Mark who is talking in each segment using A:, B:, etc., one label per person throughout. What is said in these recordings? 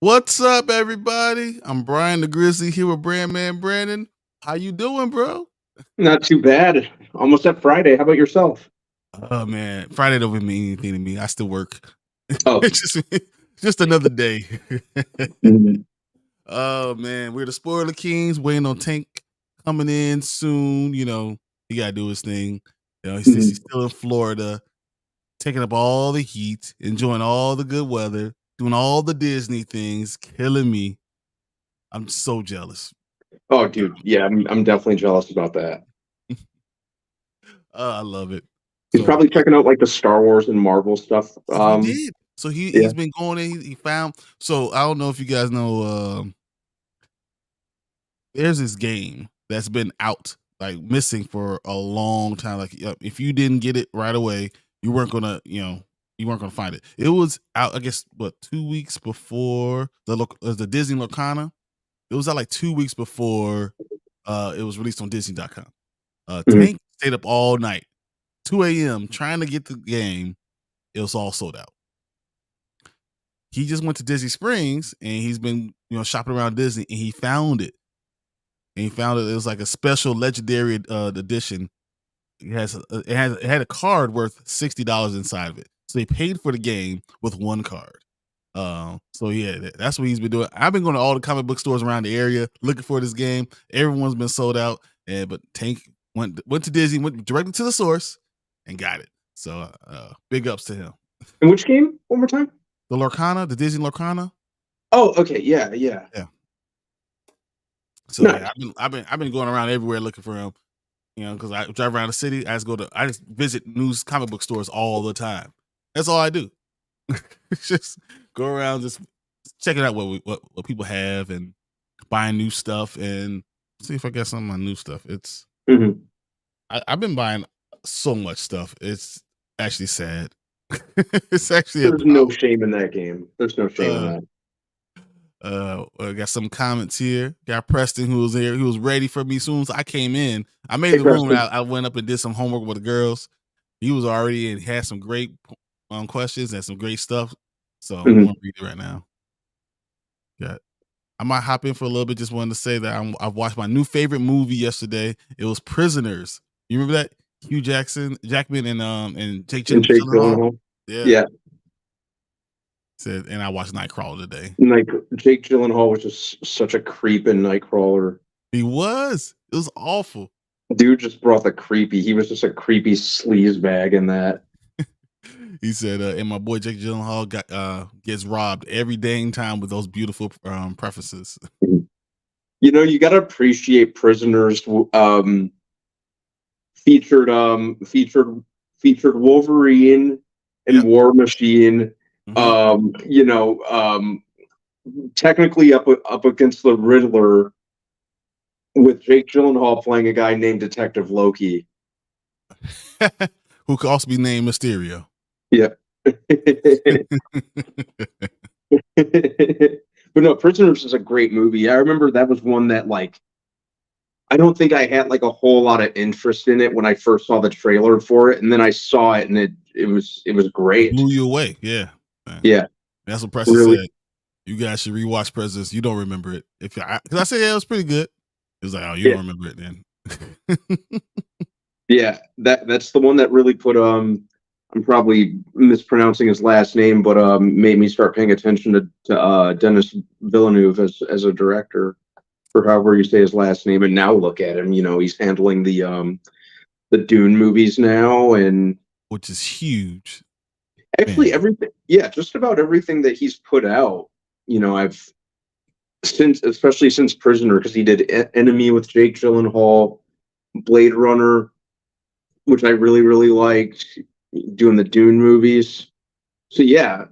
A: What's up, everybody? I'm Brian the Grizzly here with Brandman Brandon. How you doing, bro?
B: Not too bad. Almost at Friday. How about yourself?
A: Oh man, Friday don't mean anything to me. I still work.
B: Oh,
A: It's just another day.
B: mhm,
A: Oh man, we're the Spoiler Kings waiting on Tank coming in soon. He gotta do his thing. He's
B: mhm.
A: still in Florida, taking up all the heat, enjoying all the good weather, doing all the Disney things, killing me. I'm so jealous.
B: Oh, dude. Yeah, I'm definitely jealous about that.
A: I love it.
B: He's
A: So
B: probably checking out like the Star Wars and Marvel stuff.
A: he did. So
B: Yeah.
A: he's been going in. He found. So I don't know if you guys know. There's this game that's been out, like missing for a long time. Like if you didn't get it right away, you weren't gonna, you weren't gonna find it. It was out, I guess, what 2 weeks before the Disney Locana. It was out like 2 weeks before it was released on Disney.com.
B: Mhm,
A: Tank stayed up all night, 2 a.m. trying to get the game. It was all sold out. He just went to Disney Springs and he's been, shopping around Disney and he found it. And he found it was like a special legendary edition. It had a card worth $60 inside of it. So they paid for the game with one card. So yeah, that's what he's been doing. I've been going to all the comic book stores around the area looking for this game. Everyone's been sold out, and but Tank went to Disney, went directly to the source, and got it. So big ups to him.
B: And which game? One more time.
A: The Lorcana, the Disney Lorcana.
B: Oh, okay. Yeah, yeah.
A: Yeah. So yeah,
B: Nice.
A: I've been going around everywhere looking for him. Because I drive around the city. I just visit news comic book stores all the time. That's all I do. Just go around, just checking out what people have and buying new stuff and see if I get some of my new stuff.
B: Mhm.
A: I've been buying so much stuff. It's actually sad. It's actually a
B: There's no shame in that game. There's no shame in
A: uh
B: that.
A: I got some comments here. Got Preston who was here. He was ready for me as soon as I came in. I made
B: Hey,
A: the room. And
B: Preston.
A: I went up and did some homework with the girls. He was already in. He had some great questions and some great stuff. So I'm
B: Mhm.
A: gonna read it right now. Yeah, I might hop in for a little bit. Just wanted to say that I've watched my new favorite movie yesterday. It was Prisoners. You remember that? Jackman, and
B: And Jake
A: Gyllenhaal.
B: Gyllenhaal.
A: Yeah,
B: Yeah.
A: said, and I watched Nightcrawler today.
B: Like Jake Gyllenhaal was just such a creep in Nightcrawler.
A: He was. It was awful.
B: Dude just brought the creepy. He was just a creepy sleaze bag in that.
A: He said, and my boy Jake Gyllenhaal gets robbed every dang time with those beautiful prefaces.
B: You got to appreciate Prisoners featured featured Wolverine and
A: Yep.
B: War Machine.
A: Hmm.
B: Um, you know, um, Technically up against the Riddler with Jake Gyllenhaal playing a guy named Detective Loki.
A: Who could also be named Mysterio.
B: Yeah. But no, Prisoners is a great movie. I remember that was one that like I don't think I had like a whole lot of interest in it when I first saw the trailer for it, and then I saw it and it was great.
A: Blew you away. Yeah. Man.
B: Yeah,
A: That's what Preston
B: really.
A: said. You guys should rewatch Presidents. You don't remember it. Because I said, yeah, it was pretty good. It was like, oh, you
B: Yeah,
A: don't remember it then.
B: yeah. That's the one that really put I'm probably mispronouncing his last name, but made me start paying attention to Dennis Villeneuve as a director, or however you say his last name. And now look at him. He's handling the Dune movies now, and
A: Which is huge.
B: actually
A: Man.
B: everything. Yeah, just about everything that he's put out. I've especially since Prisoner, because he did Enemy with Jake Gyllenhaal, Blade Runner, which I really really liked, doing the Dune movies. So yeah,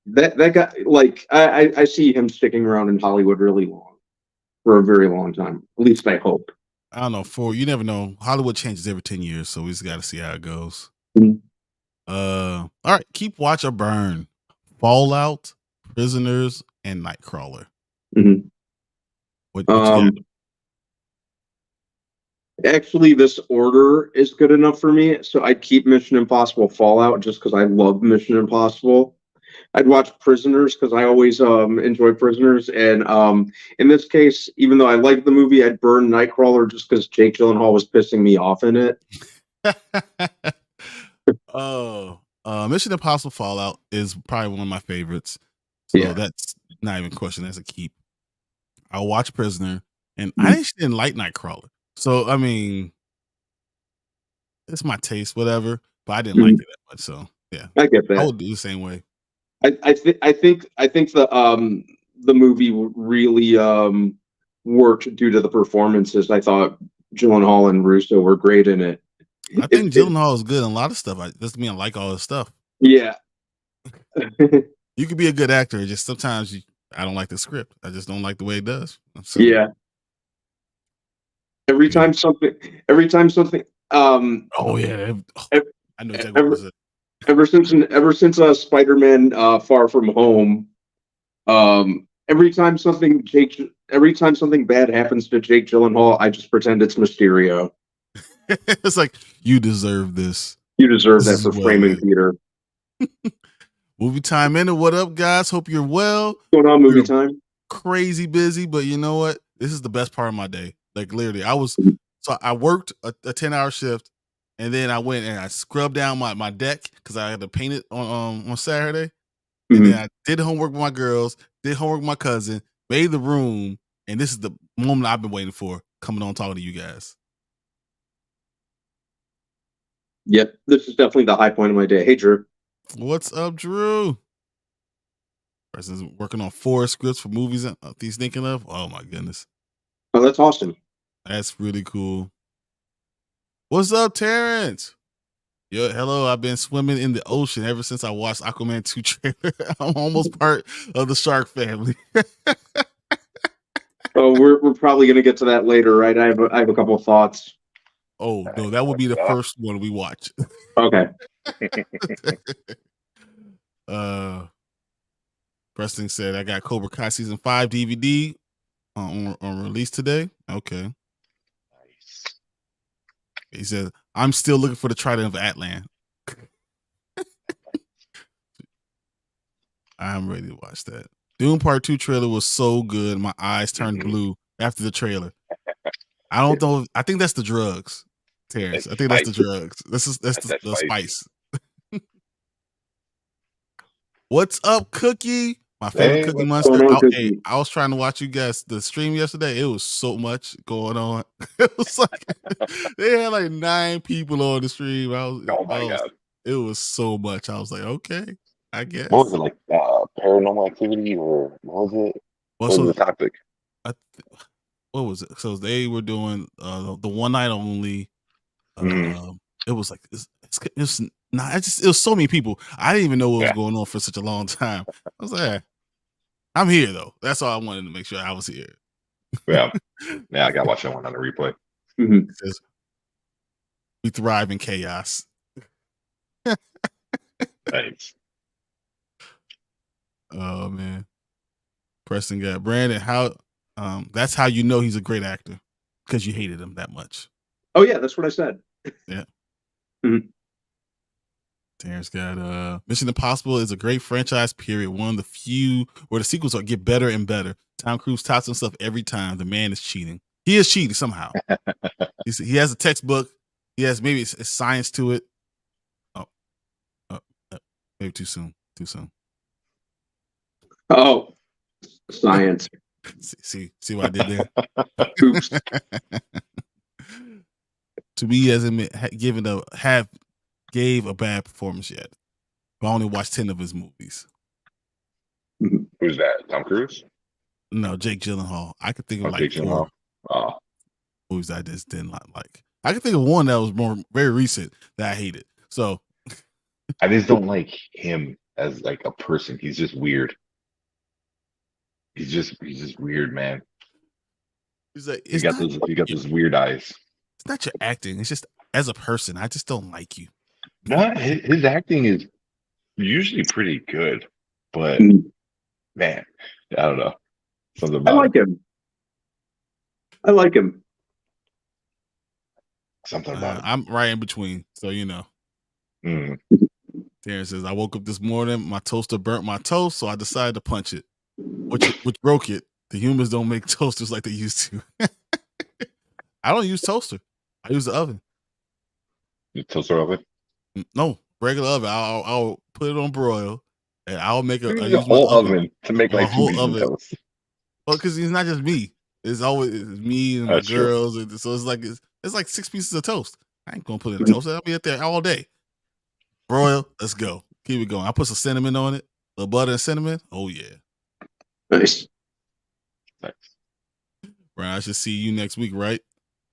B: that guy, like I see him sticking around in Hollywood really long, for a very long time. At least I hope.
A: I don't know. You never know. Hollywood changes every 10 years. So we just got to see how it goes.
B: Mhm.
A: All right. Keep Watch or Burn. Fallout, Prisoners, and Nightcrawler.
B: Mhm.
A: What you got?
B: Actually, this order is good enough for me. So I'd keep Mission Impossible Fallout just because I love Mission Impossible. I'd watch Prisoners because I always enjoy Prisoners, and in this case, even though I liked the movie, I'd burn Nightcrawler just because Jake Gyllenhaal was pissing me off in it.
A: Oh, Mission Impossible Fallout is probably one of my favorites. So
B: Yeah.
A: that's not even a question. That's a keep. I'll watch Prisoner, and I actually didn't like Nightcrawler. So I mean, it's my taste, whatever. But I didn't like it that much. So yeah,
B: I get
A: I
B: that.
A: would do the same way.
B: I think the movie really worked due to the performances. I thought Gyllenhaal and Russo were great in it.
A: I think Gyllenhaal is good in a lot of stuff. Doesn't mean I like all his stuff.
B: Yeah.
A: You could be a good actor. Just sometimes I don't like the script. I just don't like the way it does. So,
B: Yeah. Every time something.
A: Oh yeah. I know exactly what was it.
B: Ever since Spider-Man Far From Home, every time something bad happens to Jake Gyllenhaal, I just pretend it's Mysterio.
A: It's like, you deserve this.
B: You deserve that for framing Peter.
A: Movie time in it. What up, guys? Hope you're well.
B: What's going on, movie time?
A: Crazy busy, but you know what? This is the best part of my day. Like literally, I worked a 10-hour shift, and then I went and I scrubbed down my deck because I had to paint it on Saturday. And then I did homework with my girls, did homework with my cousin, made the room, and this is the moment I've been waiting for, coming on talking to you guys.
B: Yep, this is definitely the high point of my day. Hey, Drew.
A: What's up, Drew? Person's working on 4 scripts for movies he's thinking of. Oh my goodness.
B: Oh, that's awesome.
A: That's really cool. What's up, Terrence? Yo, hello. I've been swimming in the ocean ever since I watched Aquaman 2 trailer. I'm almost part of the shark family.
B: Oh, we're probably gonna get to that later, right? I have a couple of thoughts.
A: Oh no, that would be the first one we watch.
B: Okay.
A: Preston said I got Cobra Kai season 5 DVD on release today. Okay.
C: Nice.
A: He says I'm still looking for the Trident of Atlan. I'm ready to watch that. Dune Part 2 trailer was so good. My eyes turned blue after the trailer. I don't know. I think that's the drugs, Terrence. I think that's the drugs. That's the spice. What's up, Cookie? My favorite Cookie Monster. I was trying to watch you guys the stream yesterday. It was so much going on. It was like they had like 9 people on the stream.
C: God.
A: It was so much. I was like, okay, I guess.
C: What was it, like paranormal activity, or what was it? What was the topic?
A: What was it? So they were doing the one night only. It was like it was so many people. I didn't even know what was going on for such a long time. I was like, I'm here though. That's all I wanted to make sure I was here.
C: Yeah, I gotta watch that one on the replay.
A: It says, we thrive in chaos.
C: Thanks.
A: Oh man, Preston got Brandon. How? That's how you know he's a great actor, because you hated him that much.
B: Oh yeah, that's what I said.
A: Yeah. Terrence got Mission Impossible is a great franchise, period. One of the few where the sequels get better and better. Tom Cruise tops himself every time. The man is cheating. He is cheating somehow. He has a textbook. He has maybe it's science to it. Maybe too soon.
B: Oh, science.
A: see what I did there?
B: Oops.
A: To me, he hasn't gave a bad performance yet. I only watched 10 of his movies.
C: Who's that? Tom Cruise?
A: No, Jake Gyllenhaal. I could think of like
C: Jake
A: 4
C: Oh.
A: movies I just didn't like. I could think of one that was very recent that I hated. So
C: I just don't like him as like a person. He's just weird. He's just weird, man.
A: He's like,
C: he got those weird eyes.
A: It's not your acting. It's just as a person, I just don't like you.
C: No, his acting is usually pretty good, but man, I don't know. Something about
B: I like him.
C: Something about
A: I'm right in between, so you know. Terrence says, I woke up this morning, my toaster burnt my toast, so I decided to punch it, which broke it. The humans don't make toasters like they used to. I don't use toaster. I use the oven.
C: The toaster oven?
A: No, regular oven. I'll put it on broil, and I'll make a. I
C: The
A: use my
C: whole
A: oven
C: to make
A: a
C: like 2
A: whole
C: pieces of
A: oven.
C: toast.
A: Well, because it's not just me. It's always me and
C: That's
A: my
C: true.
A: girls. And so it's like 6 pieces of toast. I ain't gonna put it in a toaster. I'll be up there all day. Broil, let's go. Keep it going. I put some cinnamon on it. A little butter and cinnamon. Oh yeah.
B: Nice.
A: Right. I should see you next week, right?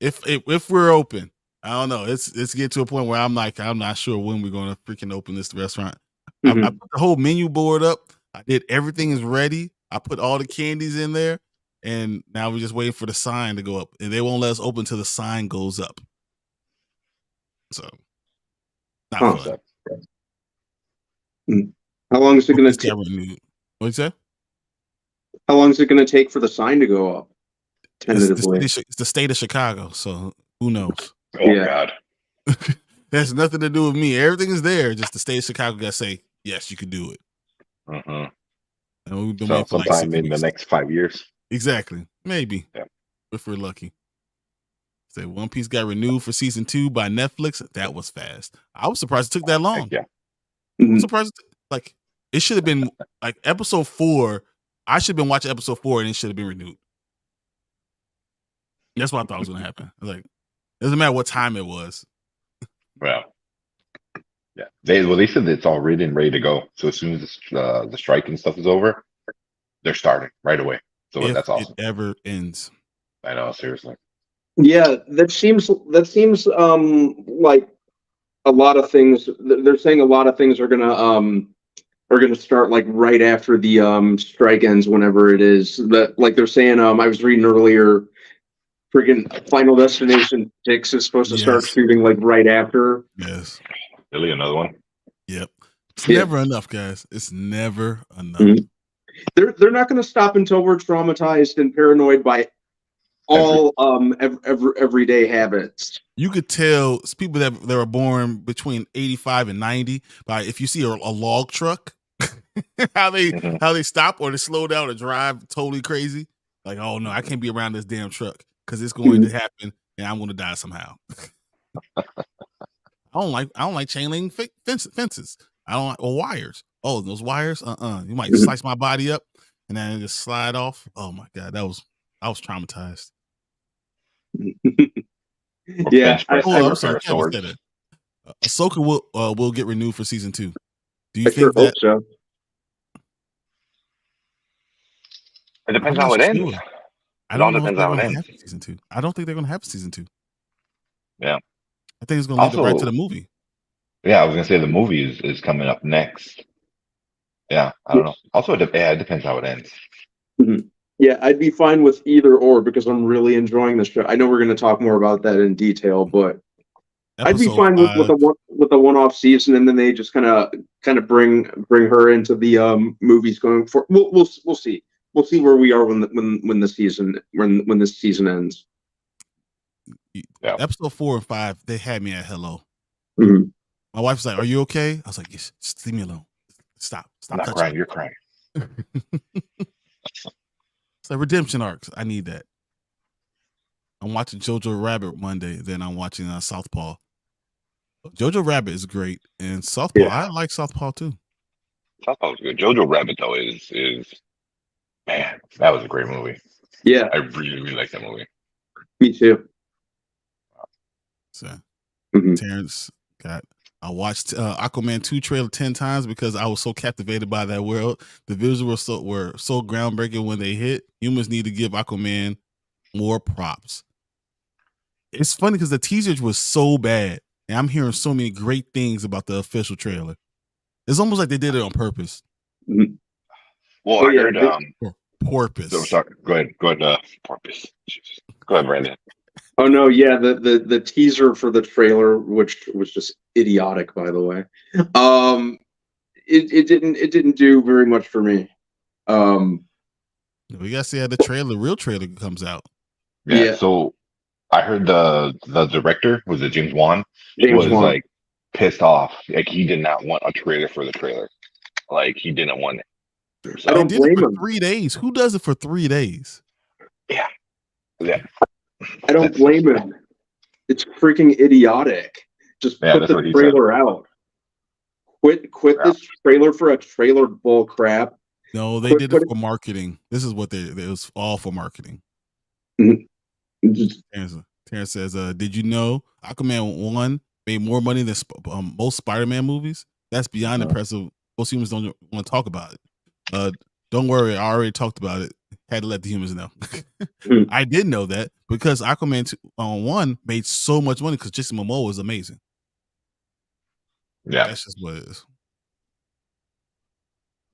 A: If we're open. I don't know. It's getting to a point where I'm not sure when we're gonna freaking open this restaurant. I put the whole menu board up. I did everything is ready. I put all the candies in there, and now we're just waiting for the sign to go up. And they won't let us open until the sign goes up. So not fun.
B: How long is it going to take?
A: What you say?
B: How long is it going to take for the sign to go up? Tentatively,
A: it's the state of Chicago, so who knows?
C: Oh God,
A: that's nothing to do with me. Everything is there. Just the state of Chicago got to say yes, you can do it.
C: Mm-hmm.
A: And we've been
C: So
A: waiting for
C: sometime
A: like 6
C: in
A: weeks.
C: the next 5 years.
A: Exactly, maybe.
C: Yeah.
A: If we're lucky. Say One Piece got renewed for season 2 by Netflix. That was fast. I was surprised it took that long.
C: Yeah.
A: I'm surprised. Like it should have been like episode 4. I should have been watching episode 4 and it should have been renewed. That's what I thought was going to happen. I was like, it doesn't matter what time it was.
C: Well, yeah. They said it's all written and ready to go. So as soon as the strike and stuff is over, they're starting right away. So
A: if
C: that's awesome.
A: It ever ends.
C: I know, seriously.
B: Yeah, that seems like a lot of things. They're saying a lot of things are gonna start like right after the strike ends, whenever it is. That like they're saying. I was reading earlier. Friggin' Final Destination 6 is supposed to start shooting like right after.
A: Yes.
C: Really, another one?
A: Yep. It's never enough, guys. It's never enough.
B: They're not going to stop until we're traumatized and paranoid by all everyday habits.
A: You could tell people that were born between 85 and 90 by if you see a log truck, how they stop or they slow down or drive totally crazy. Like, oh no, I can't be around this damn truck because it's going to happen and I'm going to die somehow. I don't like chain link fences. I don't like wires. Oh, those wires, you might slice my body up and then just slide off. Oh my god, I was traumatized.
B: Yeah,
A: I'm sorry. Ahsoka will get renewed for season 2. Do you think
B: hope so?
C: It depends on how it ends.
A: I don't know if they're going to have season 2. I don't think they're going to have season 2.
C: Yeah,
A: I think it's going to lead right to the movie.
C: Yeah, I was going to say the movie is coming up next. Yeah, I don't know. Also, it depends how it ends.
B: Yeah, I'd be fine with either or because I'm really enjoying the show. I know we're going to talk more about that in detail, but I'd be fine with a one-off season, and then they just kind of bring her into the movies going for. We'll see. We'll see where we are when this season ends.
A: Yeah. Episode 4 and 5, they had me at hello.
B: Mm-hmm.
A: My wife's like, "Are you okay?" I was like, "Yes, just leave me alone. Stop
C: I'm not crying. You're crying."
A: It's like redemption arcs. I need that. I'm watching Jojo Rabbit Monday, then I'm watching Southpaw. Jojo Rabbit is great, and Southpaw, I like Southpaw too.
C: Southpaw was good. Jojo Rabbit though is man, that was a great movie.
B: Yeah,
C: I really, really like that movie.
B: Me too.
A: So, Terrence I watched Aquaman 2 trailer 10 times because I was so captivated by that world. The visuals were so groundbreaking when they hit. Humans need to give Aquaman more props. It's funny because the teaser was so bad, and I'm hearing so many great things about the official trailer. It's almost like they did it on purpose.
C: Well, I heard
A: porpoise.
C: So, sorry, go ahead, porpoise. Go ahead, Brandon.
B: Oh no, yeah, the teaser for the trailer, which was just idiotic, by the way. It didn't do very much for me.
A: We gotta see how the real trailer comes out.
C: Yeah. So I heard the director was it James Wan?
B: James Wan.
C: Like pissed off. Like he did not want a trailer for the trailer. Like he didn't want it. So,
B: I don't
A: They did it
B: blame
A: for
B: him.
A: 3 days. Who does it for 3 days?
C: yeah. Yeah.
B: I don't blame him. It's freaking idiotic. Just
C: Yeah,
B: put
C: that's
B: the
C: what he
B: trailer out. Quit
C: Yeah.
B: this trailer for a trailer bull crap.
A: No, they
B: Quit
A: did it
B: putting-
A: for marketing. This is what it was all for marketing.
B: Just,
A: Terrence says, did you know Aquaman 1 made more money than most Spider-Man movies? That's beyond impressive. Most humans don't want to talk about it. Don't worry, I already talked about it. Had to let the humans know. I did know that because Aquaman 1 made so much money because Jason Momoa was amazing.
C: Yeah.
A: That's just what it is.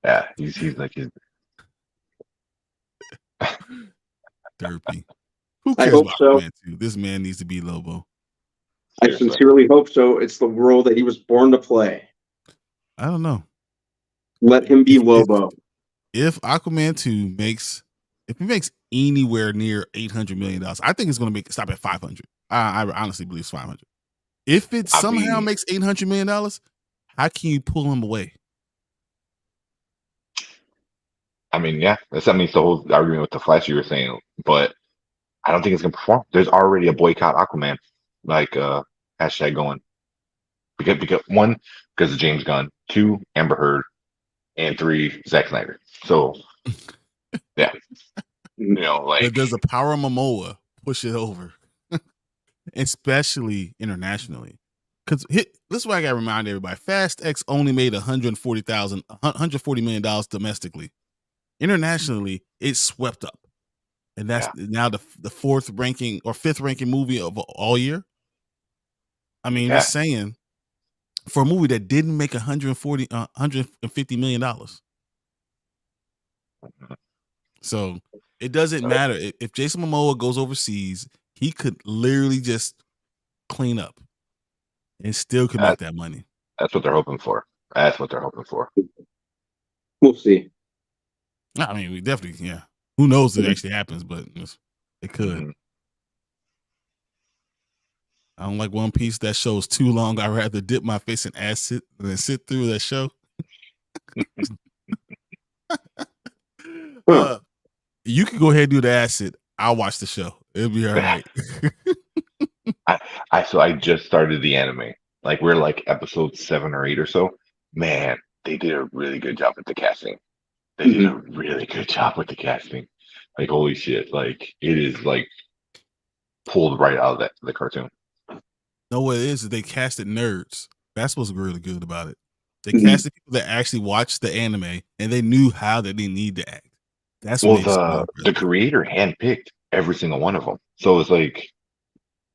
C: Yeah. He's like his
A: Derpy. Who
B: I
A: cares
B: hope
A: about
B: so.
A: Aquaman 2? This man needs to be Lobo.
B: I sincerely hope so. It's the role that he was born to play.
A: I don't know.
B: Let him be Lobo.
A: If Aquaman 2 makes anywhere near $800 million, I think it's going to stop at 500. I honestly believe it's 500. If it somehow makes $800 million, how can you pull him away?
C: I mean, yeah, that's the whole argument with the Flash you were saying, but I don't think it's gonna perform. There's already a boycott Aquaman, like hashtag going. Because one, because of James Gunn, two, Amber Heard, and three, Zack Snyder. So yeah.
A: But does the power of Momoa push it over? Especially internationally. Because this is why I gotta remind everybody, Fast X only made $140 million domestically. Internationally, it swept up. And that's now the fourth ranking or fifth ranking movie of all year. I mean, just saying, for a movie that didn't make $150 million. So it doesn't matter. If Jason Momoa goes overseas, he could literally just clean up and still could make that money.
C: That's what they're hoping for.
B: We'll see.
A: I mean, we definitely, yeah. Who knows if it actually happens, but it could. I don't like One Piece. That show's too long. I'd rather dip my face in acid than sit through that show. You can go ahead and do the acid. I'll watch the show. It'll be all right.
C: I just started the anime. Like we're like episode 7 or 8 or so. Man, they did a really good job with the casting. Like holy shit! Like it is like pulled right out of the cartoon.
A: No, what it is they casted nerds. That's what's really good about it. They casted people that actually watched the anime and they knew how that they need to act. That's what
C: the creator handpicked every single one of them. So it's like,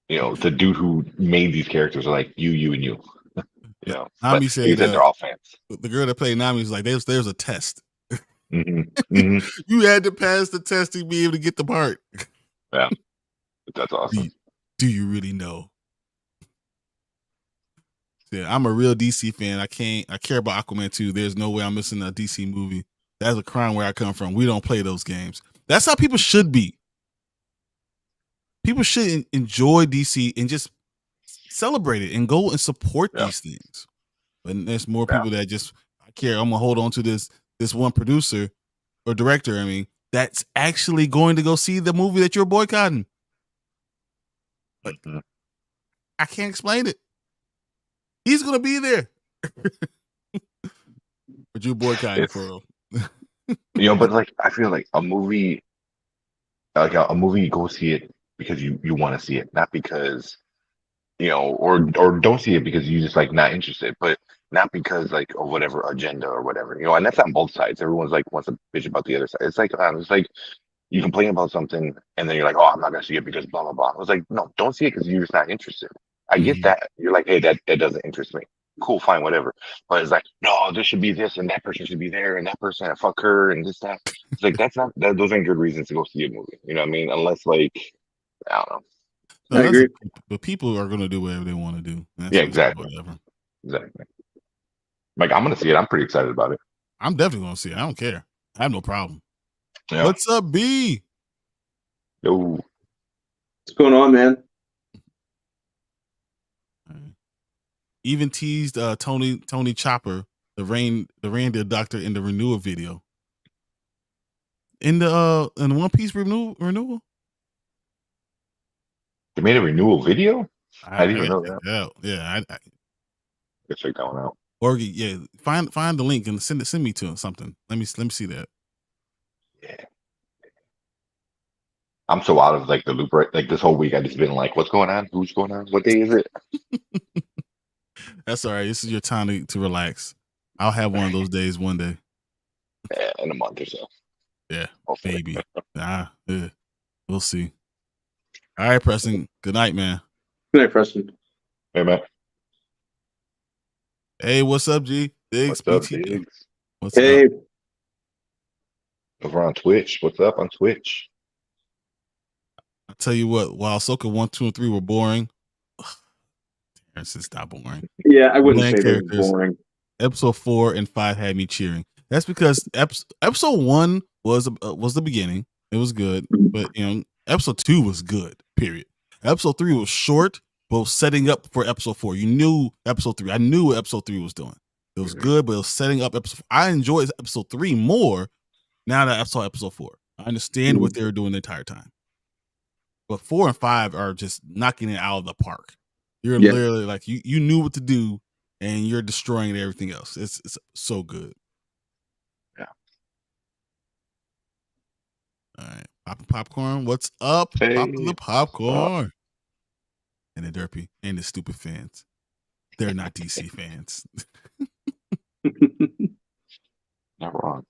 C: the dude who made these characters are like you and you.
A: Nami said
C: they're all fans.
A: The girl that played Nami was like, there's a test.
C: Mm-hmm.
A: You had to pass the test to be able to get the part.
C: Yeah, that's awesome.
A: Do you really know? Yeah, I'm a real DC fan. I care about Aquaman 2. There's no way I'm missing a DC movie. That's a crime where I come from. We don't play those games. That's how people should be. People should enjoy DC and just celebrate it and go and support these things. But there's more people that just, I care. I'm gonna hold on to this one producer or director. I mean, that's actually going to go see the movie that you're boycotting. Like, I can't explain it. He's gonna be there. But you boycotting for
C: but like I feel like a movie, you go see it because you want to see it, not because or don't see it because you just like not interested, but not because like of whatever agenda or whatever, and that's on both sides. Everyone's like wants to bitch about the other side. It's like you complain about something and then you're like, oh, I'm not gonna see it because blah blah blah. I was like, no, don't see it because you're just not interested. I get that. You're like, hey, that doesn't interest me. Cool, fine, whatever. But it's like, no, this should be this and that person should be there and that person fuck her and this that. It's like those aren't good reasons to go see a movie. You know what I mean? Unless like, I don't know.
A: No, I agree. But people are gonna do whatever they want to do.
C: Yeah, exactly.
A: Whatever.
C: Exactly. Like I'm gonna see it. I'm pretty excited about it.
A: I'm definitely gonna see it. I don't care. I have no problem.
C: Yeah.
A: What's up, B?
C: Yo.
B: What's going on, man?
A: even teased Tony Chopper, the reindeer doctor, in the renewal video. In the One Piece renewal.
C: They made a renewal video. I didn't even know
A: gotta check
C: that.
A: that out. Yeah,
C: Let's check that one out.
A: or yeah, find the link and send me to something. Let me see that.
C: Yeah. I'm so out of like the loop, right? Like this whole week, I just been like, what's going on? Who's going on? What day is it?
A: That's all right. This is your time to relax. I'll have one of those days one day.
C: Yeah, in a month or so.
A: Yeah,
C: Hopefully.
A: maybe. Yeah. We'll see. All right, Preston. Good night, man.
B: Good night, Preston.
C: Hey, man.
A: Hey, what's up, G? Diggs,
C: What's up,
A: BT?
C: Diggs?
A: What's
B: Hey,
A: up?
C: Over on Twitch. What's up on Twitch?
A: I tell you what, while Ahsoka 1, 2, and 3 were boring, Terrence is not boring.
B: yeah, I wouldn't
A: Bland
B: say they were
A: characters.
B: boring.
A: Episode 4 and 5 had me cheering. That's because episode 1 was the beginning. It was good, but episode 2 was good. Period. Episode 3 was short, but was setting up for episode 4. You knew episode 3. I knew what episode 3 was doing. It was good, but it was setting up episode 4. I enjoyed episode 3 more now that I saw episode 4. I understand what they were doing the entire time. But 4 and 5 are just knocking it out of the park. You're literally like you knew what to do, and you're destroying everything else. It's so good.
C: Yeah.
A: All right, popping popcorn. What's up?
C: Hey,
A: Pop the popcorn. And the derpy and the stupid fans. They're not DC fans.
C: Not wrong.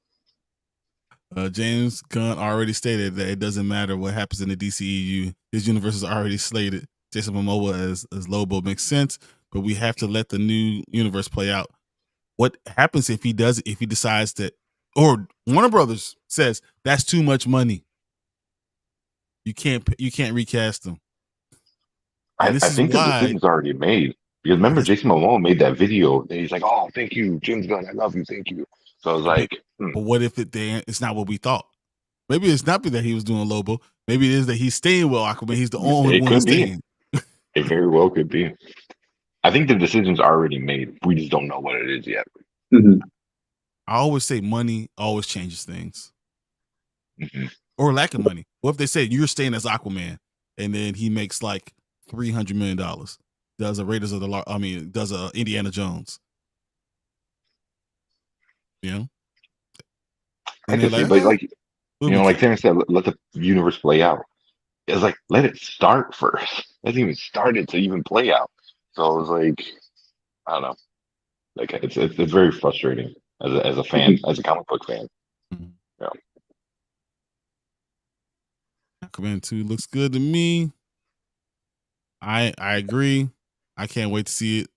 A: James Gunn already stated that it doesn't matter what happens in the DCEU. His universe is already slated. Jason Momoa as Lobo makes sense, but we have to let the new universe play out. What happens if he decides that, or Warner Brothers says that's too much money? You can't recast them.
C: I think the decision's already made. Because remember, Jason Momoa made that video, and he's like, "Oh, thank you, James Gunn. I love you. Thank you." So I was like,
A: but what if it's not what we thought? Maybe it's not that he was doing Lobo. Maybe it is that he's staying with Aquaman. He's the only one staying.
C: It very well could be. I think the decision's already made. We just don't know what it is yet.
B: Mm-hmm.
A: I always say money always changes things.
C: Mm-hmm.
A: Or lack of money. What if they say you're staying as Aquaman, and then he makes like $300 million? Does a Raiders of the does a Indiana Jones?
C: I can see, but like Terrence said, let the universe play out. It's like, let it start first. It hasn't even started to even play out. So it was like, I don't know. Like it's very frustrating as a fan, as a comic book fan.
A: Mm-hmm.
C: Yeah.
A: Aquaman 2 looks good to me. I agree. I can't wait to see it.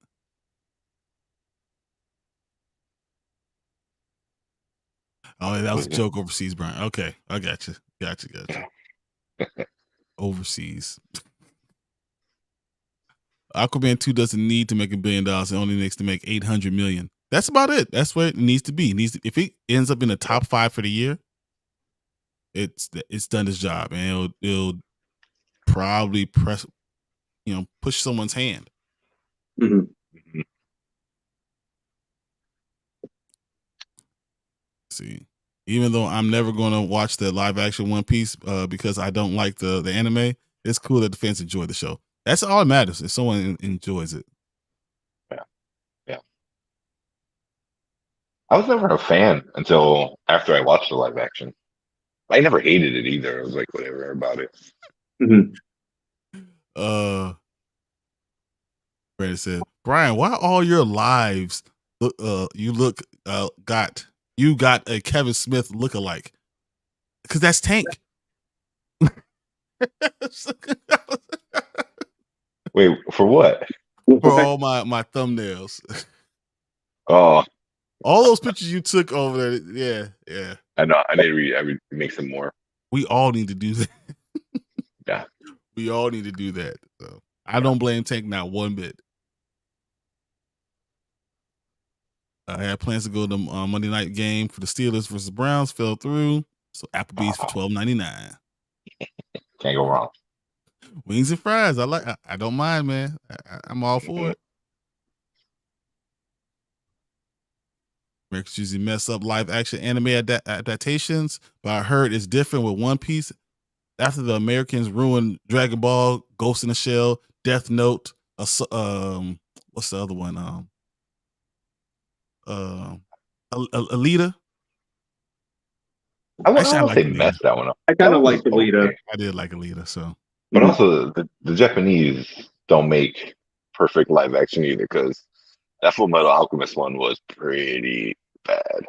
A: Oh, that was a joke overseas, Brian. Okay, I got you. Overseas. Aquaman 2 doesn't need to make $1 billion. It only needs to make $800 million. That's about it. That's where it needs to be. If it ends up in the top 5 for the year, it's done its job, and it'll probably push someone's hand.
B: Mm-hmm.
A: See, even though I'm never going to watch the live action One Piece because I don't like the anime, it's cool that the fans enjoy the show. That's all that matters. If someone enjoys it.
C: Yeah. I was never a fan until after I watched the live action. I never hated it either. I was like, whatever about it.
B: Mm-hmm.
A: Brandon said, Brian, why all your lives you got a Kevin Smith lookalike? Because that's Tank.
C: Wait, for what?
A: For all my thumbnails.
C: Oh,
A: all those pictures you took over there. Yeah.
C: I know. I would make some more.
A: We all need to do that.
C: Yeah.
A: We all need to do that. So I don't blame Tank not one bit. I had plans to go to Monday night game for the Steelers versus Browns, fell through. So Applebee's for $12.99.
C: Can't go wrong.
A: Wings and fries. I don't mind, man. I'm all for it. Americans usually mess up live action anime adaptations, but I heard it's different with One Piece. After the Americans ruined Dragon Ball, Ghost in the Shell, Death Note, what's the other one? Alita.
C: I
A: Actually, I
C: won't
A: like
C: say
A: Alita.
C: messed that one up.
B: I kind
C: That
B: of
C: was
B: like Alita.
C: okay.
A: I did like Alita, so.
C: But
B: Mhm.
C: also, the Japanese don't make perfect live action either, because that Full Metal Alchemist one was pretty bad.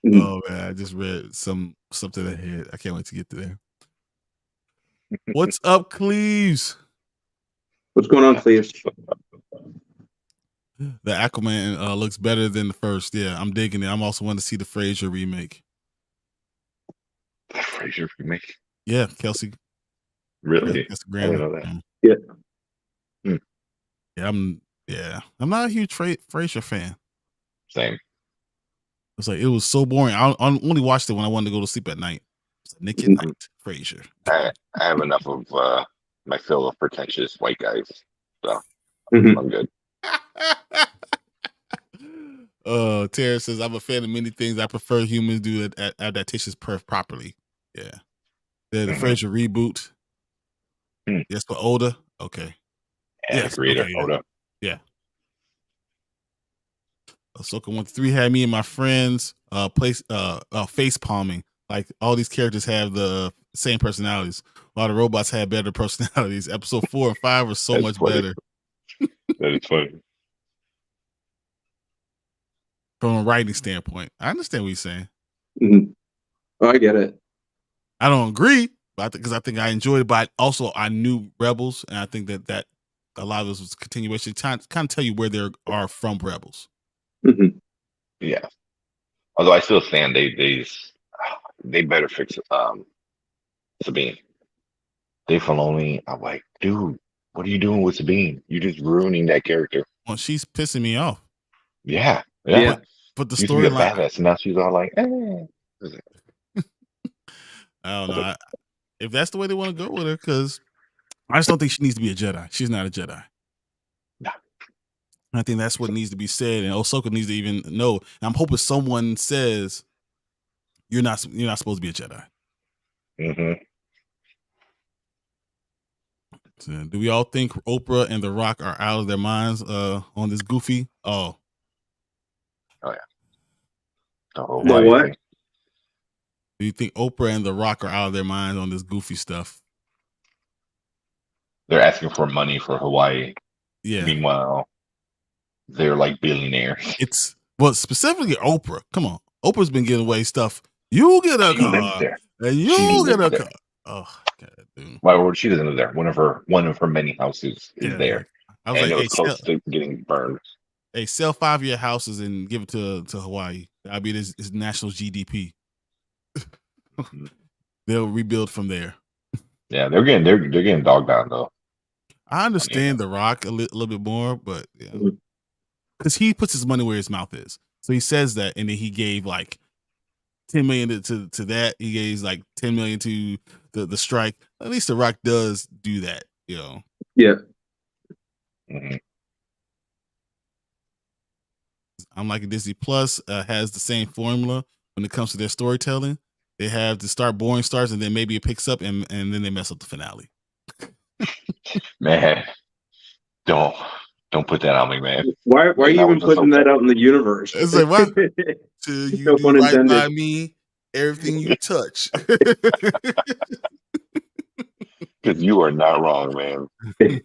B: Mhm.
A: Oh man, I just read something ahead. I can't wait to get to there. What's up, Cleves?
B: What's going on, Cleves?
A: The Aquaman looks better than the first. Yeah, I'm digging it. I'm also wanting to see the Frasier remake.
C: The Frasier remake?
A: Yeah, Kelsey.
C: Really?
A: Kelsey
C: I didn't
A: Grammer.
C: know that.
B: Yeah.
A: I'm not a huge Frasier fan.
C: Same.
A: It's like it was so boring. I only watched it when I wanted to go to sleep at night. It's like Nick at
B: Mhm.
A: Night, Frasier.
C: I have enough of my fill of pretentious white guys, so
B: Mhm.
C: I'm good.
A: Tara says I'm a fan of many things. I prefer humans do adaptations properly. Yeah, the
C: Mhm.
A: Frasier reboot.
C: Hmm.
A: Yes, for Oda. Okay.
C: Yeah,
A: Yes.
C: the creator,
A: Okay. Yeah.
C: Oda.
A: Yeah. Ahsoka 1-3 had me and my friends face palming. Like all these characters have the same personalities, while the robots had better personalities. Episode 4 and 5 were so
C: That's
A: much
C: funny.
A: better
C: That is funny.
A: from a writing standpoint. I understand what you're saying.
B: Mhm. Oh, I get it.
A: I don't agree, but because I think I enjoyed it, but also I knew Rebels, and I think that a lot of this was a continuation. Kind of tell you where they are from Rebels.
B: Mhm.
C: Yeah. Although I still stand, they better fix Sabine. Dave Filoni. I'm like, dude, what are you doing with Sabine? You're just ruining that character.
A: Well, she's pissing me off.
C: Yeah.
B: Yeah.
A: But the
C: Used to be a
A: storyline,
C: badass, and now she's all like, eh.
A: I don't know. If that's the way they want to go with her, because I just don't think she needs to be a Jedi. She's not a Jedi.
C: Nah.
A: I think that's what needs to be said, and Ahsoka needs to even know. And I'm hoping someone says you're not supposed to be a Jedi.
C: Mm-hmm.
A: So, do we all think Oprah and The Rock are out of their minds on this goofy?
C: Oh yeah. The whole
B: The
C: Hawaii
B: what?
C: thing.
A: Do you think Oprah and The Rock are out of their minds on this goofy stuff?
C: They're asking for money for Hawaii.
A: Yeah.
C: Meanwhile, they're like billionaires.
A: It's specifically Oprah. Come on, Oprah's been giving away stuff. You get a
C: She lives
A: car,
C: there.
A: and
C: She
A: you get
C: lives
A: a
C: there.
A: car. Oh God, dude.
C: Well, she doesn't live there. One of her many houses is
A: Yeah,
C: there,
A: I was
C: and
A: like,
C: it
A: hey,
C: was close to getting burned.
A: sell 5 of your houses and give it to Hawaii. That'll be his national GDP. They'll rebuild from there.
C: Yeah, they're getting dogged out though.
A: I understand The Rock a little bit more, but yeah, because he puts his money where his mouth is. So he says that, and then he gave like 10 million to that. He gave like 10 million to the strike. At least The Rock does do that, you know.
B: Yeah.
C: Mm-hmm.
A: I'm like Disney Plus has the same formula when it comes to their storytelling. They have to start boring starts, and then maybe it picks up, and then they mess up the finale.
C: Man, don't put that on me, man.
B: Why are you even putting that out in the universe?
A: It's like, what? Till you
B: No
A: do
B: pun
A: right
B: intended.
A: by me, everything you touch.
C: Because you are not wrong, man.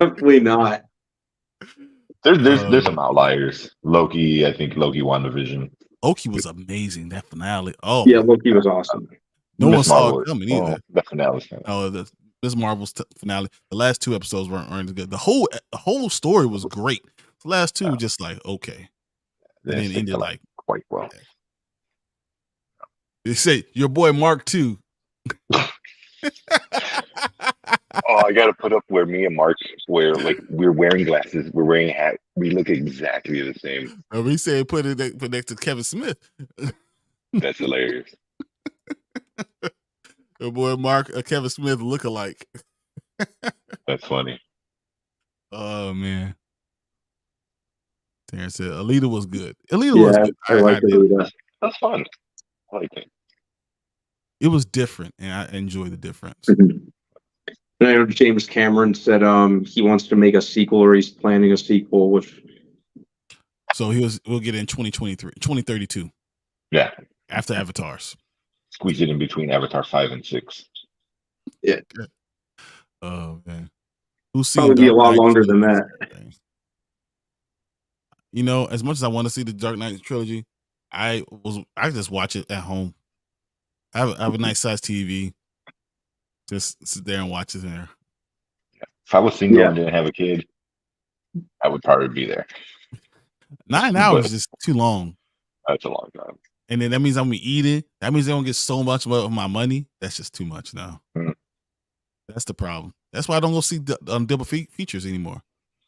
B: Definitely not.
C: There's some outliers. Loki, I think Loki WandaVision.
A: Loki was amazing, that finale. Oh
B: Yeah, Loki was awesome.
A: no one
C: Miss
A: saw
C: Marvel
A: it coming
C: is,
A: either.
C: that finale.
A: Oh, the Miss Marvel's finale. The last 2 episodes weren't as good. The whole story was great. The last 2 were just like okay, and then ended like
C: quite well.
A: They say your boy Mark too.
C: Oh, I gotta put up where me and Mark, where like we're wearing glasses, we're wearing a hat, we look exactly the same.
A: We say put next to Kevin Smith.
C: That's hilarious.
A: Your boy Mark, Kevin Smith look alike.
C: That's funny.
A: Oh man. Terrence said Alita was good. Alita was
B: Yeah,
A: good.
B: I like
A: did.
B: Alita.
C: That's fun. I like it.
A: It was different, and I enjoy the difference.
B: And I know James Cameron said he wants to make a sequel, or he's planning a sequel, which
A: So we'll get in 2023, 2032
C: Yeah,
A: after Avatars.
C: squeeze it in between Avatar 5 and 6.
A: Oh man, who's seen
B: probably be a
A: Dark
B: lot
A: Knight
B: longer than
A: trilogy?
B: that.
A: You know, as much as I want to see the Dark Knight trilogy, I just watch it at home. I have a nice size TV. Just sit there and watch it there.
C: If I was single
B: Yeah.
C: and didn't have a kid, I would probably be there.
A: 9 hours
C: But
A: is too long.
C: that's a long time.
A: And then that means I'm gonna be eating. That means they don't get so much of my money. That's just too much now. That's the problem. That's why I don't go see double features anymore.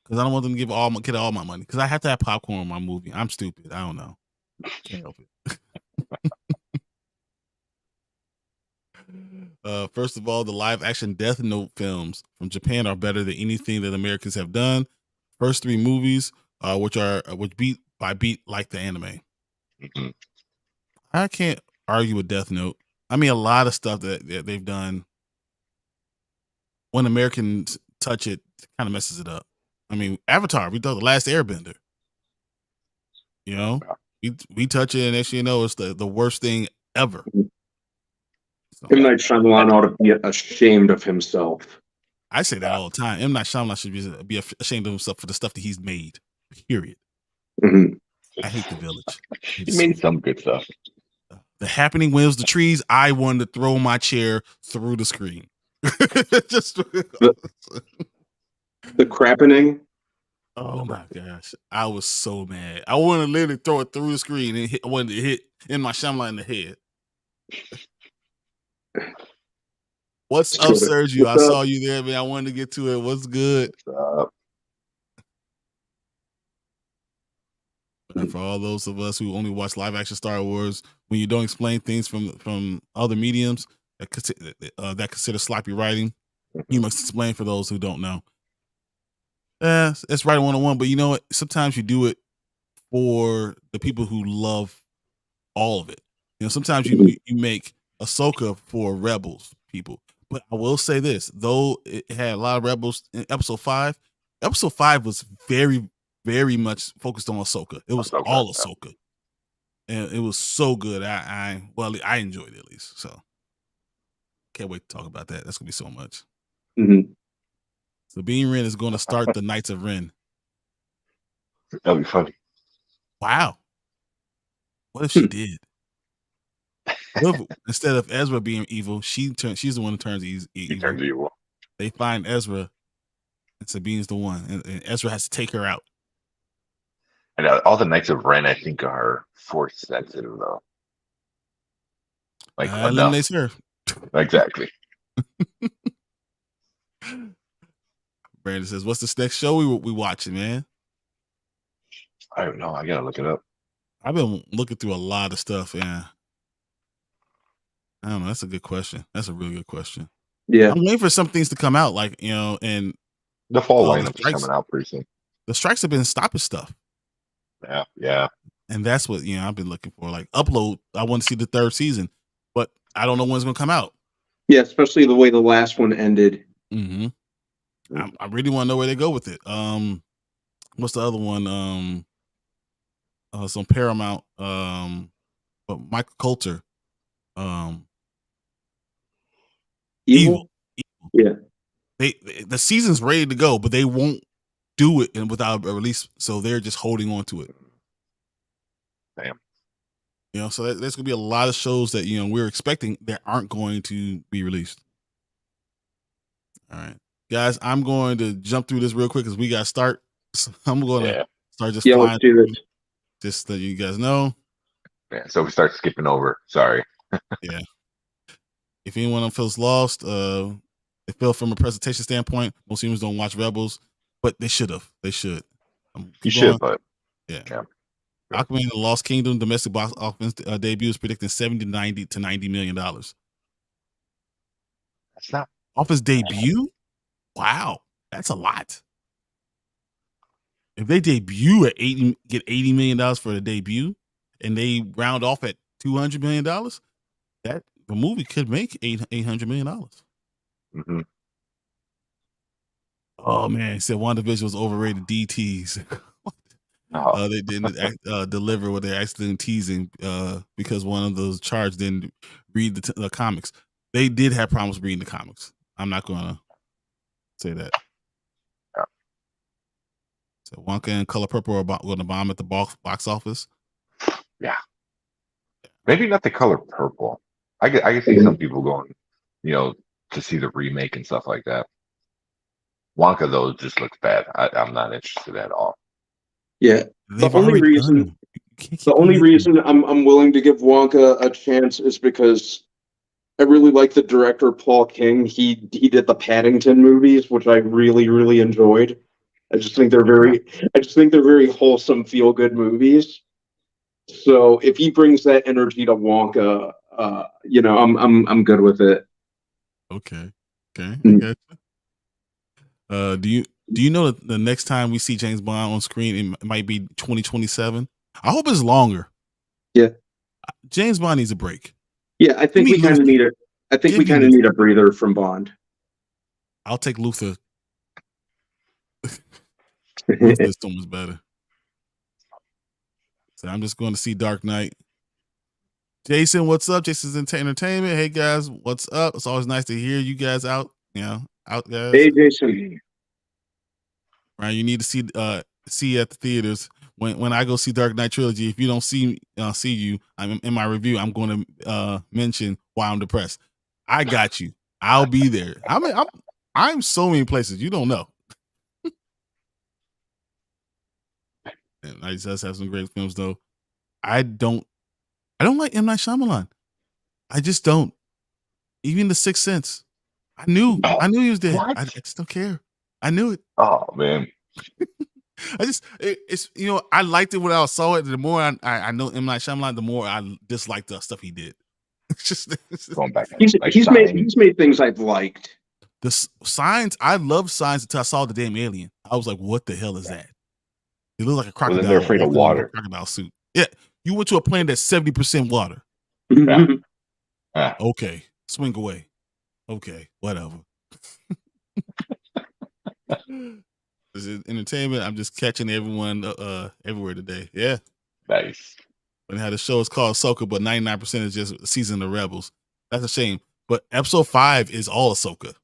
A: Because I don't want them to get all my money. Because I have to have popcorn in my movie. I'm stupid. I don't know. Can't help it. First of all, the live action Death Note films from Japan are better than anything that Americans have done. First 3 movies, which beat by beat like the anime.
C: Mhm.
A: I can't argue with Death Note. I mean, a lot of stuff that they've done, when Americans touch it, kind of messes it up. I mean, Avatar, we thought The Last Airbender. You know, we touch it, and actually, you know, it's the worst thing ever. So,
B: M. Night Shyamalan ought to be ashamed of himself.
A: I say that all the time. M. Night Shyamalan should be ashamed of himself for the stuff that he's made. Period.
B: Mhm.
A: I hate The Village.
C: He made some good stuff.
A: The Happening, when it was the trees, I wanted to throw my chair through the screen. Just
B: The Crappening.
A: oh my gosh, I was so mad. I wanted to literally throw it through the screen and I wanted to hit in my Shyamalan in the head. What's up, Sergio? I saw you there, man. I wanted to get to it. What's good? For all those of us who only watch live action Star Wars, when you don't explain things from other mediums that consider sloppy writing, you must explain for those who don't know. It's writing 101, but you know what? Sometimes you do it for the people who love all of it. You know, sometimes you make Ahsoka for Rebels people. But I will say this, though it had a lot of Rebels in episode 5 was very, very much focused on Ahsoka. It was all Ahsoka. And it was so good. I enjoyed it at least. So can't wait to talk about that. That's gonna be so much.
B: Mm-hmm.
A: So Bean Ren is going to start the Knights of Ren.
C: That'll be funny.
A: Wow. What if she did? What if, instead of Ezra being evil, she's the one who turns evil.
C: She turns evil.
A: They find Ezra, and Sabine's the one, and Ezra has to take her out.
C: And all the Knights of Ren, I think, are force sensitive, though. Like
A: eliminates her.
C: Exactly.
A: Brandon says, "What's this next show we watching, man?"
C: I don't know. I gotta look it up.
A: I've been looking through a lot of stuff, and I don't know. That's a good question. That's a really good question.
B: Yeah,
A: I'm waiting for some things to come out, like, you know, and
C: the fall lineup is coming out pretty soon.
A: The strikes have been stopping stuff.
C: Yeah.
A: And that's what I've been looking for. Like Upload, I want to see the 3rd season, but I don't know when it's going to come out.
B: Yeah, especially the way the last one ended.
A: Mm-hmm. I really want to know where they go with it. What's the other one? Some Paramount. But Michael Coulter. Evil.
B: Yeah.
A: The season's ready to go, but they won't do it without a release, so they're just holding on to it.
C: Damn.
A: You know, so there's gonna be a lot of shows that we're expecting that aren't going to be released. All right, guys, I'm going to jump through this real quick because we got to start. So I'm going to start just flying.
B: Let's do this.
A: Just so you guys know.
C: Yeah, so we start skipping over. Sorry.
A: Yeah. If anyone feels lost, they feel from a presentation standpoint, most humans don't watch Rebels, but they should have. They should.
C: You should, but
A: yeah. Aquaman and the Lost Kingdom domestic box office debut is predicting $70 to $90 million. That's
C: not
A: off his debut. Wow, that's a lot. If they debut at get $80 million for the debut, and they round off at $200 million, that the movie could make $800 million.
C: Mm-hmm.
A: Oh man, he said WandaVision was overrated. DTs.
C: Oh,
A: They didn't deliver what they actually been teasing because one of those charged didn't read the comics. They did have problems reading the comics. I'm not gonna say that.
C: Yeah.
A: So Wonka and Color Purple are going to bomb at the box office.
C: yeah. Maybe not the color purple. I can see some people going, to see the remake and stuff like that. Wonka though just looks bad. I'm not interested at all.
B: Yeah.
A: The only
B: reason I'm willing to give Wonka a chance is because I really like the director Paul King. He did the Paddington movies, which I really, really enjoyed. I just think they're very wholesome, feel good movies. So if he brings that energy to Wonka, I'm good with it.
A: Okay, I got you. Do you know that the next time we see James Bond on screen, it might be 2027? I hope it's longer.
B: Yeah,
A: James Bond needs a break.
B: Yeah, I think we kind of need it. I think we kind of need a breather from Bond.
A: I'll take Luther. Luther is so much better. So I'm just going to see Dark Knight. Jason, what's up? Jason's Entertainment. Hey guys, what's up? It's always nice to hear you guys out. Out guys.
B: Hey Jason.
A: Right, you need to see at the theaters. When I go see Dark Knight Trilogy, if you don't see you, I'm in my review. I'm going to mention why I'm depressed. I got you. I'll be there. I'm so many places you don't know. And I just have some great films though. I don't like M. Night Shyamalan. I just don't. Even The Sixth Sense. I knew he was dead. I just don't care. I knew it.
C: Oh man.
A: It's I liked it when I saw it. The more I know M. Night Shyamalan, the more I dislike the stuff he did. It's just
C: going back.
B: He's made things I've liked.
A: The Signs, I loved Signs until I saw the damn alien. I was like, what the hell is that? It looked like a crocodile.
C: Well, they're afraid of water.
A: Crocodile suit. Yeah, you went to a planet that's 70% water.
C: Yeah.
A: Okay, swing away. Okay, whatever. This is entertainment. I'm just catching everyone everywhere today. Yeah.
C: Nice.
A: And how the show is called Ahsoka, but 99% is just Season of Rebels. That's a shame. But episode 5 is all Ahsoka.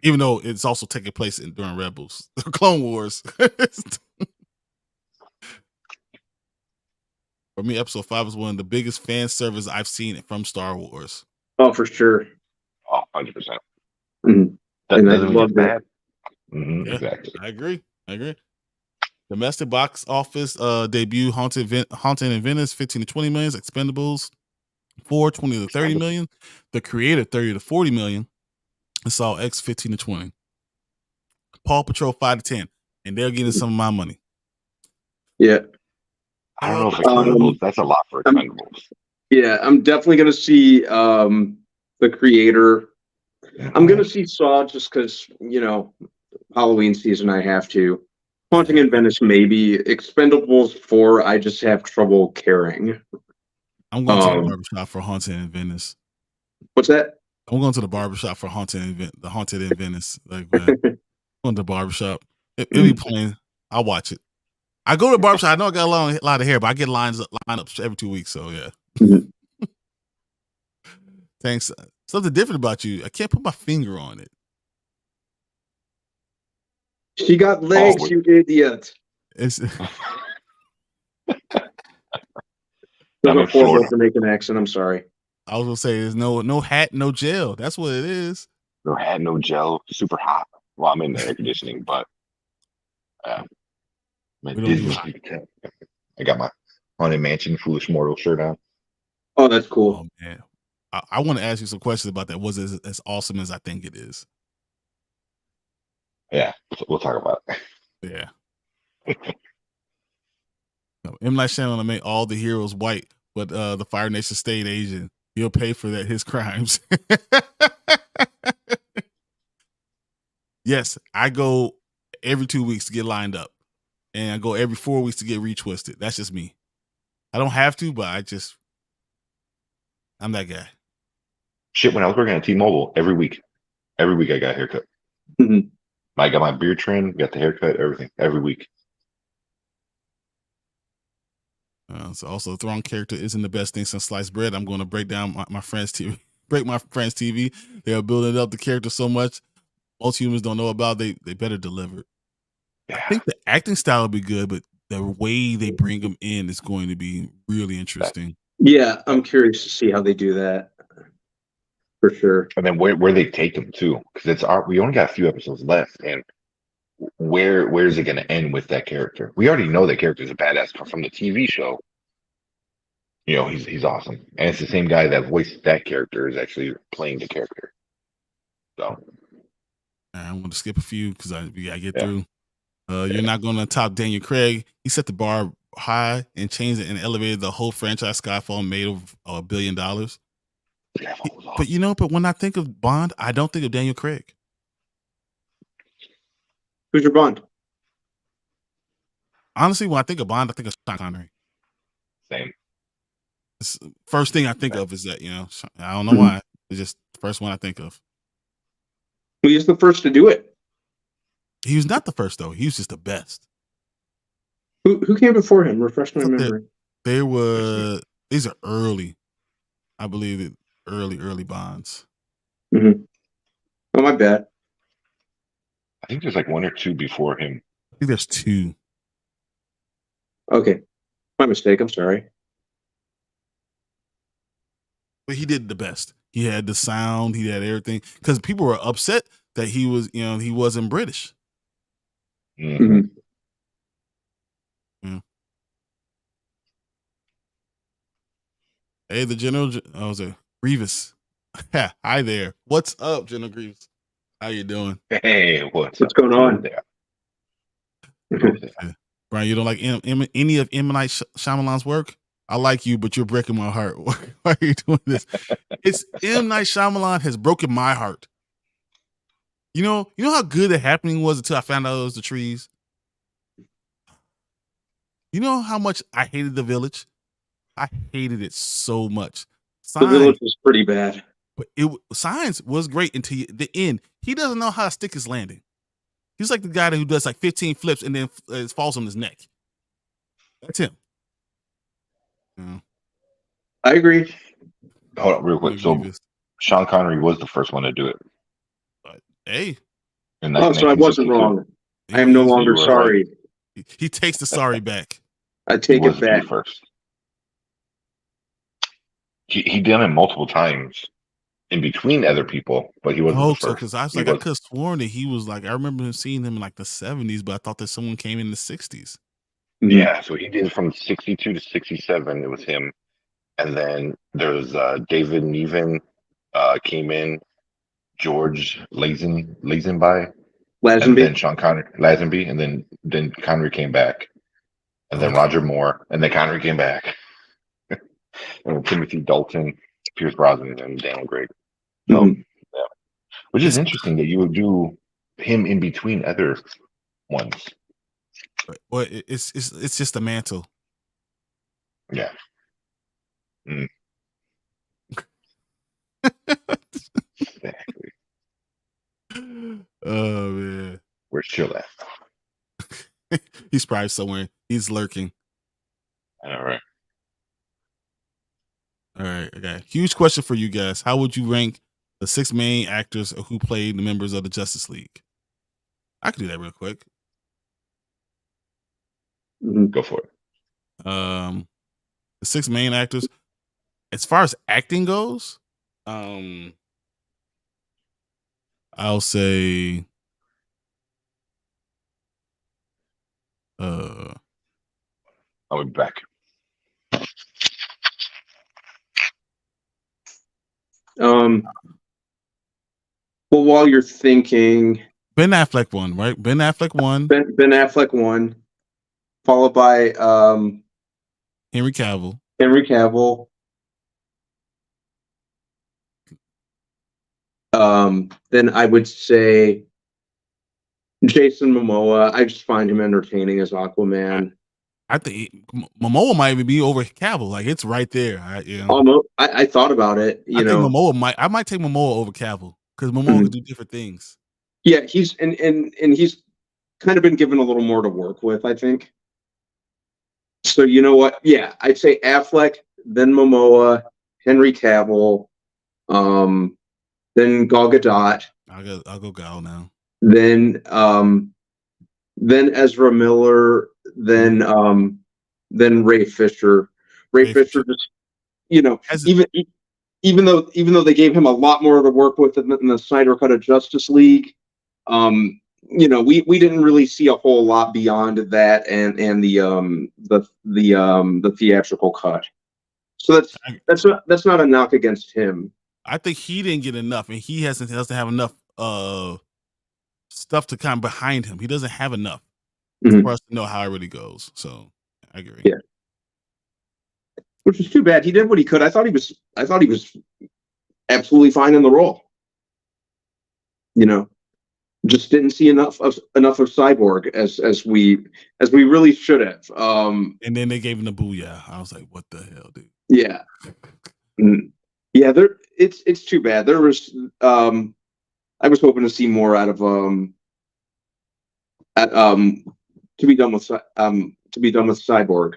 A: Even though it's also taking place during Rebels. Clone Wars. For me, episode 5 is one of the biggest fan service I've seen from Star Wars.
B: Oh, for sure.
C: Oh, 100%.
B: Mm-hmm.
C: That doesn't mean it's bad. Mm-hmm,
A: yeah,
C: exactly.
A: I agree. Domestic box office debut Haunted in Venice, 15 to 20 million. Expendables 4, 20 to 30 million. The Creator 30 to 40 million. And Saw X 15 to 20. Paw Patrol 5 to 10. And they're getting some of my money.
B: Yeah.
C: I don't know if Expendables, that's a lot for Expendables.
B: Yeah, I'm definitely gonna see The Creator. I'm gonna see Saw just because, Halloween season I have to. Haunting in Venice, maybe. Expendables 4, I just have trouble caring.
A: I'm going to the barbershop for Haunting in Venice.
B: What's that?
A: I'm going to the barbershop for Haunted in Venice. Like, man, going to the barbershop. It'll be playing. I'll watch it. I go to the barbershop. I know I got a lot of hair, but I get lineups every 2 weeks. So yeah.
B: Mm-hmm.
A: Thanks. Something different about you. I can't put my finger on it.
B: She got legs, you idiot.
A: It's
B: I'm affordable to make an accent. I'm sorry.
A: I was gonna say there's no hat, no gel. That's what it is.
C: No hat, no gel. Super hot. Well, I'm in the air conditioning, but Disney. I got my Haunted Mansion Foolish Mortal shirt on.
B: Oh, that's cool.
A: Oh man, I want to ask you some questions about that. Was it as awesome as I think it is?
C: Yeah, we'll talk about it.
A: Yeah. No, M. Night Shyamalan made all the heroes white, but the Fire Nation stayed Asian. He'll pay for his crimes. Yes, I go every 2 weeks to get lined up, and I go every 4 weeks to get retwisted. That's just me. I don't have to, but I'm that guy.
C: Shit, when I was working at T-Mobile, every week I got a haircut.
B: Mhm.
C: I got my beard trim, got the haircut, everything every week.
A: So also, Thrawn character isn't the best thing since sliced bread. I'm going to break down my friend's TV. Break my friend's TV. They are building up the character so much most humans don't know about. They better deliver.
C: Yeah.
A: I think the acting style will be good, but the way they bring him in is going to be really interesting.
B: Yeah, I'm curious to see how they do that. For sure.
C: And then where they take him to, because we only got a few episodes left, and where's it going to end with that character? We already know that character is a badass from the TV show. You know, he's awesome, and it's the same guy that voiced that character is actually playing the character. So
A: I'm going to skip a few because we got to get
C: Yeah.
A: through. You're not going to top Daniel Craig. He set the bar high and changed it and elevated the whole franchise. Skyfall made over $1 billion. But when I think of Bond, I don't think of Daniel Craig.
B: Who's your Bond?
A: Honestly, when I think of Bond, I think of Sean Connery.
C: Same.
A: First thing I think of is that, I don't know why. It's just the first one I think of.
B: Well, he's the first to do it.
A: He was not the first, though. He was just the best.
B: Who came before him? Refresh my memory.
A: These are early. I believe early Bonds.
B: Mm-hmm. Oh, my bad.
C: I think there's like one or two before him.
A: I think there's two.
B: Okay. My mistake. I'm sorry.
A: But he did the best. He had the sound. He had everything. Because people were upset that he wasn't British.
B: Mm-hmm.
A: Yeah. Hey, the General. I was a Grievous. Hi there. What's up, General Grievous? How you doing?
C: Hey, what's
B: going on?
C: There.
A: Brian, you don't like any of M. Night Shyamalan's work? I like you, but you're breaking my heart. Why are you doing this? It's M. Night Shyamalan has broken my heart. You know how good The Happening was until I found out it was the trees? You know how much I hated The Village? I hated it so much.
B: The Village was pretty bad.
A: But Signs was great until the end. He doesn't know how to stick his landing. He's like the guy who does like 15 flips and then falls on his neck. That's him. Yeah.
B: I agree.
C: Hold on, real quick. So Sean Connery was the first one to do it.
A: But hey.
B: So I wasn't wrong. I am no longer sorry.
A: Right. He takes the sorry back.
B: I take it back.
C: First. He done it multiple times in between other people, but he wasn't the first.
A: Because I was I could have sworn that he was like, I remember seeing him in like the 70s, but I thought that someone came in the 60s.
C: Yeah, so he did from 62 to 67. It was him. And then there's David Niven came in, George Lazenby, and then Sean Connery, Lazenby, and then Connery came back, and then Roger Moore, and then Connery came back, and Timothy Dalton, Pierce Brosnan, and Daniel Craig. So, yeah. Which is interesting that you would do him in between other ones.
A: Well, it's just a mantle.
C: Yeah. Exactly.
A: Oh man,
C: where's Chill at?
A: He's probably somewhere. He's lurking.
C: All right.
A: Okay. Huge question for you guys. How would you rank the 6 main actors who played the members of the Justice League? I can do that real quick.
C: Go for it.
A: The 6 main actors, as far as acting goes, I'll say
C: I'll be back.
B: Well, while you're thinking,
A: Ben Affleck won, right? Ben Affleck won.
B: Ben Affleck won, followed by
A: Henry Cavill.
B: Then I would say Jason Momoa, I just find him entertaining as Aquaman.
A: I think Momoa might even be over Cavill. Like it's right there.
B: Almost, I thought about it.
A: I think I might take Momoa over Cavill because Momoa could do different things.
B: Yeah, he's and he's kind of been given a little more to work with, I think. So you know what? Yeah, I'd say Affleck, then Momoa, Henry Cavill, then Gal Gadot,
A: I'll go Gal now.
B: then Ezra Miller, then Ray Fisher. Ray Fisher just, you know, even though they gave him a lot more to work with in the Snyder Cut of Justice League, you know, we didn't really see a whole lot beyond that and the theatrical cut. So that's not a knock against him.
A: I think he didn't get enough, and he doesn't have enough stuff to come behind him. He doesn't have enough for us to know how it really goes. So I agree.
B: Yeah. Which was too bad. He did what he could. I thought he was absolutely fine in the role. You know, just didn't see enough of Cyborg as we really should have.
A: And then they gave him the booyah. I was like, what the hell, dude?
B: Yeah. Yeah, it's too bad. There was I was hoping to see more out of to be done with Cyborg.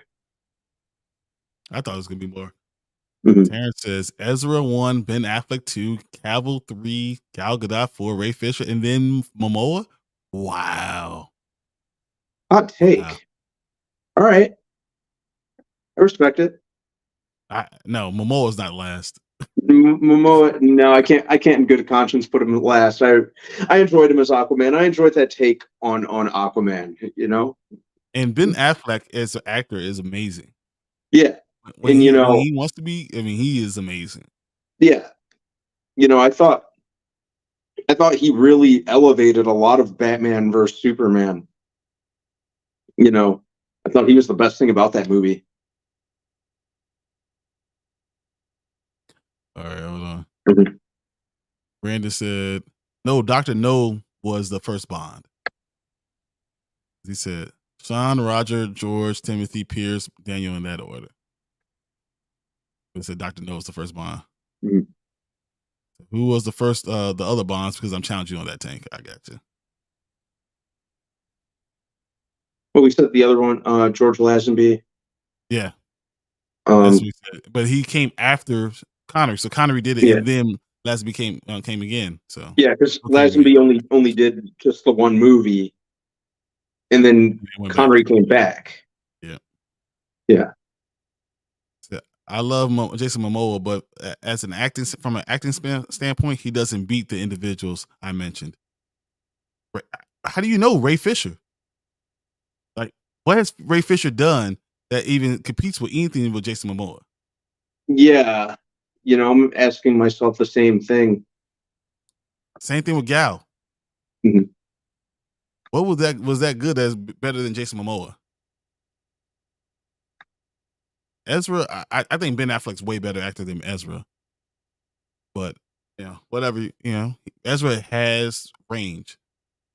A: I thought it was gonna be more. Terrence says Ezra 1, Ben Affleck 2, Cavill 3, Gal Gadot 4, Ray Fisher, and then Momoa. Wow.
B: Hot take. Wow. All right. I respect it.
A: No, Momoa's not last.
B: Momoa, no, I can't in good conscience put him last. I enjoyed him as Aquaman. I enjoyed that take on Aquaman, you know.
A: And Ben Affleck as an actor is amazing.
B: Yeah.
A: When he wants to be, I mean, he is amazing.
B: Yeah. You know, I thought he really elevated a lot of Batman versus Superman. You know, I thought he was the best thing about that movie.
A: All right, hold on. Brandon said, no, Dr. No was the first Bond. He said, Sean, Roger, George, Timothy, Pierce, Daniel, in that order. He said Dr. No was the first Bond. Who was the first, the other Bonds? Because I'm challenging you on that, Tank. I got you.
B: Well, we said the other one, George Lazenby.
A: Yeah. That's what we said. But he came after Connery. So Connery did it, and then Lazenby came again. So
B: yeah, because Lazenby only did just the one movie, and then Connery came back.
A: Yeah.
B: Yeah.
A: I love Jason Momoa, but as from an acting standpoint, he doesn't beat the individuals I mentioned. How do you know Ray Fisher? Like, what has Ray Fisher done that even competes with anything with Jason Momoa?
B: Yeah, you know, I'm asking myself the same thing.
A: Same thing with Gal. What was that good as better than Jason Momoa? Ezra, I think Ben Affleck's way better actor than Ezra. But whatever, Ezra has range.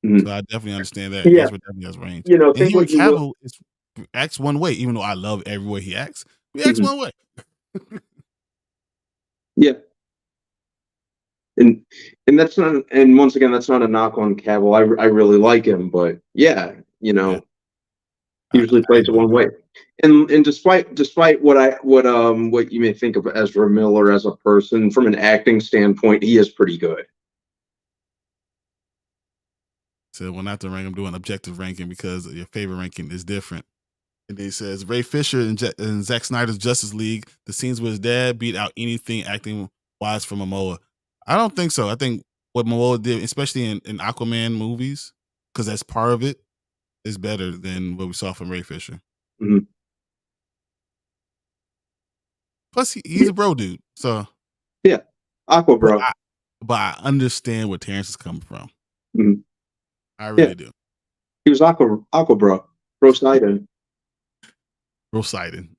A: So I definitely understand that.
B: Yeah.
A: Ezra definitely has range.
B: You know,
A: and Henry Cavill acts one way, even though I love every way he acts. He acts one way.
B: Yeah. And that's not, and once again, that's not a knock on Cavill. I really like him, but yeah, you know, usually plays it one way. And despite what you may think of Ezra Miller as a person, from an acting standpoint, he is pretty good.
A: So well, not to rank, I'm doing objective ranking because your favorite ranking is different. And he says Ray Fisher in Zack Snyder's Justice League, the scenes with his dad beat out anything acting wise from Momoa. I don't think so. I think what Momoa did, especially in Aquaman movies, because that's part of it, is better than what we saw from Ray Fisher. Plus, he's a bro dude. So
B: yeah, Aqua bro.
A: But I understand where Terrence is coming from. I really do.
B: He was Aqua bro. Bro Sidon.
A: Bro Sidon.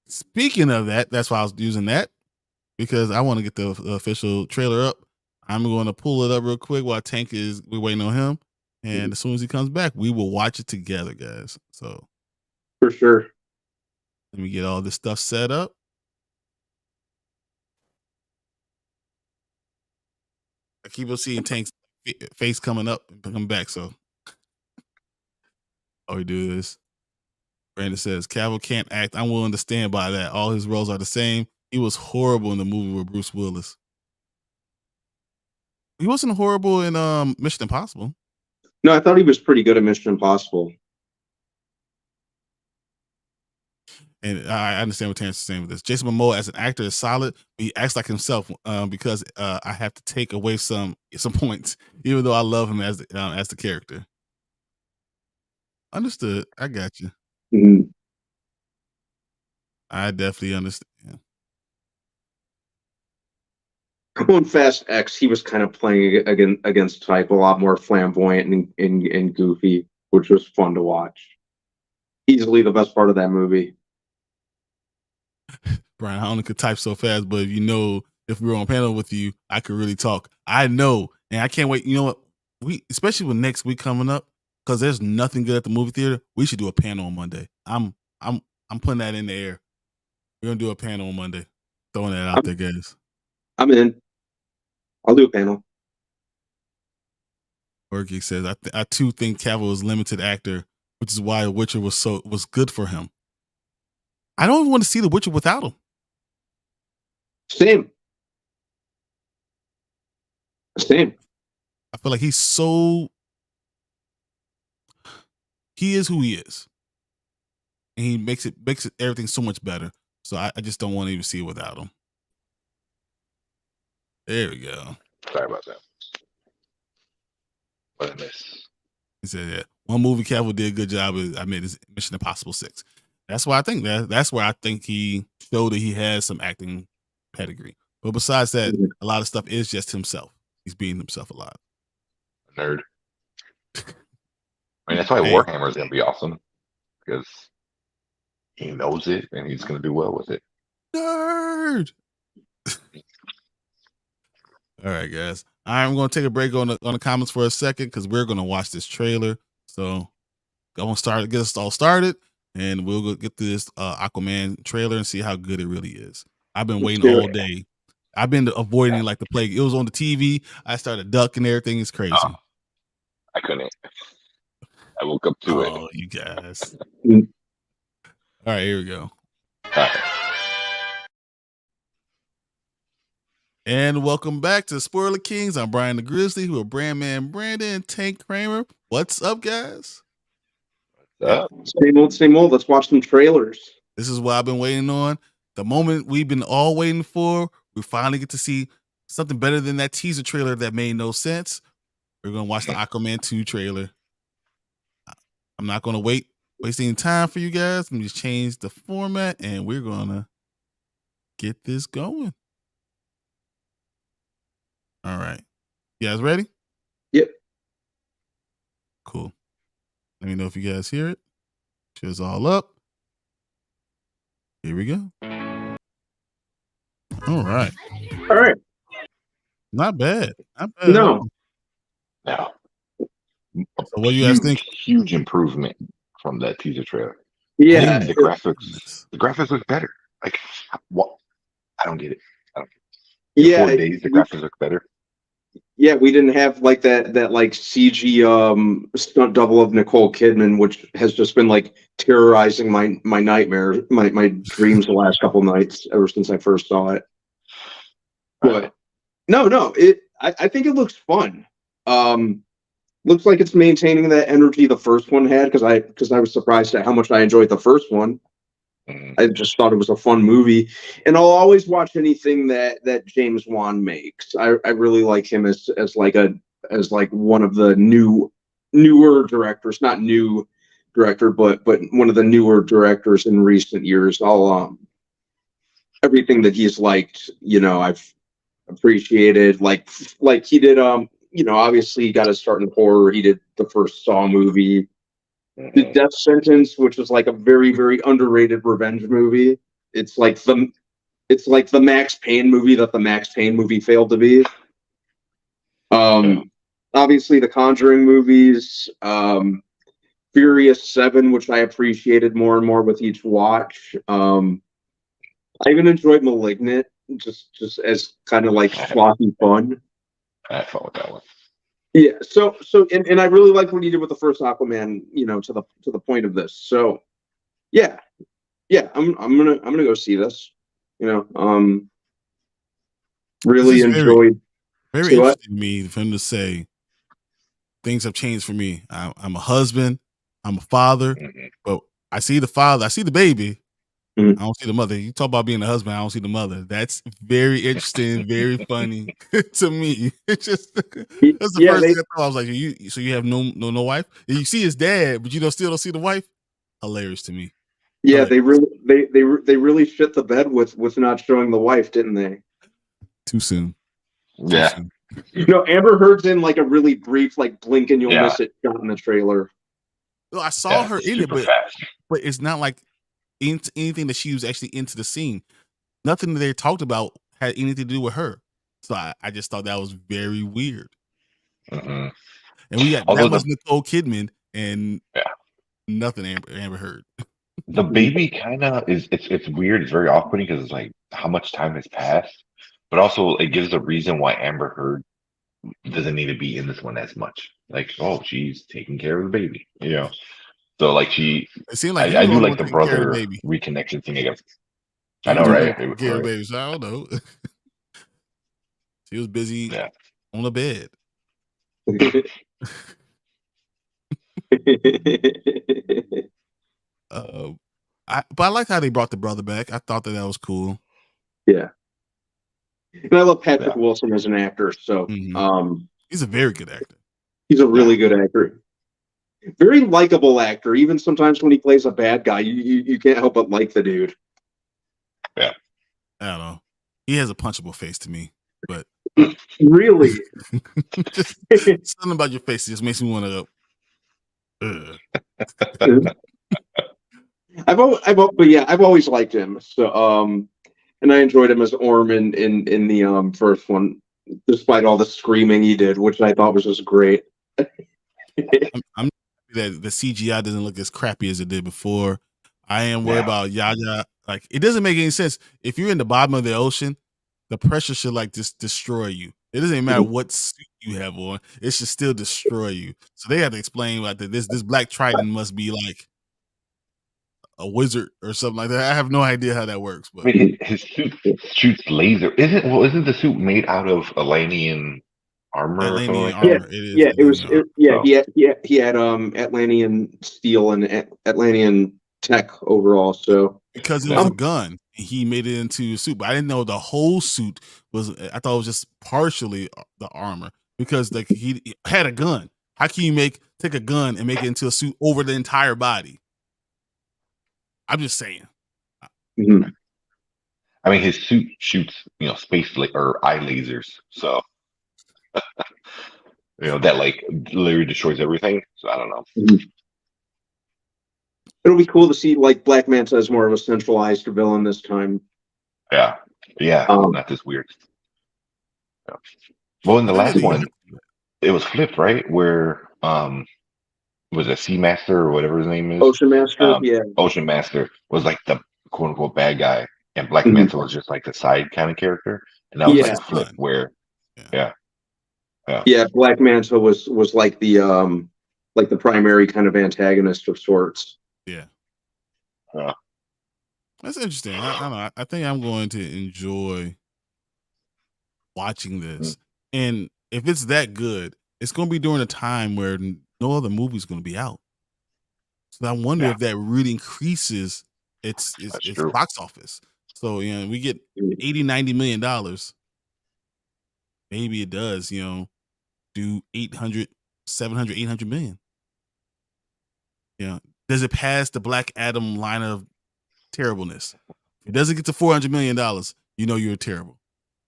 A: Speaking of that, that's why I was using that, because I want to get the official trailer up. I'm going to pull it up real quick while we're waiting on him. And as soon as he comes back, we will watch it together, guys. So
B: For sure.
A: let me get all this stuff set up. I keep on seeing Tank's face coming up and coming back. So we do this. Brandon says, Cavill can't act. I'm willing to stand by that. All his roles are the same. He was horrible in the movie with Bruce Willis. He wasn't horrible in Mission Impossible.
B: No, I thought he was pretty good at Mission Impossible.
A: And I understand what Terrence is saying with this. Jason Momoa as an actor is solid, but he acts like himself because I have to take away some points, even though I love him as the character. Understood. I got you.
B: Mm-hmm.
A: I definitely understand.
B: On Fast X, he was kind of playing against type, a lot more flamboyant and goofy, which was fun to watch. Easily the best part of that movie.
A: Brian, I only could type so fast, but if we were on a panel with you, I could really talk. I know, and I can't wait. You know what? Especially with next week coming up, because there's nothing good at the movie theater. We should do a panel on Monday. I'm putting that in the air. We're gonna do a panel on Monday. Throwing that out there, guys.
B: I'm in. I'll do a panel.
A: Orgy says, I too think Cavill is a limited actor, which is why Witcher was good for him. I don't even want to see The Witcher without him.
B: Same.
A: I feel like he is who he is. And he makes it everything so much better. So I just don't want to even see it without him. There we go.
C: Sorry about that. What I miss?
A: He said, yeah, one movie Cavill did a good job with, I made is Mission Impossible 6. That's why I think that's where I think he showed that he has some acting pedigree. But besides that, a lot of stuff is just himself. He's being himself a lot.
C: Nerd. I mean, that's why Warhammer is going to be awesome, because he knows it and he's going to do well with it.
A: Nerd. All right, guys. I'm going to take a break on the comments for a second because we're going to watch this trailer. So I'm going to get us all started, and we'll go get through this Aquaman trailer and see how good it really is. I've been waiting all day. I've been avoiding like the plague. It was on the TV. I started ducking everything. It's crazy.
C: I couldn't. I woke up to it.
A: Oh, you guys. All right, here we go.
C: All right.
A: And welcome back to Spoiler Kings. I'm Brian the Grizzly, who are Brandman Brandon and Tank Kramer. What's up, guys?
B: Same old. Let's watch some trailers.
A: This is what I've been waiting on. The moment we've been all waiting for. We finally get to see something better than that teaser trailer that made no sense. We're going to watch the Aquaman 2 trailer. I'm not going to waste any time for you guys. Let me just change the format, and we're going to get this going. All right. You guys ready?
B: Yep.
A: Cool. Let me know if you guys hear it. Show's all up. Here we go. All right. Not bad.
B: No.
C: So
A: what do you guys think?
C: Huge improvement from that teaser trailer.
B: Yeah.
C: The graphics look better. Like, what? I don't get it.
B: Yeah.
C: 4 days, the graphics look better.
B: Yeah, we didn't have like that like CG stunt double of Nicole Kidman, which has just been like terrorizing my nightmare, my dreams the last couple nights ever since I first saw it. But no, I think it looks fun. Looks like it's maintaining that energy the first one had, because I was surprised at how much I enjoyed the first one. I just thought it was a fun movie, and I'll always watch anything that James Wan makes. I really like him as one of the newer directors, not new director, but one of the newer directors in recent years. I'll everything that he's liked, I've appreciated. Like he did, obviously he got his start in horror. He did the first Saw movie. The Death Sentence, which was like a very, very underrated revenge movie. It's like the Max Payne movie that the Max Payne movie failed to be. Obviously the Conjuring movies, Furious 7, which I appreciated more and more with each watch. I even enjoyed Malignant, just as kind of like schlocky fun.
C: I had fun with that one.
B: Yeah, and I really like what he did with the first Aquaman, to the point of this. So yeah, I'm gonna go see this. Really
A: This is
B: enjoyed.
A: very
B: See what?
A: interesting to me for him to say things have changed for me. I'm a husband, I'm a father,
C: Mhm.
A: but I see the father, I see the baby,
B: Mhm.
A: I don't see the mother. You talk about being a husband, I don't see the mother. That's very interesting, very funny to me. It's just that's the
B: Yeah,
A: first thing I thought. I was like, you have no wife? And you see his dad, but still don't see the wife? Hilarious to me.
B: yeah,
A: Hilarious.
B: they really shit the bed with not showing the wife, didn't they?
A: Too soon. Too
C: Yeah,
A: soon.
B: Amber Heard's in like a really brief, like blink and you'll
C: yeah,
B: miss it shot in the trailer.
A: No, I saw
C: yeah.
A: her in it,
C: Super fast.
A: but it's not like anything that she was actually into the scene. Nothing that they talked about had anything to do with her. So I just thought that was very weird.
C: Mhm.
A: And we got that
C: Although
A: much Nicole Kidman and
C: yeah,
A: nothing Amber Heard.
C: the baby kind of is. It's weird. It's very off-putting because it's like how much time has passed, but also it gives a reason why Amber Heard doesn't need to be in this one as much. Like, oh, she's taking care of the baby, So like
A: It seemed like he
C: I
A: was the
C: do
A: only
C: like
A: one
C: the
A: taking care of the
C: brother
A: baby.
C: reconnection thing. I guess. I
A: He
C: know,
A: was the only one
C: right?
A: taking care of the
C: Right.
A: baby. So I don't know. She was busy
C: Yeah.
A: on the bed. Uh, but I like how they brought the brother back. I thought that was cool.
B: Yeah, and I love Patrick
C: Yeah.
B: Wilson as an actor. So
A: He's a very good actor.
B: he's a really good actor. Very likable actor. Even sometimes when he plays a bad guy, you can't help but like the dude.
C: Yeah.
A: I don't know. He has a punchable face to me, but
B: Really.
A: just something about your face just makes me want to.
B: I've always liked him. So and I enjoyed him as Orm in the first one, despite all the screaming he did, which I thought was just great.
A: I'm that the CGI doesn't look as crappy as it did before. I am worried about Yaya. Like, it doesn't make any sense. If you're in the bottom of the ocean, the pressure should like just destroy you. It doesn't even matter what suit you have on; it should still destroy you. So they have to explain like that. This Black Triton must be like a wizard or something like that. I have no idea how that works,
C: I
A: but
C: mean, his suit shoots laser. Isn't the suit made out of Atlantean armor or something
A: Atlantean
C: like that?
A: armor. It is
B: Yeah,
A: Atlantean armor.
B: yeah,
C: So
B: he had Atlantean steel and Atlantean tech overall. So
A: Because it was
C: yeah,
A: a gun, and he made it into a suit. But I didn't know the whole suit was. I thought it was just partially the armor because like he had a gun. How can you take a gun and make it into a suit over the entire body? I'm just saying.
B: mhm.
C: I mean, his suit shoots space or eye lasers. So that like literally destroys everything. So I don't know.
B: It'll be cool to see like Black Manta as more of a centralized villain this time.
C: Yeah, yeah, not this weird. Yeah. Well, in
A: I
C: the
A: think that
C: last
A: they
C: one, it was flipped, right? Where was it Seamaster or whatever his name is?
B: Ocean Master, yeah.
C: Ocean Master was like the quote unquote bad guy, and Black
B: Mhm.
C: Manta was just like the side kind of character, and that
A: he
C: was
A: was
C: like
B: Yeah,
A: his
C: a flip
A: son.
C: where,
A: Yeah.
B: yeah. Black Manta was like the primary kind of antagonist of sorts.
A: Yeah.
C: uh,
A: That's interesting. I don't know. I think I'm going to enjoy watching this. And if it's that good, it's going to be during a time where no other movie is going to be out. So I wonder
C: yeah,
A: if that really increases
C: that's
A: its
C: true.
A: box office. So, we get 80, $90 million. Maybe it does, do 800, 700, 800 million. Does it pass the Black Adam line of terribleness? If it doesn't get to $400 million, you're terrible.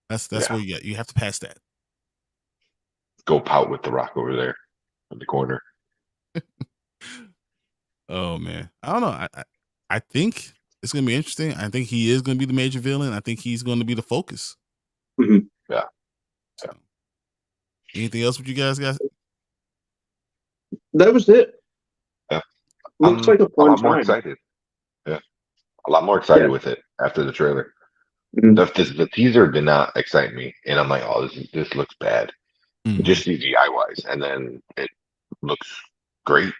A: That's
C: Yeah,
A: where you have to pass that.
C: go pout with the Rock over there in the corner.
A: Oh man, I don't know. I think it's gonna be interesting. I think he is gonna be the major villain. I think he's gonna be the focus.
B: Mhm.
C: Yeah,
A: So, Anything else with you guys?
B: That was it.
C: Yeah.
B: Looks
C: I'm
B: like a
C: a
B: fun
C: lot more
B: time.
C: excited. Yeah, a lot more excited with it after the trailer.
B: Mhm.
C: The teaser did not excite me, and I'm like, oh, this looks bad,
A: Mhm.
C: just CGI wise, and then it looks great.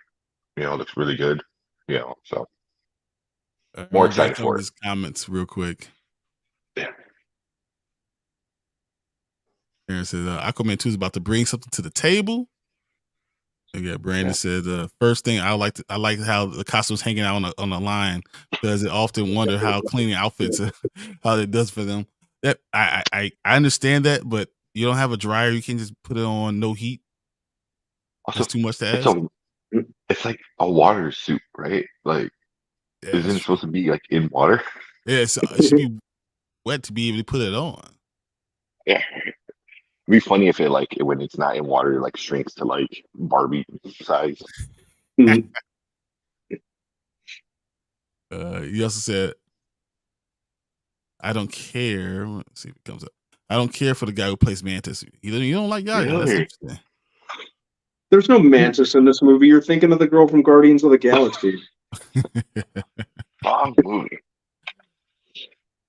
C: You know, it looks really good. You know, so more
A: Get
C: excited
A: some of
C: for it.
A: these comments real quick.
C: Yeah.
A: Aaron says Aquaman 2 is about to bring something to the table. And yeah, Brandon said first thing I like how the costumes hanging out on the line because it often wonder how cleaning outfits how it does for them. That I understand that, but you don't have a dryer, you can just put it on no heat.
C: Also,
A: That's too much to
C: it's
A: ask.
C: it's like a water suit, right? Like,
A: Yeah,
C: isn't
A: that's
C: it
A: true.
C: supposed to be like in water?
A: Yeah, so it should be wet to be able to put it on.
C: Yeah. It'd be funny if when it's not in water, it like shrinks to like Barbie size.
B: Mhm.
A: He also said, I don't care. Let's see if it comes up. I don't care for the guy who plays Mantis. You don't like Yaya. That's
C: Really?
A: interesting.
B: There's no Mantis in this movie. You're thinking of the girl from Guardians of the Galaxy.
C: Wrong movie.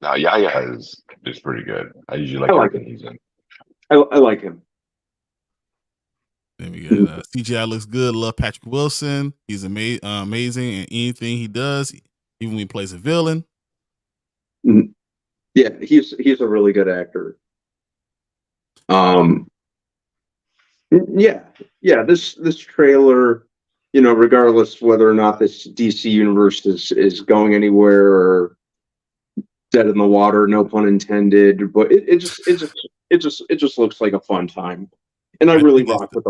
C: Now Yaya is pretty good. I usually
B: I
C: like
B: like
C: everything
B: him.
C: he's in.
B: I like him.
A: Then we got CGI looks good. Love Patrick Wilson. He's amazing in anything he does, even when he plays a villain.
B: Mhm. Yeah, he's a really good actor. Yeah, yeah. This trailer, regardless whether or not this DC universe is going anywhere or dead in the water, no pun intended, but it just looks like a fun time, and I
A: I
B: really
A: think
B: rock with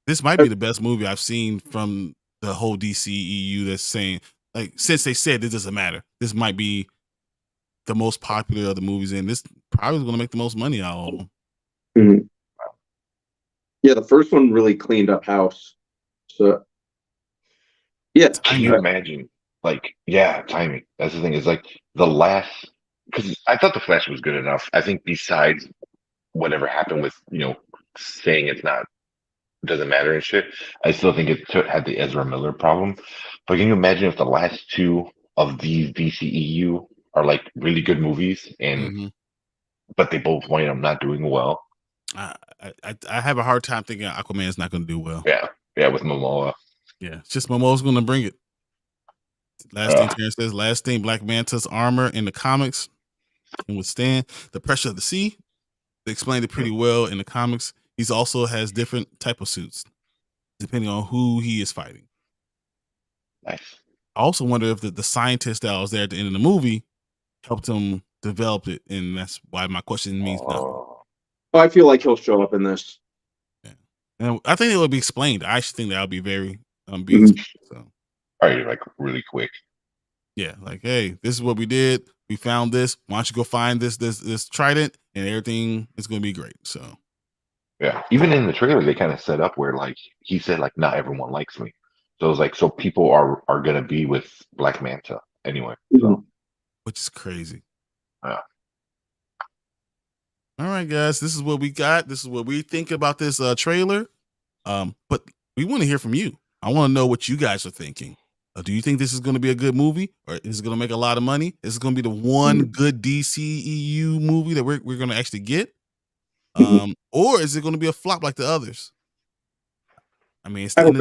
A: this might be the best movie I've seen from the whole DCEU. That's saying since they said this doesn't matter, this might be the most popular of the movies, and this probably is going to make the most money out of them.
B: Mhm. Yeah, the first one really cleaned up house. So yeah,
C: Can you imagine? Like, yeah, timing. That's the thing. Is like the last because I thought the Flash was good enough. I think besides whatever happened with saying it's not doesn't matter and shit, I still think had the Ezra Miller problem. But can you imagine if the last two of these DCEU are like really good movies but they both wind up not doing well?
A: I have a hard time thinking Aquaman is not going to do well.
C: Yeah, yeah, with Momoa.
A: Yeah, it's just Momoa's going to bring it. Last thing Terrence says, last thing Black Manta's armor in the comics can withstand the pressure of the sea. They explained it pretty well in the comics. He's also has different type of suits depending on who he is fighting.
C: Nice.
A: I also wonder if the scientist that was there at the end of the movie helped him develop it, and that's why my question means nothing.
B: I feel like he'll show up in this.
A: Yeah. And I think it will be explained. I actually think that'll be very
B: Mhm.
A: so.
C: Probably like really quick.
A: Yeah, like, hey, this is what we did. We found this. Why don't you go find this trident, and everything is going to be great. So,
C: Yeah, even in the trailer, they kind of set up where like he said like not everyone likes me, so it's like so people are gonna be with Black Manta anyway. So
A: which is crazy.
C: yeah.
A: All right, guys, this is what we got. This is what we think about this trailer. But we want to hear from you. I want to know what you guys are thinking. Do you think this is going to be a good movie, or is it going to make a lot of money? Is it going to be the one good DCEU movie that we're going to actually get, or is it going to be a flop like the others? I mean, it's the end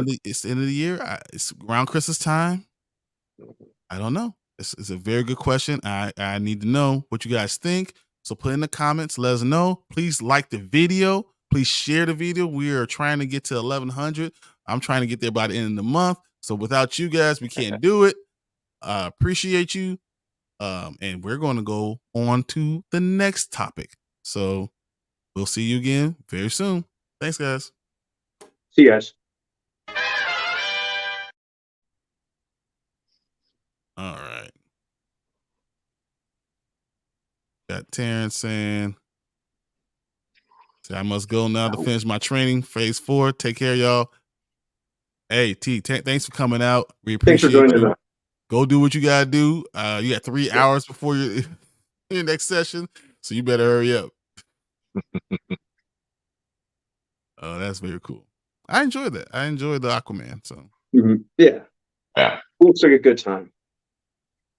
A: of the year. It's around Christmas time. I don't know. It's a very good question. I need to know what you guys think. So put in the comments. Let us know. Please like the video. Please share the video. We are trying to get to 1,100. I'm trying to get there by the end of the month. So without you guys, we can't do it. Appreciate you. And we're going to go on to the next topic. So we'll see you again very soon. Thanks, guys.
B: See you guys.
A: All right. Got Terrence saying, I must go now to finish my training. Phase 4. Take care, y'all. Hey, thanks for coming out. We appreciate
B: Thanks for joining
A: you.
B: us.
A: Go do what you gotta do. You got 3 hours before your next session, so you better hurry up. Oh, that's very cool. I enjoyed that. I enjoyed the Aquaman. So
B: Yeah,
C: Yeah,
B: looks like a good time.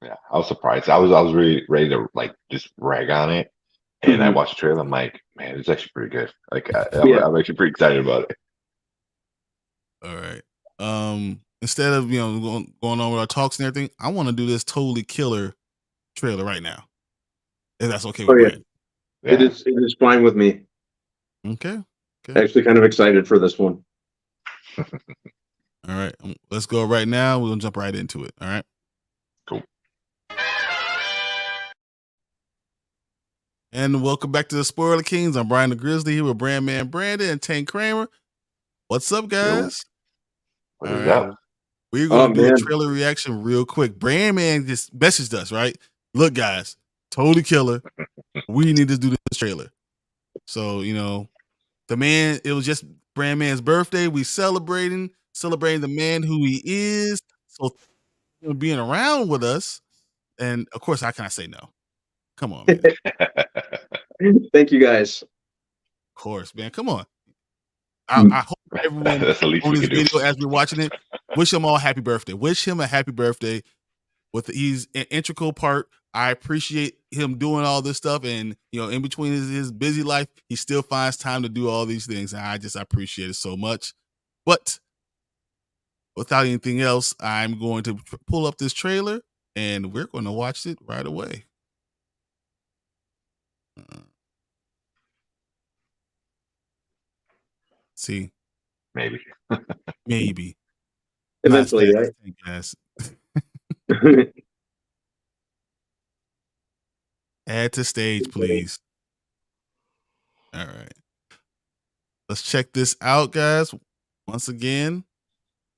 C: yeah. I was surprised. I was really ready to like just rag on it, and I
B: Mhm.
C: watched the trailer. I'm like, man, it's actually pretty good. Like,
B: Yeah.
C: I'm actually pretty excited about it.
A: all right. Instead of going on with our talks and everything, I want to do this totally killer trailer right now. If that's okay
B: Oh
A: with
B: yeah,
A: Brandon.
B: it
C: Yeah,
B: is. It is fine with me.
A: Okay. Okay.
B: Actually, kind of excited for this one.
A: All right. Let's go right now. We're gonna jump right into it. All right.
C: cool.
A: And welcome back to the Spoiler Kings. I'm Brian the Grizzly here with Brandman Brandon and Tank Kramer. What's up, guys?
C: What
A: All
C: is
A: right.
C: up?
A: We're
B: Oh
A: going to do a
B: man,
A: trailer reaction real quick. Brandman just messaged us, right? Look, guys, totally killer. We need to do this trailer. So, the man, it was just Brandman's birthday. We celebrating the man who he is. So, being around with us. And of course, how can I say no? Come on, man.
B: thank you guys.
A: Of course, man. Come on. I hope everyone
C: That's the least
A: on
C: we
A: this
C: can do.
A: video as we're watching it, wish him all happy birthday. Wish him a happy birthday. He's an integral part. I appreciate him doing all this stuff, and in between his busy life, he still finds time to do all these things. And I appreciate it so much. But without anything else, I'm going to pull up this trailer, and we're going to watch it right away. See,
C: Maybe.
A: maybe
B: Eventually,
A: not
B: right?
A: fast, Add to stage, please. All right. Let's check this out, guys. Once again,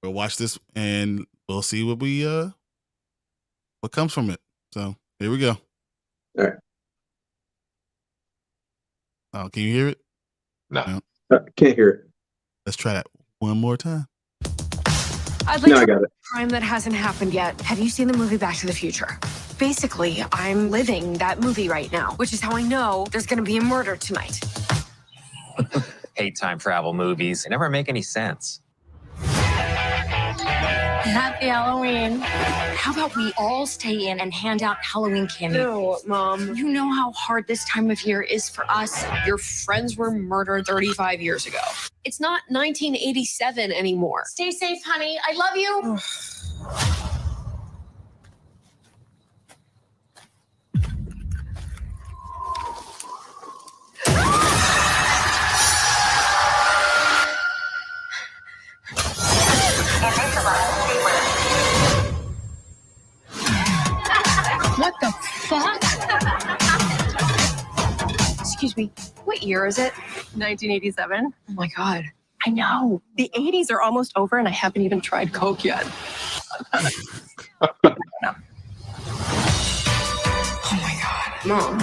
A: we'll watch this and we'll see what comes from it. So here we go.
B: All right.
A: Oh, can you hear it?
C: No.
B: Can't hear it.
A: Let's try that one more time.
D: I'd like
B: No, I
D: to
B: got it.
D: crime that hasn't happened yet. Have you seen the movie Back to the Future? Basically, I'm living that movie right now, which is how I know there's going to be a murder tonight.
E: Hate time travel movies. They never make any sense.
F: Happy Halloween. How about we all stay in and hand out Halloween candy?
D: No, Mom.
F: You know how hard this time of year is for us.
D: Your friends were murdered 35 years ago. It's not 1987 anymore.
F: Stay safe, honey. I love you.
D: What the fuck? Excuse me. What year is it?
G: 1987.
D: Oh my God.
G: I know. The 80s are almost over and I haven't even tried Coke yet.
D: Oh my God. Mom.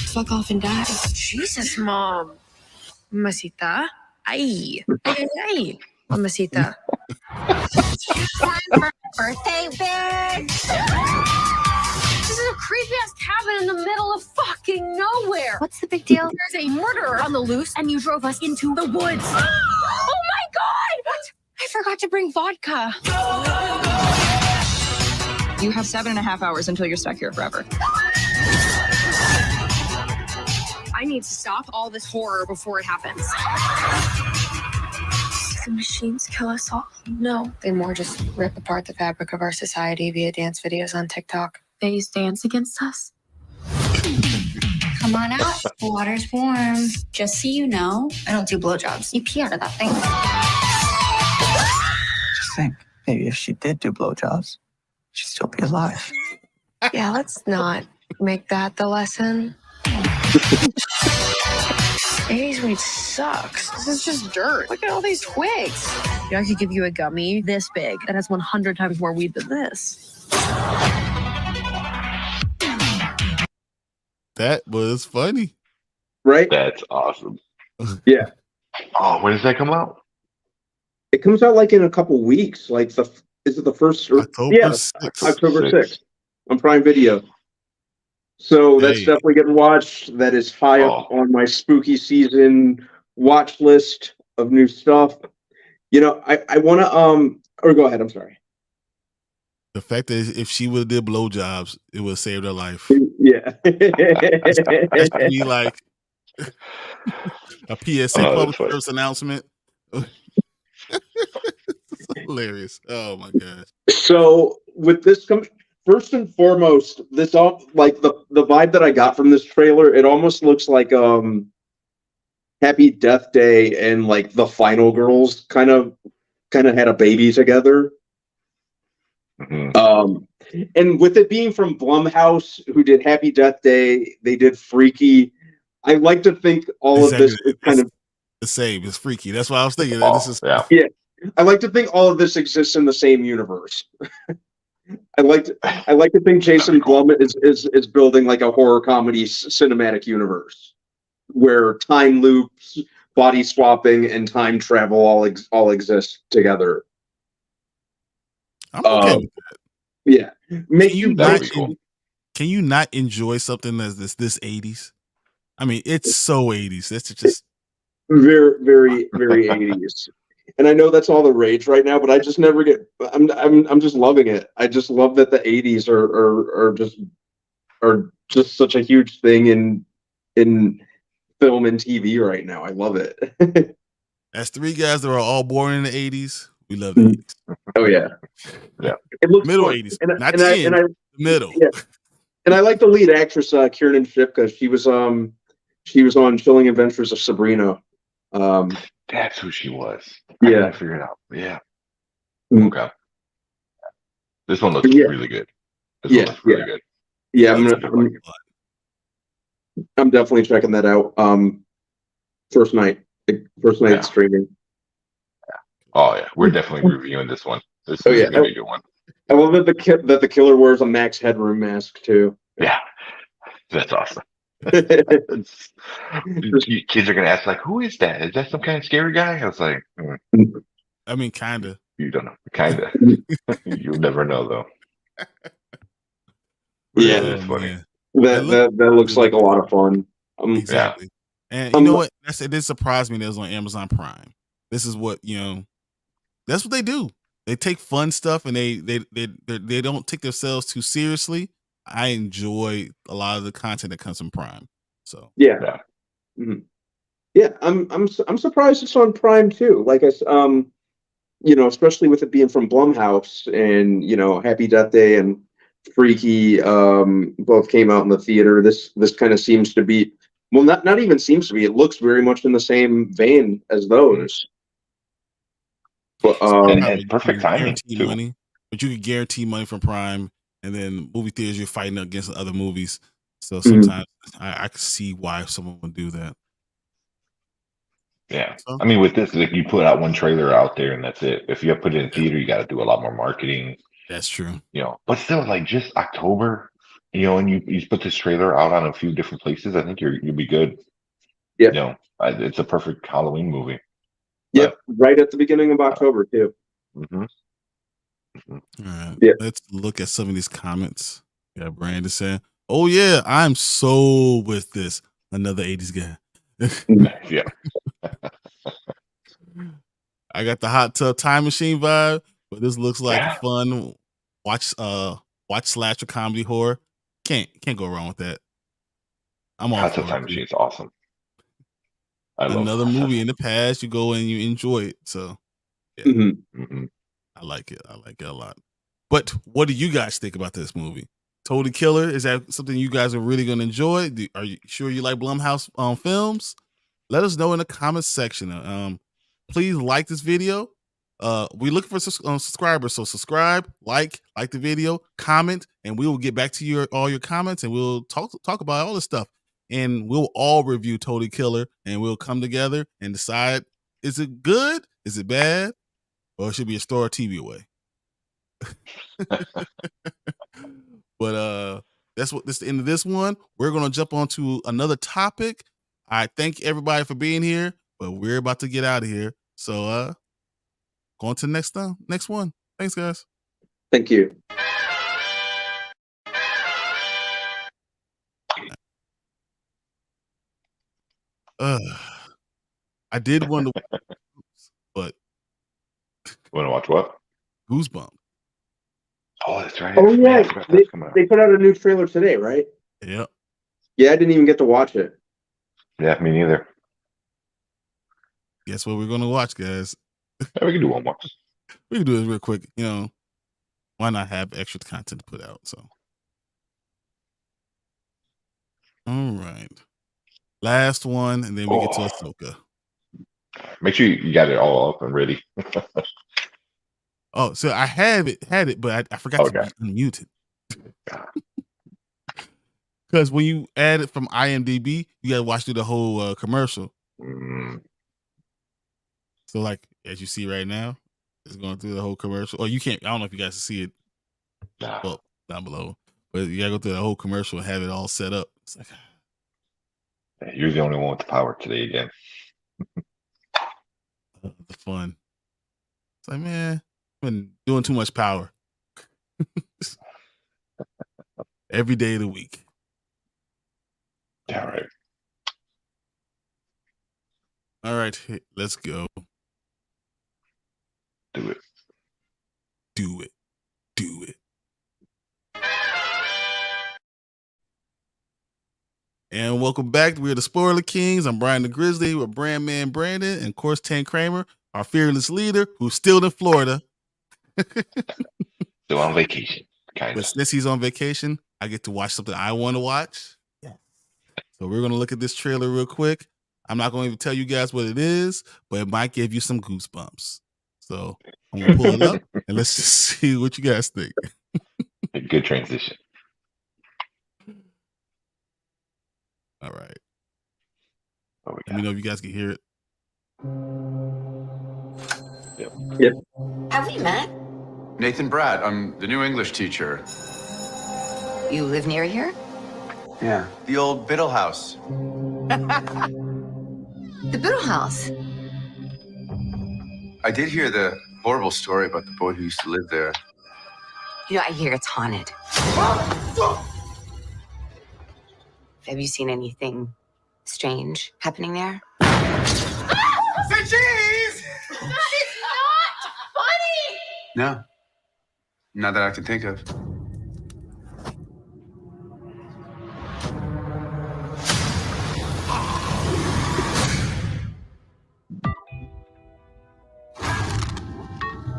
D: Fuck off and die. Jesus, Mom. Mamacita. Ay. Ay, ay, ay. Mamacita.
F: Birthday, bitch.
D: This is a creepy ass cabin in the middle of fucking nowhere.
F: What's the big deal?
D: There's a murderer on the loose,
F: And you drove us into
D: the woods. Oh my God! What?
F: I forgot to bring vodka.
G: You have 7.5 hours until you're stuck here forever.
D: I need to stop all this horror before it happens.
F: The machines kill us all.
D: No, they more just rip apart the fabric of our society via dance videos on TikTok.
F: They use dance against us. Come on out. The water's warm. Just so you know, I don't do blowjobs. You pee out of that thing.
H: Just think, maybe if she did do blowjobs, she'd still be alive.
D: Yeah, let's not make that the lesson. 80s weed sucks. This is just dirt. Look at all these twigs. I could give you a gummy this big that has 100 times more weed than this.
A: That was funny.
B: Right?
C: That's awesome.
B: Yeah.
C: Oh, when does that come out?
B: It comes out like in a couple weeks. Like is it the first?
A: October
B: yeah,
A: 6th.
B: October 6th on Prime Video. So that's
A: Hey.
B: definitely getting watched. That is high up on my spooky season watch list of new stuff. You know, I want to or go ahead. I'm sorry.
A: The fact that if she would have did blowjobs, it would have saved her life.
B: Yeah.
A: That should be like a PSA
C: Oh,
A: public
C: that's funny.
A: service announcement. Hilarious. Oh my gosh.
B: So with this first and foremost, this all like the vibe that I got from this trailer, it almost looks like Happy Death Day and like the Final Girls kind of had a baby together.
C: Mhm.
B: And with it being from Blumhouse, who did Happy Death Day, they did Freaky. I like to think all of this is kind of
A: the same. It's freaky. That's why I was thinking.
C: Oh,
A: This is
C: yeah.
B: I like to think all of this exists in the same universe. I like to think Jason Blum is building like a horror comedy cinematic universe where time loops, body swapping, and time travel all exist together.
A: I'm okay with that.
B: Yeah, make you
C: That would be cool.
A: Can you not enjoy something that's this 80s? I mean, it's so 80s. That's just
B: very, very, very 80s. And I know that's all the rage right now, but I just never get. I'm just loving it. I just love that the 80s are just such a huge thing in film and TV right now. I love it.
A: as three guys that are all born in the 80s. We love the 80s.
B: Oh yeah,
C: Yeah.
B: It looks
A: Middle
B: fun.
A: 80s,
B: and,
A: not
B: and
A: the
B: I,
A: end.
B: and I
A: The middle.
B: Yeah. And I like the lead actress, Kiernan Shipka. She was on Chilling Adventures of Sabrina.
C: That's who she was.
B: Yeah.
C: I couldn't figure it out. Yeah.
B: Mm.
C: Okay. This one looks
B: Yeah.
C: really good. This
B: Yeah,
C: one looks really
B: yeah.
C: good.
B: Yeah,
A: Looks
B: I'm definitely checking that out. First night
C: Yeah.
B: streaming.
C: Oh yeah, we're definitely reviewing this one. This
B: Oh,
C: is
B: yeah.
C: gonna be a good one.
B: I love that the killer wears a Max Headroom mask too.
C: Yeah, that's awesome. Kids are gonna ask like, "Who is that? Is that some kind of scary guy?" I was like,
A: I mean, kind of.
C: "You don't know, kind of. You'll never know though."
B: Yeah.
C: It's funny.
B: That looks like a lot of fun.
A: Exactly. And you know what? It did surprise me that it was on Amazon Prime. This is what, that's what they do. They take fun stuff and they don't take themselves too seriously. I enjoy a lot of the content that comes from Prime. So
B: Yeah.
C: Yeah.
B: Mhm. Yeah, I'm surprised it's on Prime too. Like especially with it being from Blumhouse and Happy Death Day and Freaky both came out in the theater. This kind of seems to be, well, not even seems to be. It looks very much in the same vein as those. But
C: And perfect timing
A: guarantee
C: too.
A: money, but you could guarantee money from Prime, and then movie theaters you're fighting against other movies. So sometimes I can see why someone would do that.
C: Yeah,
A: So,
C: I mean, with this, like you put out one trailer out there and that's it. If you put it in theater, you got to do a lot more marketing.
A: that's true.
C: But still, like just October, and you put this trailer out on a few different places. I think you'll be good.
B: Yeah.
C: It's a perfect Halloween movie.
B: Yep, right at the beginning of October too.
C: Mm-hmm.
A: All right.
B: Yeah.
A: Let's look at some of these comments. Yeah, Brandon saying, "Oh yeah, I'm so with this." Another 80s guy.
C: Yeah.
A: I got the hot tub time machine vibe, but this looks like
C: Yeah.
A: fun. Watch slasher comedy horror. Can't go wrong with that. I'm all
C: Hot
A: for
C: Tub
A: it.
C: Time Machine is awesome. I love
A: Another
C: Hot Tub
A: movie in the past, you go and you enjoy it. So
C: Mm-hmm.
A: I like it. I like it a lot. But what do you guys think about this movie? Totally Killer. Is that something you guys are really going to enjoy? Are you sure you like Blumhouse films? Let us know in the comments section. Please like this video. We're looking for subscribers, so subscribe, like the video, comment, and we will get back to all your comments, and we'll talk about all this stuff, and we'll all review Totally Killer, and we'll come together and decide: is it good? Is it bad? Or it should be a store or TV away. But this is the end of this one. We're gonna jump on to another topic. I thank everybody for being here, but we're about to get out of here. So going to the next one. Thanks, guys.
B: Thank you.
A: I did want to, but
C: Want to watch what?
A: Goosebumps.
C: Oh, that's right.
B: Oh
C: I
B: yeah,
C: forgot that's coming out.
B: they put out a new trailer today, right?
A: Yep.
B: Yeah, I didn't even get to watch it.
C: Yeah, me neither.
A: Guess what we're gonna watch, guys?
C: Yeah, we can do one more.
A: We can do this real quick. You know, why not have extra content to put out? So, all right, last one, and then we get to Ahsoka.
C: Make sure you got it all up and ready.
A: Oh, so I had it, but I forgot to unmute it. Because when you add it from IMDb, you gotta watch through the whole commercial. So, like as you see right now, it's going through the whole commercial. Or you can't. I don't know if you guys can see it well, down below, but you gotta go through the whole commercial and have it all set up. It's like
C: you're the only one with the power today again.
A: The fun. It's like, man, I've been doing too much power every day of the week.
C: Yeah, right.
A: All right, let's go.
C: Do it.
A: Do it. Do it. And welcome back. We're the Spoiler Kings. I'm Brian the Grizzly with Brandman Brandon and of course Tank Kramer, our fearless leader, who's still in Florida.
C: Still on vacation, kind
A: But
C: of.
A: since he's on vacation, I get to watch something I want to watch. Yeah. So we're gonna look at this trailer real quick. I'm not going to even tell you guys what it is, but it might give you some goosebumps. So I'm gonna pull it up and let's just see what you guys think.
C: A good transition.
A: All right. Let me know if you guys can hear it.
B: Yep.
I: Have we met?
J: Nathan Bratt, I'm the new English teacher.
I: You live near here?
J: Yeah. The old Biddle House.
I: The Biddle House.
J: I did hear the horrible story about the boy who used to live there.
I: You know, I hear it's haunted. Have you seen anything strange happening there?
J: Say cheese!
I: That is not funny!
J: No. Not that I can think of.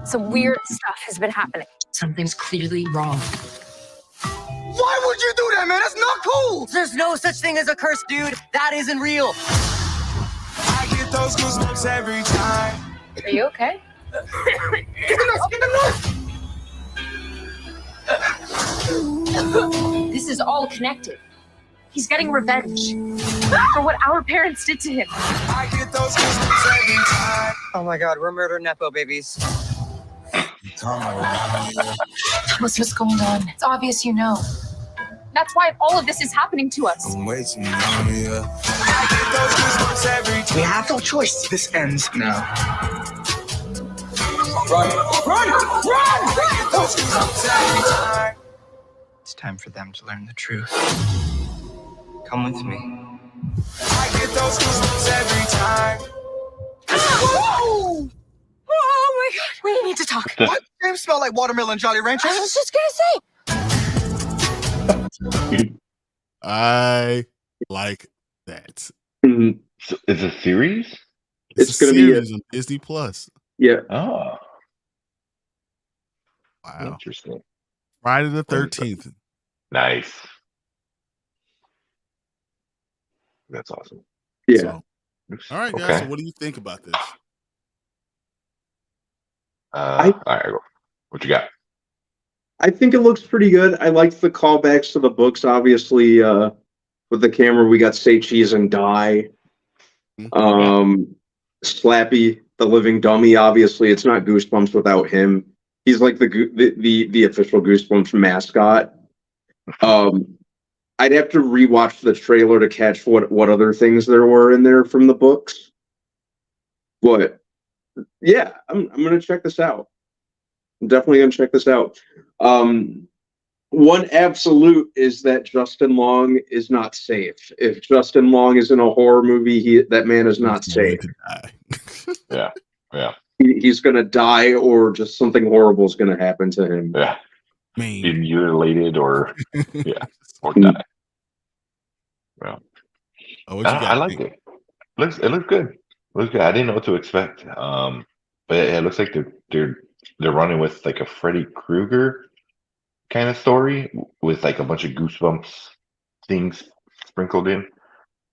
D: Some weird stuff has been happening.
I: Something's clearly wrong.
H: Why would you do that, man? That's not cool. There's no such thing as a curse, dude. That isn't real.
K: I get those goosebumps every time.
D: Are you okay?
H: Get the nurse!
D: This is all connected. He's getting revenge for what our parents did to him.
K: I get those goosebumps every time.
H: Oh my God, we're murder nepo babies.
D: Thomas, what's going on? It's obvious you know. That's why all of this is happening to us.
K: I'm waiting on you. I get those goosebumps every time.
H: We have no choice. This ends now. Run! Run! Run!
K: I get those goosebumps every time.
H: It's time for them to learn the truth. Come with me.
K: I get those goosebumps every time.
H: Whoa!
D: Oh my God, we need to talk.
H: What? Names smell like watermelon Jolly Ranchers.
D: I was just gonna say.
A: I like that.
B: Mhm.
C: So it's a series?
B: It's
A: a
B: gonna be
A: series on Disney Plus.
B: Yeah.
C: Oh,
A: Wow.
C: interesting.
A: Friday the 13th.
C: Nice. That's awesome.
B: Yeah.
A: So, all right, guys.
C: Okay.
A: So what do you think about this?
C: All right, go. What you got?
B: I think it looks pretty good. I liked the callbacks to the books. Obviously, with the camera, we got Say Cheese and Die. Slappy, the living dummy. Obviously, it's not Goosebumps without him. He's like the official Goosebumps mascot. I'd have to rewatch the trailer to catch what other things there were in there from the books. But yeah, I'm gonna check this out. I'm definitely gonna check this out. One absolute is that Justin Long is not safe. If Justin Long is in a horror movie, that man is not
A: He's going
B: safe.
A: to die.
C: Yeah. Yeah.
B: He's going to die, or just something horrible is going to happen to him.
C: Yeah.
A: Mean.
C: Be mutilated or or
B: Mm.
C: die. Yeah.
A: Oh, what you got?
C: I liked it. It looks good. Looks good. I didn't know what to expect. But it looks like they're running with like a Freddy Krueger kind of story with like a bunch of Goosebumps things sprinkled in.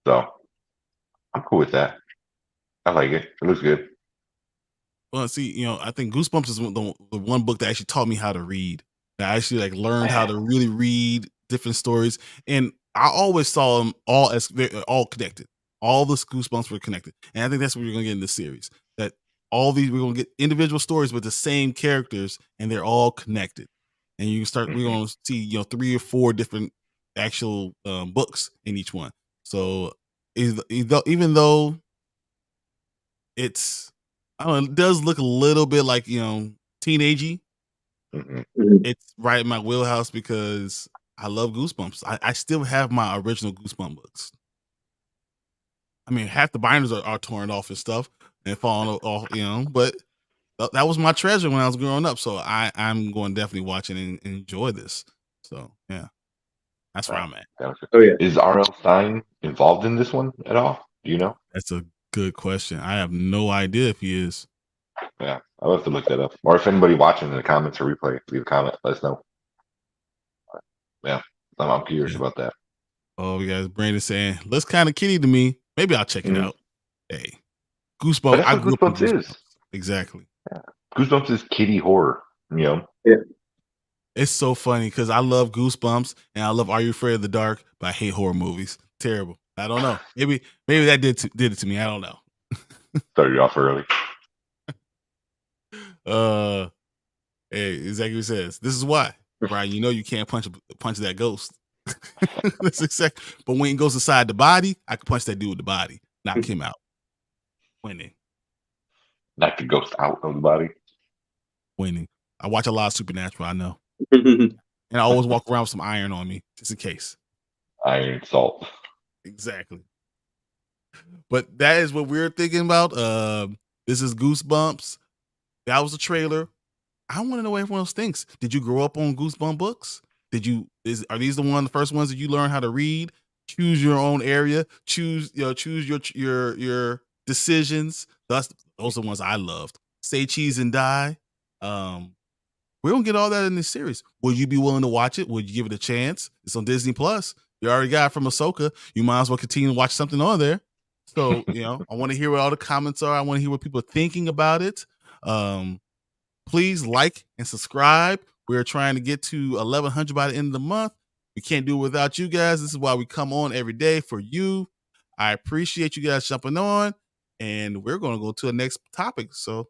C: So I'm cool with that. I like it. It looks good.
A: Well, see, I think Goosebumps is the one book that actually taught me how to read. That I actually learned how to really read different stories, and I always saw them all as they're all connected. All the Goosebumps were connected, and I think that's what we're gonna get in this series. That all these we're gonna get individual stories with the same characters, and they're all connected. And we're gonna see 3 or 4 different actual books in each one. So even though it's I don't know, it does look a little bit like, teenagey. It's right in my wheelhouse because I love Goosebumps. I still have my original Goosebump books. I mean, half the binders are torn off and stuff and falling off, but that was my treasure when I was growing up. So I'm going to definitely watch it and enjoy this. So, yeah, that's where I'm at.
B: Oh, yeah.
C: Is R.L. Stein involved in this one at all? Do you know?
A: That's a good question. I have no idea if he is.
C: Yeah, I'll have to look that up. Or if anybody watching in the comments or replay, leave a comment. Let us know. Yeah, I'm curious about that.
A: Oh, we got Brandon saying, looks kind of kiddie to me. Maybe I'll check it out. Hey, Goosebumps.
C: But that's
A: I
C: what
A: grew up with
C: Goosebumps is.
A: Exactly.
C: Yeah. Goosebumps is kiddie horror.
B: Yeah.
A: It's so funny because I love Goosebumps and I love Are You Afraid of the Dark, but I hate horror movies. Terrible. I don't know. Maybe that did it to me. I don't know.
C: Started you off early.
A: Hey, exactly what it says. This is why, Brian. You can't punch that ghost. That's exactly. But when it goes inside the body, I can punch that dude with the body, knock him out. Winning.
C: Knock the ghost out of the body.
A: Winning. I watch a lot of Supernatural. I know. And I always walk around with some iron on me, just in case.
C: Iron salt.
A: Exactly. But that is what we're thinking about. This is Goosebumps. That was a trailer. I want to know what everyone else thinks. Did you grow up on Goosebump books? Are these the first ones that you learn how to read? Choose your own area. Choose your decisions. Those are the ones I loved. Say cheese and die. We're gonna get all that in this series. Would you be willing to watch it? Would you give it a chance? It's on Disney Plus. You already got it from Ahsoka. You might as well continue to watch something on there. So, I want to hear what all the comments are. I want to hear what people are thinking about it. Please like and subscribe. We're trying to get to 1,100 by the end of the month. We can't do it without you guys. This is why we come on every day for you. I appreciate you guys jumping on, and we're going to go to the next topic. So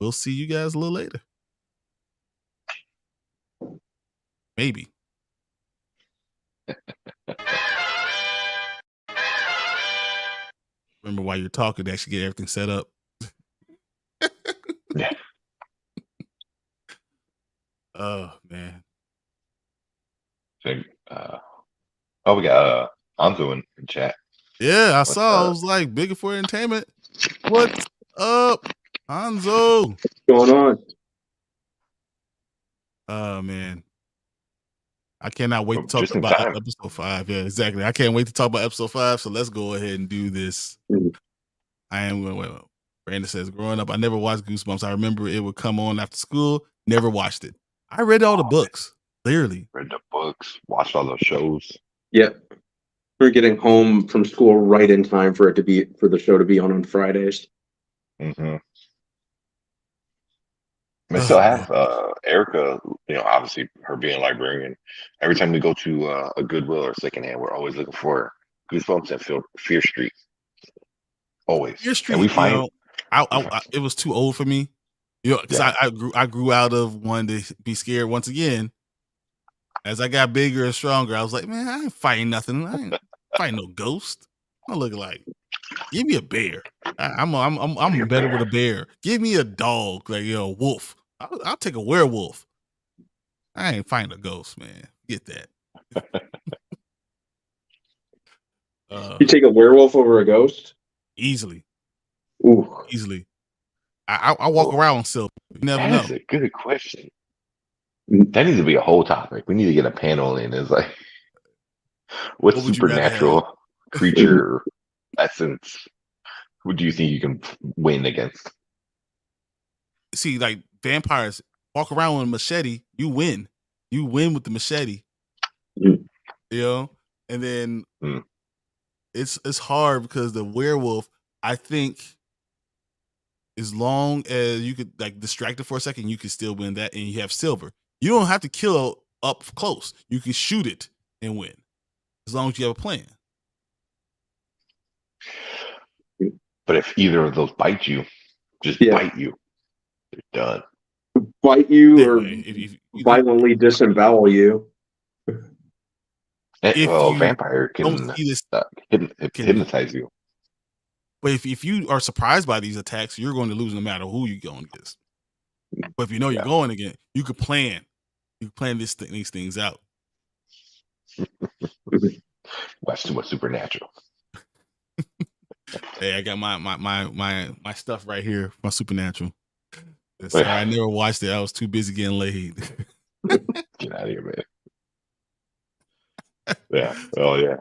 A: we'll see you guys a little later. Maybe. Remember, while you're talking, to actually get everything set up.
C: Yeah.
A: Oh, man.
C: We got Anzo in chat.
A: Yeah, I saw. I was like, Bigger for Entertainment. What's up, Hanzo?
B: What's going on?
A: Oh, man. I cannot wait to talk about episode 5. Yeah, exactly. I can't wait to talk about episode 5. So let's go ahead and do this. I am going to wait. Brandon says, growing up, I never watched Goosebumps. I remember it would come on after school. Never watched it. I read all the books. Clearly.
C: Read the books. Watched all those shows.
B: Yep. We're getting home from school right in time for the show to be on Fridays.
C: Mm-hmm. I still have Erica, obviously her being a librarian. Every time we go to a Goodwill or secondhand, we're always looking for Goosebumps and Fear Street. Always.
A: Fear Street,
C: and we find
A: it was too old for me. Because I grew out of wanting to be scared once again. As I got bigger and stronger, I was like, man, I ain't fighting nothing. I ain't fighting no ghost. I'm looking like, give me a bear. I'm better with a bear. Give me a dog, like wolf. I'll take a werewolf. I ain't find a ghost, man. Get that.
B: You take a werewolf over a ghost?
A: Easily.
B: Ooh.
A: Easily. I walk around on silver. You never
C: That's
A: know.
C: a good question. That needs to be a whole topic. We need to get a panel in. It's like, what
A: What would you rather have?
C: supernatural creature essence would you think you can win against?
A: See, like vampires walk around with a machete, you win. You win with the machete.
B: Mm.
A: You know? And then it's hard because the werewolf, I think, as long as you could like distract it for a second, you can still win that, and you have silver. You don't have to kill up close. You can shoot it and win, as long as you have a plan.
C: But if either of those bite you, bite you, they're done.
B: Bite you or
A: If
B: violently disembowel you.
A: If you
C: vampire
A: don't
C: can
A: see this,
C: hypnotize you.
A: But if you are surprised by these attacks, you're going to lose no matter who you're going against. But if you know you're going against, you could plan. You can plan these things out.
C: Watch too much Supernatural.
A: Hey, I got my stuff right here, my Supernatural. Sorry, I never watched it. I was too busy getting laid.
C: Get out of here, man. Yeah. Oh yeah.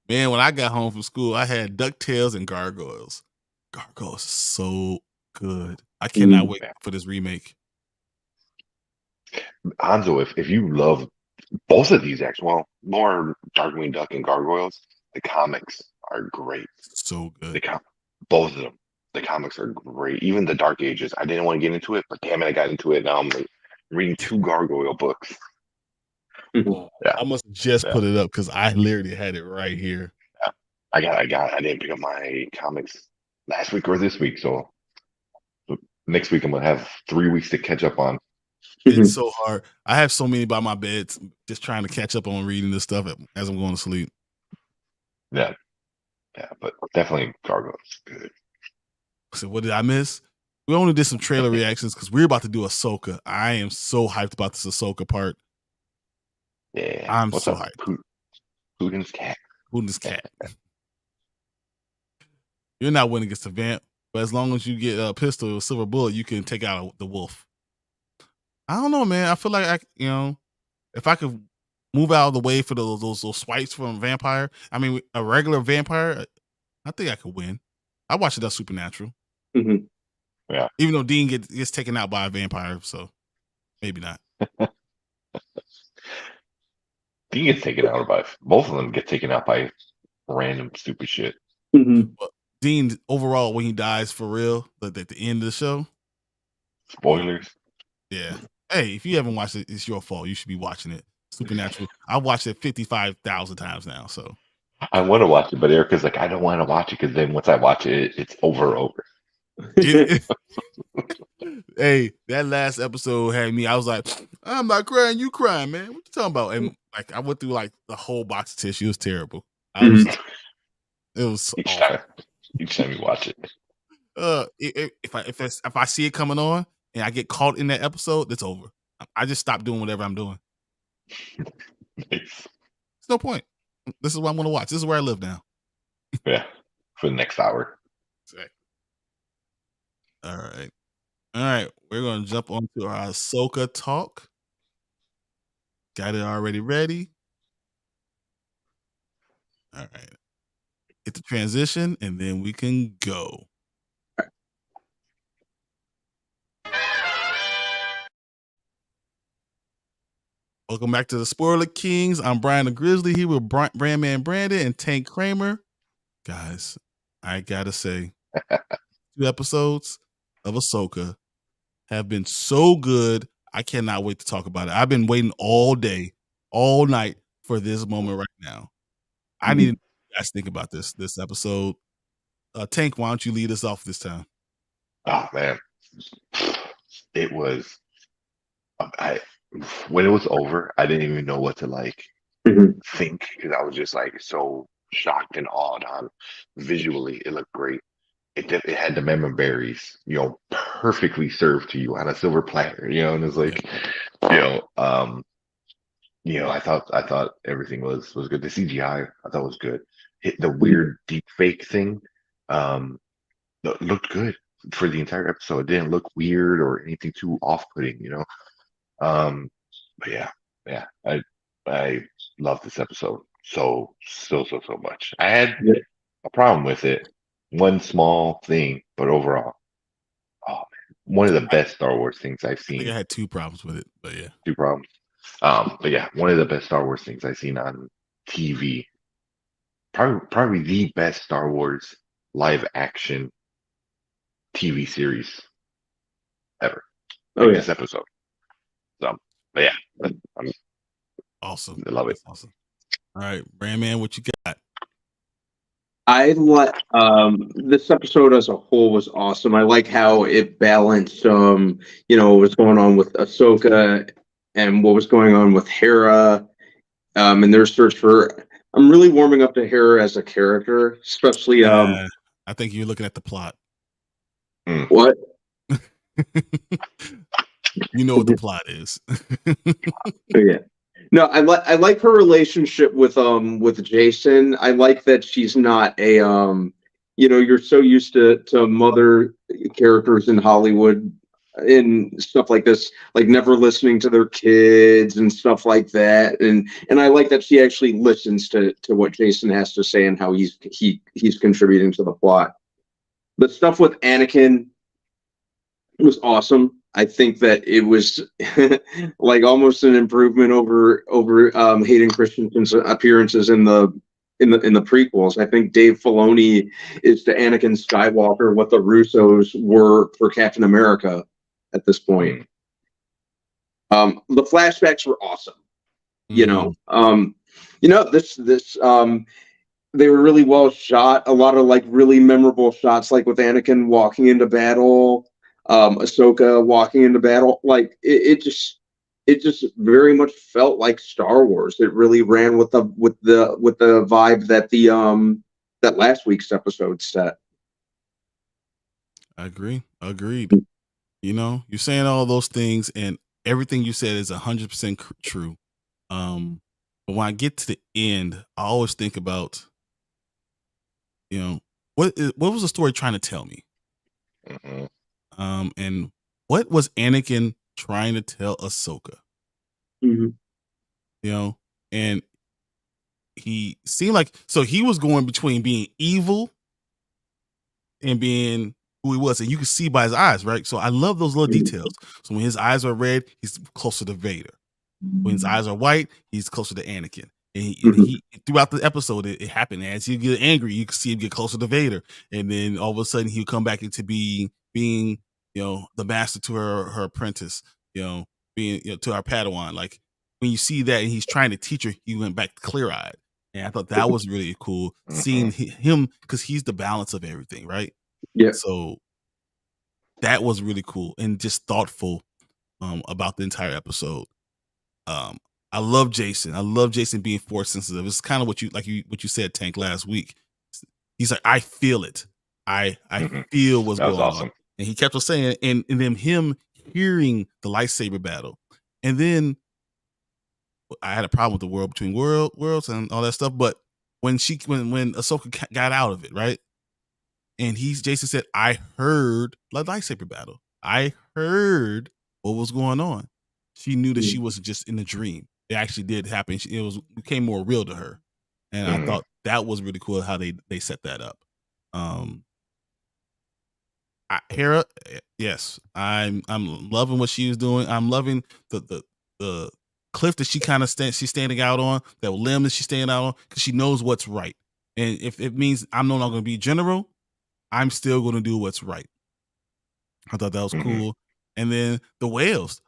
A: Man, when I got home from school, I had DuckTales and Gargoyles. Gargoyles is so good. I cannot wait for this remake.
C: Hanzo, if you love both of these, actually, well, more Darkwing Duck and Gargoyles, the comics are great.
A: So good.
C: Both of them. The comics are great. Even the Dark Ages. I didn't want to get into it, but damn it, I got into it. Now I'm like reading 2 Gargoyle books.
A: I must have just put it up because I literally had it right here.
C: Yeah. I didn't pick up my comics last week or this week, so next week I'm gonna have 3 weeks to catch up on.
A: It's so hard. I have so many by my bed, just trying to catch up on reading this stuff as I'm going to sleep.
C: Yeah, but definitely Gargoyles good.
A: So what did I miss? We only did some trailer reactions because we're about to do Ahsoka. I am so hyped about this Ahsoka part.
C: Yeah,
A: I'm so hyped.
C: Putin's cat.
A: Putin's cat. You're not winning against the vamp, but as long as you get a pistol or a silver bullet, you can take out the wolf. I don't know, man. I feel like if I could move out of the way for those swipes from a vampire, I mean a regular vampire, I think I could win. I watched it on Supernatural.
B: Mm-hmm.
C: Yeah.
A: Even though Dean gets taken out by a vampire, so maybe not.
C: Dean gets taken out by both of them get taken out by random stupid shit.
B: Mm-hmm.
A: But Dean overall, when he dies for real, at the end of the show.
C: Spoilers.
A: Yeah. Hey, if you haven't watched it, it's your fault. You should be watching it. Supernatural. I watched it 55,000 times now. So
C: I want to watch it, but Erica's like, I don't want to watch it because then once I watch it, it's over.
A: Hey, that last episode had me. I was like, I'm not crying, you crying, man. What you talking about? And like, I went through like the whole box of tissue. It was terrible. It was
C: each time you watch it.
A: If I see it coming on and I get caught in that episode, it's over. I just stop doing whatever I'm doing.
C: Nice.
A: There's no point. This is what I'm going to watch. This is where I live now.
C: Yeah, for the next hour.
A: Exactly. All right. We're going to jump onto our Ahsoka talk. Got it already ready. All right. Hit the transition, and then we can go. Welcome back to the Spoiler Kings. I'm Brian the Grizzly here with Brandman Brandon and Tank Kramer. Guys, I gotta say, 2 episodes of Ahsoka have been so good. I cannot wait to talk about it. I've been waiting all day, all night for this moment right now. I need to know what you guys think about this episode. Tank, why don't you lead us off this time?
C: Oh man, it was. When it was over, I didn't even know what to think because I was just like so shocked and awed on visually. It looked great. It had the member berries, perfectly served to you on a silver platter, and it's like, I thought everything was good. The CGI I thought was good. The weird deep fake thing, looked good for the entire episode. It didn't look weird or anything too off-putting. But yeah, I love this episode so much. I had a problem with it, one small thing, but overall, oh man, one of the best Star Wars things I've
A: I think
C: seen.
A: I had 2 problems with it, but yeah.
C: 2 problems. But yeah, one of the best Star Wars things I've seen on TV. Probably the best Star Wars live action TV series ever. This episode. So, but yeah,
A: Awesome.
C: I love it.
A: That's awesome. All right, Brandman, what you got?
B: I like this episode as a whole was awesome. I like how it balanced what's going on with Ahsoka and what was going on with Hera, and their search for. I'm really warming up to Hera as a character, especially
A: I think you're looking at the plot.
B: What?
A: You know what the plot is.
B: Yeah. No, I like her relationship with Jason. I like that she's not a you're so used to mother characters in Hollywood and stuff like this, like never listening to their kids and stuff like that. And I like that she actually listens to what Jason has to say and how he's contributing to the plot. The stuff with Anakin was awesome. I think that it was like almost an improvement over Hayden Christensen's appearances in the prequels. I think Dave Filoni is to Anakin Skywalker what the Russos were for Captain America at this point. The flashbacks were awesome. This they were really well shot. A lot of like really memorable shots, like with Anakin walking into battle. Ahsoka walking into battle, like it just very much felt like Star Wars. It really ran with the vibe that that last week's episode set.
A: I agree. Agreed. You're saying all those things, and everything you said is 100% true. But when I get to the end, I always think about, what was the story trying to tell me?
C: Mm-hmm.
A: And what was Anakin trying to tell Ahsoka?
B: Mm-hmm.
A: And he seemed like, so he was going between being evil and being who he was, and you could see by his eyes, right? So I love those little details. So when his eyes are red, he's closer to Vader. When his eyes are white, he's closer to Anakin. And he throughout the episode, it happened. As he get angry, you can see him get closer to Vader, and then all of a sudden he'll come back into being the master to her apprentice, being to our Padawan. Like when you see that, and he's trying to teach her, he went back clear eyed, and I thought that was really cool seeing him, because he's the balance of everything, right?
B: Yeah.
A: So that was really cool and just thoughtful about the entire episode. I love Jason. I love Jason being force sensitive. It's kind of what you said, Tank, last week. He's like, I feel it. I feel what's going on. And he kept on saying, and then him hearing the lightsaber battle. And then I had a problem with the world between worlds and all that stuff. But when Ahsoka got out of it, right? And Jason said, I heard the lightsaber battle. I heard what was going on. She knew that she wasn't just in a dream. It actually did happen. It became more real to her. And I thought that was really cool how they set that up. Hera, yes, I'm loving what she was doing. I'm loving the cliff that she's standing out on, that limb that she's standing out on, because she knows what's right. And if it means I'm no longer going to be general, I'm still going to do what's right. I thought that was cool. And then the whales,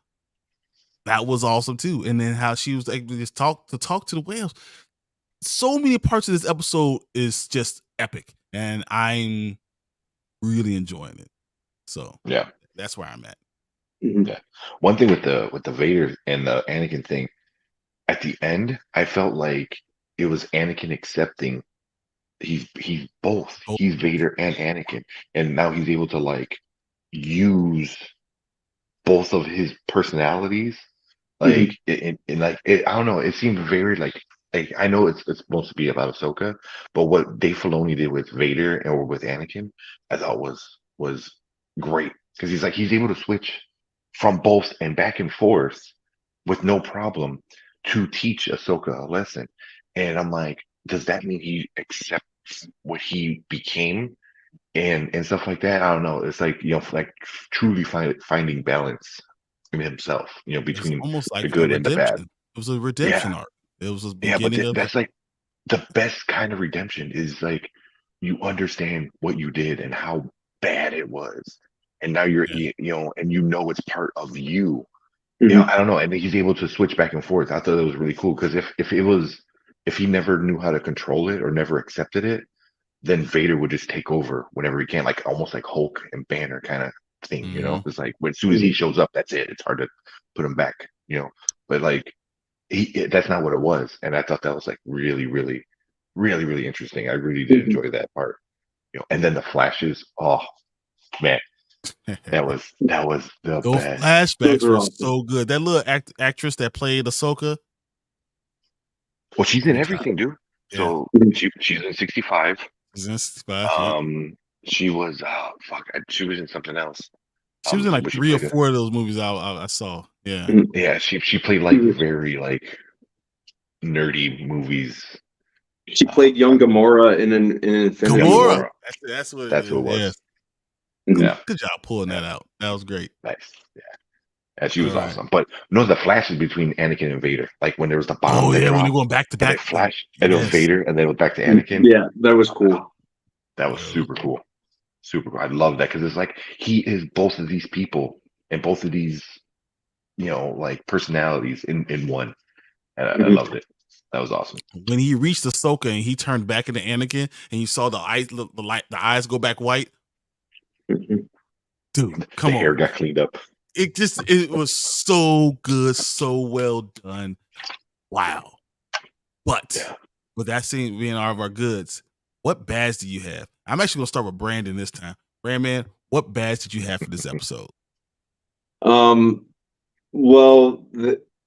A: that was awesome too. And then how she was able to just talk to the whales. So many parts of this episode is just epic, and I'm really enjoying it. So
C: yeah,
A: that's where I'm at.
C: Yeah. One thing with the Vader and the Anakin thing, at the end, I felt like it was Anakin accepting he's both. He's Vader and Anakin, and now he's able to like use both of his personalities, like in like I don't know. It seemed very like I know it's supposed to be about Ahsoka, but what Dave Filoni did with Vader or with Anakin, I thought was great because he's able to switch from both and back and forth with no problem to teach Ahsoka a lesson. And I'm like, does that mean he accepts what he became and stuff like that? I don't know. It's like like truly finding balance in himself,
A: It's
C: between
A: almost
C: the
A: like a
C: good and the bad.
A: redemption. It was a redemption
C: Yeah,
A: arc. It was the
C: yeah, but
A: beginning of
C: that's like the best kind of redemption is like you understand what you did and how bad it was, and now you're
A: yeah.
C: and it's part of you.
B: Mhm.
C: I don't know, and he's able to switch back and forth. I thought it was really cool because if he never knew how to control it or never accepted it, then Vader would just take over whenever he can, like almost like Hulk and Banner kind of thing. It's like as soon as he shows up, that's it. It's hard to put him back. But like that's not what it was, and I thought that was like really, really, really, really interesting. I really did enjoy that part. And then the flashes. Oh man, that was the
A: Those
C: best.
A: flashbacks
B: Those are
A: were
B: awesome.
A: so good. That little actress that played Ahsoka.
C: Well, she's in
A: Great job.
C: everything, dude.
A: Yeah.
C: So she's in 65.
A: She's in 65. Yeah.
C: She was she was in something else.
A: She was in like
C: But she
A: 3 or
C: played
A: 4 of those movies I saw. Yeah.
C: Yeah, she played like very like nerdy movies.
B: She played young Gamora in Infinity War.
A: Gamora. That's what
C: That's what it was.
A: Yes.
C: Yeah,
A: Good job pulling that out. That was great.
C: nice. Yeah, and she was
A: All right.
C: awesome. But the flashes between Anakin and Vader, like when there was the bomb
A: Oh
C: that
A: yeah, when
C: dropped,
A: they're going back to
C: and
A: back.
C: it flashed, and it was
A: Yes.
C: Vader, and then it was back to Anakin.
B: Yeah, that was cool.
C: That was super cool. Super cool. I love that because it's like he is both of these people and both of these, like personalities in one. And I loved it. That was awesome.
A: When he reached Ahsoka and he turned back into Anakin and you saw the eyes go back white. Dude, come
C: The
A: on.
C: hair got cleaned up.
A: It was so good, so well done. Wow. But with that scene being all of our goods, what bads do you have? I'm actually gonna start with Brandon this time. Brandman, what bads did you have for this episode?
B: Well,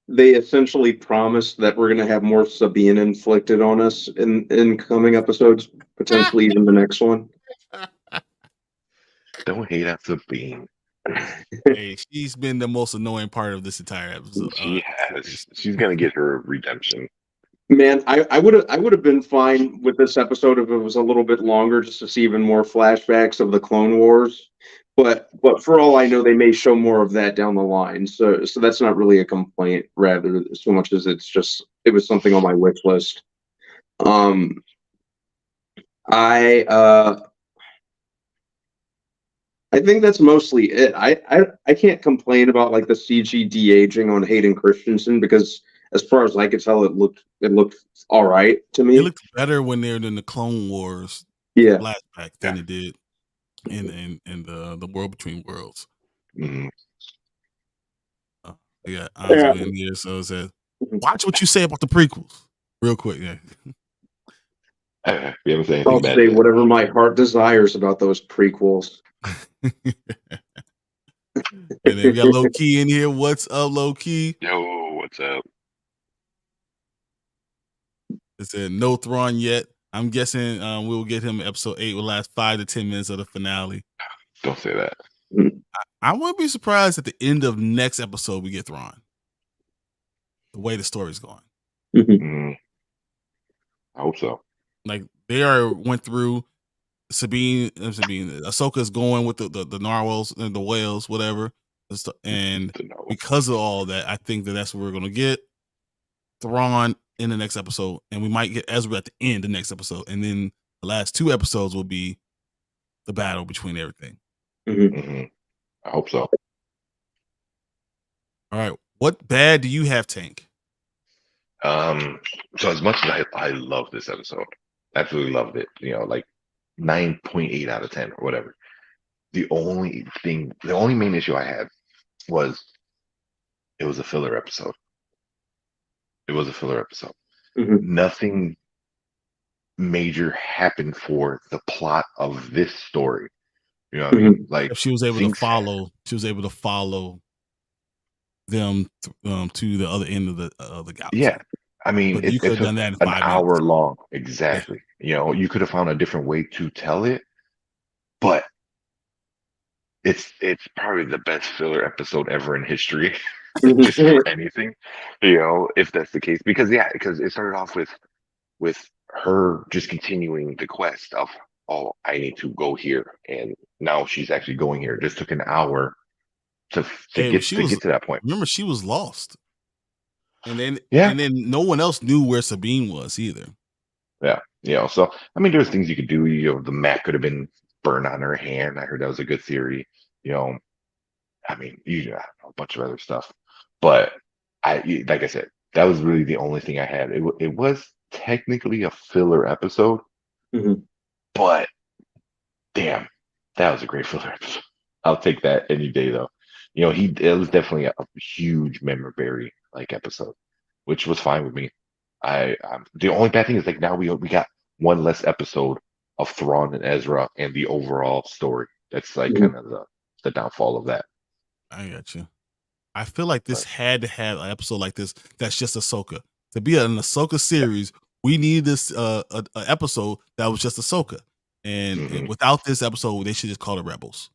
B: they essentially promised that we're going to have more Sabine inflicted on us in coming episodes, potentially even the next one.
C: Don't hate on Sabine.
A: Hey, she's been the most annoying part of this entire episode.
C: She has. She's gonna get her redemption.
B: Man, I would have been fine with this episode if it was a little bit longer, just to see even more flashbacks of the Clone Wars. But for all I know, they may show more of that down the line. So that's not really a complaint, rather so much as it was something on my wish list. I think that's mostly it. I can't complain about like the CG de-aging on Hayden Christensen because as far as I could tell, it looked all right to me.
A: It looked better when they're in the Clone Wars flashback than it did in the World Between Worlds. Yeah, Anzu in here. So it says, watch what you say about the prequels, real quick. Yeah.
C: We haven't said
B: I'll
C: anything bad
B: say
C: yet.
B: whatever my heart desires about those prequels.
A: And then we got Low Key in here. What's up, Low Key?
C: Yo, what's up?
A: It said no Thrawn yet. I'm guessing we'll get him episode 8 will last 5 to 10 minutes of the finale.
C: Don't say that.
A: I wouldn't be surprised at the end of next episode we get Thrawn. The way the story's going.
C: I hope so.
A: Like they went through Sabine. Ahsoka's going with the narwhals and the whales, whatever. And because of all that, I think that's what we're gonna get. Thrawn in the next episode, and we might get Ezra at the end of the next episode, and then the last 2 episodes will be the battle between everything.
C: I hope so.
A: All right, what bad do you have, Tank?
C: So as much as I love this episode, absolutely loved it. Like 9.8 out of 10 or whatever. The only main issue I had was it was a filler episode. It was a filler episode. Nothing major happened for the plot of this story. You know what I mean?
B: Mhm.
C: Like
A: She was able to
C: things.
A: follow. She was able to follow them to the other end of the galaxy.
C: Yeah, I mean,
A: But you could
C: it
A: have
C: took
A: done that in
C: an
A: 5 minutes.
C: hour long.
A: Yeah.
C: Exactly. You know, you could have found a different way to tell it, but it's probably the best filler episode ever in history, just for anything. You know, if that's the case, because because it started off with her just continuing the quest of, oh, I need to go here, and now she's actually going here. It just took an hour to
A: Hey,
C: get to that point.
A: remember, she was lost. And then
C: Yeah,
A: no one else knew where Sabine was either.
C: yeah, you know. So I mean, there's things you could do. You know, the mat could have been burned on her hand. I heard that was a good theory. You know, I mean, you know, a bunch of other stuff, but like I said, that was really the only thing I had. It was technically a filler episode,
B: Mhm.
C: but damn, that was a great filler episode. I'll take that any day, though. You know, it was definitely a huge memory like episode, which was fine with me. The only bad thing is like now we got one less episode of Thrawn and Ezra and the overall story. That's like
B: Mhm.
C: kind of the downfall of that.
A: I got you. I feel like this
C: But
A: had to have an episode like this that's just Ahsoka. To be an Ahsoka series, we need this a episode that was just Ahsoka. And without this episode, they should just call it Rebels.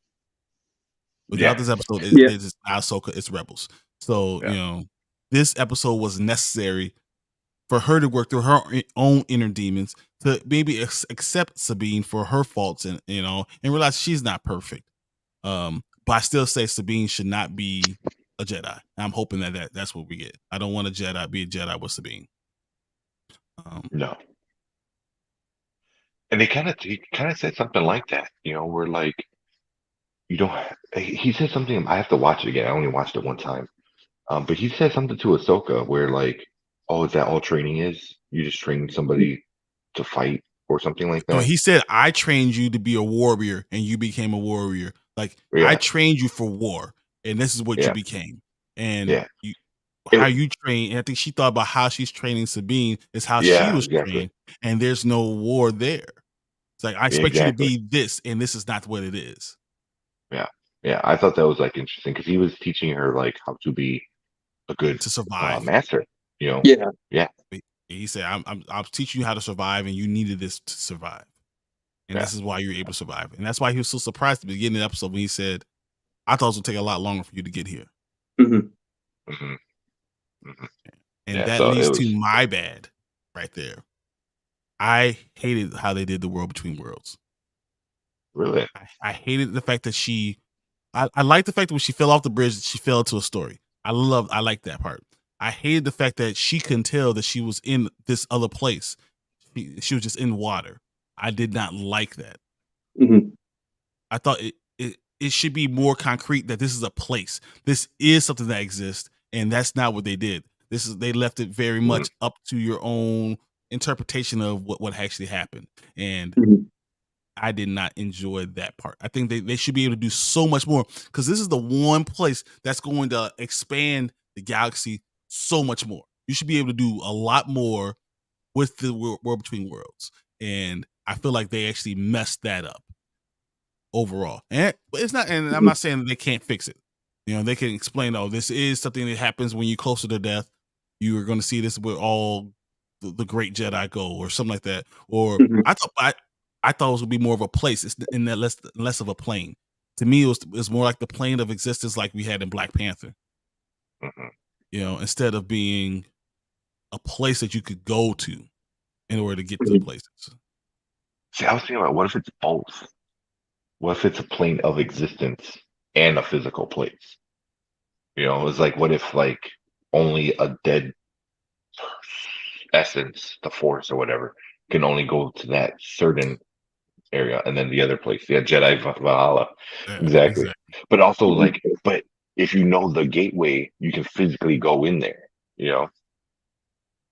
A: Without this episode,
B: Yeah.
A: it's not Ahsoka, it's Rebels. So,
C: Yeah.
A: you know, this episode was necessary for her to work through her own inner demons, to maybe accept Sabine for her faults, and you know, and realize she's not perfect. But I still say Sabine should not be a Jedi. I'm hoping that's what we get. I don't want a Jedi be a Jedi with Sabine.
C: No. And he kind of said something like that, you know, where like you don't. He said something. I have to watch it again. I only watched it one time. But he said something to Ahsoka where like, oh, is that all training is? You just train somebody to fight or something like
A: No,
C: that.
A: he said, I trained you to be a warrior and you became a warrior. Like, I
C: Yeah,
A: trained you for war and this is what you
C: yeah,
A: became. And
C: yeah,
A: how
C: It-
A: you train, and I think she thought about how she's training Sabine is how she
C: yeah,
A: was
C: exactly,
A: trained, and there's no war there. It's like, I expect you to
C: exactly.
A: be this, and this is not what it is.
C: Yeah, yeah. I thought that was like interesting because he was teaching her like how to be a good
A: To survive.
C: master. You know.
B: Yeah.
C: Yeah,
A: He said, I'm teaching you how to survive, and you needed this to survive. And
C: yeah,
A: this is why you're able to survive. And that's why he was so surprised at the beginning of the episode when he said, I thought it would take a lot longer for you to get here.
B: Mhm.
C: hmm hmm
A: And
C: yeah.
A: that
C: So
A: leads
C: it
A: to
C: was
A: my bad right there. I hated how they did the World Between Worlds.
C: really.
A: I hated the fact that I like the fact that when she fell off the bridge, she fell into a story. I like that part. I hated the fact that she couldn't tell that she was in this other place. She was just in water. I did not like that.
B: Mhm.
A: I thought it should be more concrete that this is a place. This is something that exists, and that's not what they did. They left it very
C: Mhm.
A: much up to your own interpretation of what actually happened. And
B: Mhm.
A: I did not enjoy that part. I think they should be able to do so much more, because this is the one place that's going to expand the galaxy so much more. You should be able to do a lot more with the World Between Worlds. And I feel like they actually messed that up overall. And it's not, and I'm not saying that they can't fix it. You know, they can explain, oh, this is something that happens when you're closer to death. You are going to see this with all the great Jedi go, or something like that. Or
B: Mhm.
A: I thought it was gonna be more of a place. It's in that less of a plane. To me, it was more like the plane of existence, like we had in Black Panther.
C: hmm
A: You know, instead of being a place that you could go to in order to get to the
B: Mhm.
A: places.
C: See, I was thinking about what if it's both? What if it's a plane of existence and a physical place? You know, it's like what if like only a dead essence, the force or whatever, can only go to that certain area, and then the other place, yeah, Jedi Valhalla,
A: Yeah,
C: exactly.
A: exactly.
C: But also
B: Mhm.
C: like, but if you know the gateway, you can physically go in there. You know,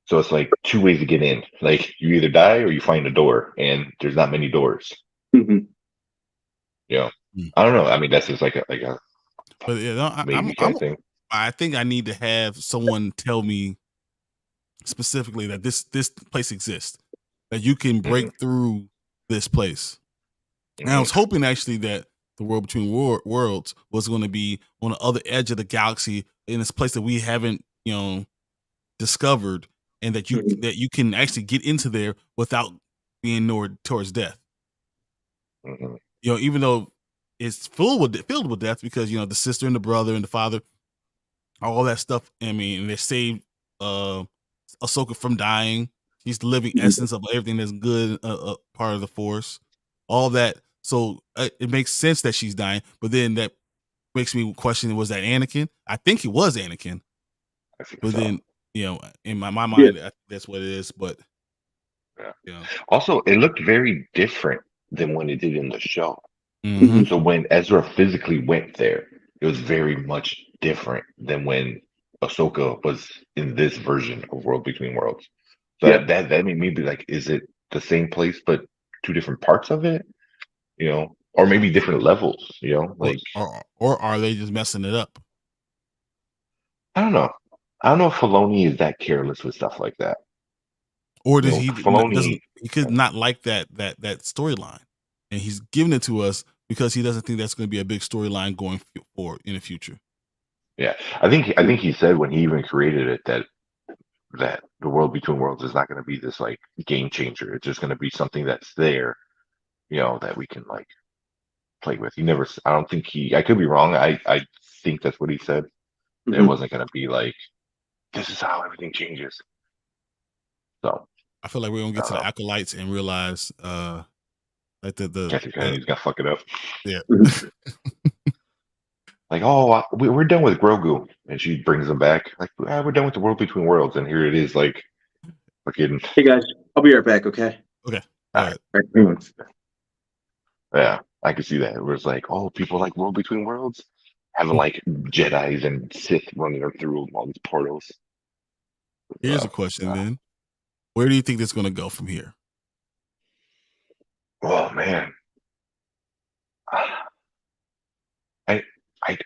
C: so it's like two ways to get in. Like you either die or you find a door, and there's not many doors.
B: Mhm.
C: You know,
A: Mm.
C: I don't know. I mean, that's just like a
A: But yeah, no,
C: maybe kind of thing.
A: I think I need to have someone tell me specifically that this place exists, that you can
C: hmm
A: break through this place. And I
C: hmm
A: was hoping actually that the world between worlds was going to be on the other edge of the galaxy in this place that we haven't, discovered, and that you can actually get into there without being lured towards death.
C: Mhm.
A: Even though it's filled with death, because the sister and the brother and the father, all that stuff. I mean, they saved Ahsoka from dying. She's the living essence of everything that's good, part of the Force, all that. So it makes sense that she's dying, but then that makes me question: was that Anakin? I think it was Anakin,
C: I think
A: but
C: so.
A: then in my mind, I think that's what it is. But
C: Yeah. Also, it looked very different than when it did in the show.
A: Mhm.
C: So when Ezra physically went there, it was very much different than when Ahsoka was in this version of World Between Worlds. So
B: Yeah.
C: that made me be like, is it the same place but two different parts of it? Or maybe different levels, like
A: or are they just messing it up?
C: I don't know. I don't know if Filoni is that careless with stuff like that.
A: Or does
C: Filoni,
A: he could not like that storyline, and he's giving it to us because he doesn't think that's going to be a big storyline going forward in the future.
C: yeah, I think he said when he even created it that the World Between Worlds is not going to be this like game changer. It's just going to be something that's there, that we can like play with. He never. I don't think he. I could be wrong. I think that's what he said. It wasn't going to be like this is how everything changes. So
A: I feel like we're gonna get to the acolytes and realize like
C: Kathy Kennedy's gonna fuck it up.
A: Yeah.
C: Like, oh, we're done with Grogu, and she brings him back. Like, we're done with the World Between Worlds, and here it is, like, fucking.
B: Hey guys, I'll be right back. Okay.
A: Okay.
C: All right.
B: Hang on.
C: Yeah, I can see that. It was like, oh, people like World Between Worlds, having like Jedi's and Sith running through all these portals.
A: Here's a question then: where do you think it's gonna go from here?
C: Oh man,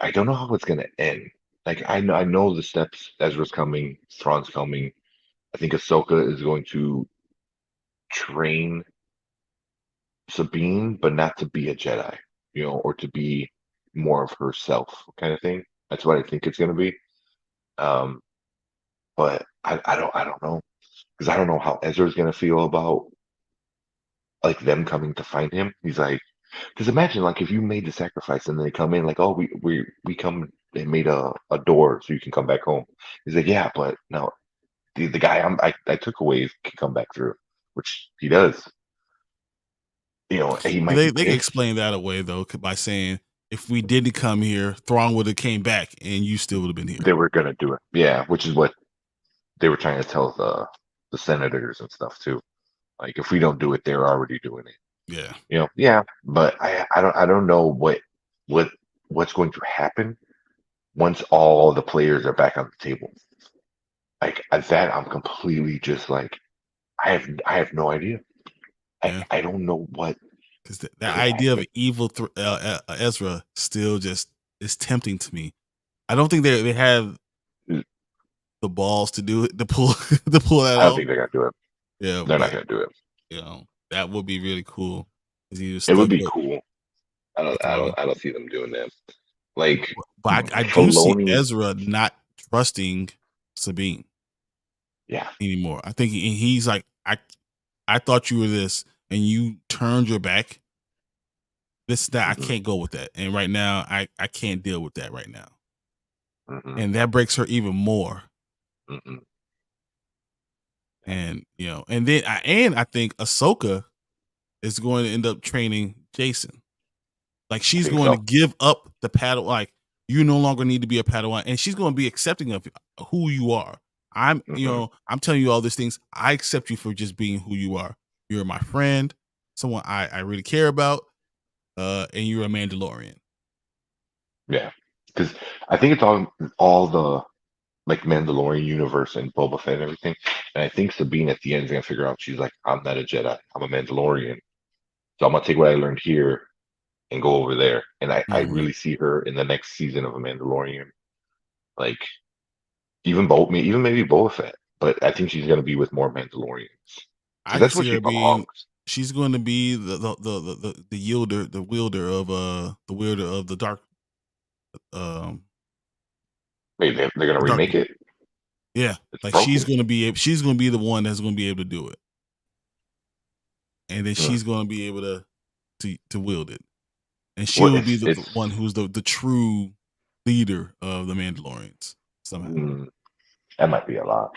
C: I don't know how it's gonna end. Like I know the steps. Ezra's coming, Thrawn's coming. I think Ahsoka is going to train Sabine, but not to be a Jedi, or to be more of herself kind of thing. That's what I think it's gonna be. But I don't know, because I don't know how Ezra's gonna feel about like them coming to find him. He's like, because imagine like if you made the sacrifice and they come in like, oh, we come and made a door so you can come back home. He's like, yeah, but no, the guy I took away can come back through, which he does. He might
A: They
C: be
A: can
C: pissed.
A: explain that away though by saying if we didn't come here, Thrawn would have came back and you still would have been here.
C: They were gonna do it, yeah, which is what they were trying to tell the senators and stuff too. Like if we don't do it, they're already doing it.
A: Yeah.
C: Yeah, but I don't know what's going to happen once all the players are back on the table. Like at that, I'm completely just like I have no idea. I don't know what,
A: because the idea of evil Ezra still just is tempting to me. I don't think they have the balls to do it to pull that
C: I
A: off.
C: don't think they're gonna do it.
A: Yeah,
C: they're not gonna do it.
A: That would be really cool.
C: It would be cool. I don't see them doing that. Like,
A: but I do see Ezra not trusting Sabine.
C: Yeah.
A: Anymore. I think he's like, I thought you were this, and you turned your back. That I can't go with that, and right now I can't deal with that right now, and that breaks her even more. And and then I think Ahsoka is going to end up training Jason. Like she's going to give up the Padawan. Like you no longer need to be a Padawan, and she's going to be accepting of who you are. I'm I'm telling you all these things. I accept you for just being who you are. You're my friend, someone I really care about, and you're a Mandalorian.
C: Yeah, because I think it's all the like Mandalorian universe and Boba Fett and everything. And I think Sabine at the end is gonna figure out she's like, I'm not a Jedi, I'm a Mandalorian. So I'm gonna take what I learned here and go over there. And I really see her in the next season of a Mandalorian. Like even maybe Boba Fett. But I think she's gonna be with more Mandalorians.
A: I
C: That's
A: can
C: where
A: see
C: she
A: her being.
C: belongs.
A: She's going to be the wielder of the dark.
C: Wait, they're gonna
A: the dark.
C: remake it?
A: Yeah,
C: It's
A: like
C: broken.
A: she's going to be the one that's going to be able to do it, and then she's going to be able to wield it, and she will be the one who's the true leader of the Mandalorians somehow.
C: That might be a lot.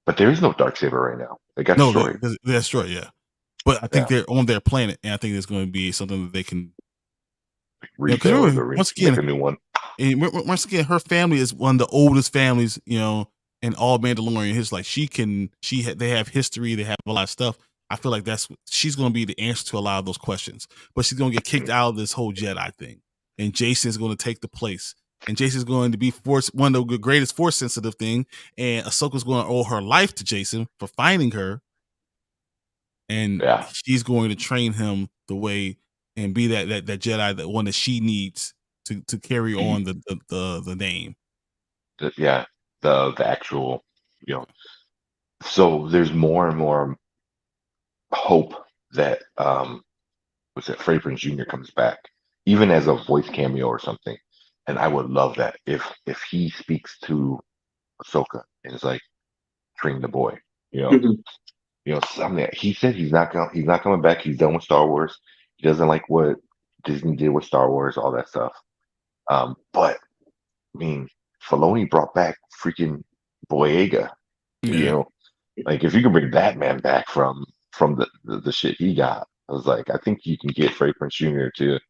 C: But there is no Darksaber right now. They got destroyed.
A: They're destroyed, yeah. But I think they're on their planet, and I think there's going to be something that they can
C: rebuild
A: or
C: once again, make a new one.
A: And once again, her family is one of the oldest families, in all Mandalorian history. Like they have history, they have a lot of stuff. I feel like she's going to be the answer to a lot of those questions. But she's going to get kicked out of this whole Jedi thing, and Jason's going to take the place. And Jason's going to be one of the greatest force sensitive thing, and Ahsoka's going to owe her life to Jason for finding her, and she's going to train him the way and be that Jedi, that one that she needs to carry on the name.
C: The actual, So there's more and more hope that Freddie Prinze Jr. comes back, even as a voice cameo or something. And I would love that if he speaks to Ahsoka and is like, train the boy, something. He said he's not coming back. He's done with Star Wars. He doesn't like what Disney did with Star Wars, all that stuff. But I mean, Filoni brought back freaking Boyega. Like if you can bring that man back from the shit he got, I was like, I think you can get Freddie Prinze Jr. to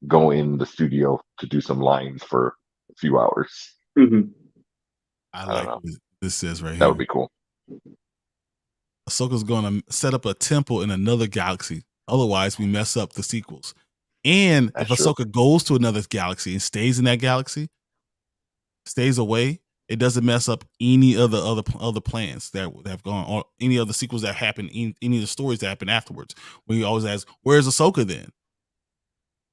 C: go in the studio to do some lines for a few hours.
A: I like what this says right here.
C: That would be cool.
A: Ahsoka's going to set up a temple in another galaxy. Otherwise, we mess up the sequels. And if Ahsoka goes to another galaxy and stays in that galaxy, stays away, it doesn't mess up any of the other plans that have gone, or any of the sequels that happen, any of the stories that happen afterwards. We always ask, where's Ahsoka then?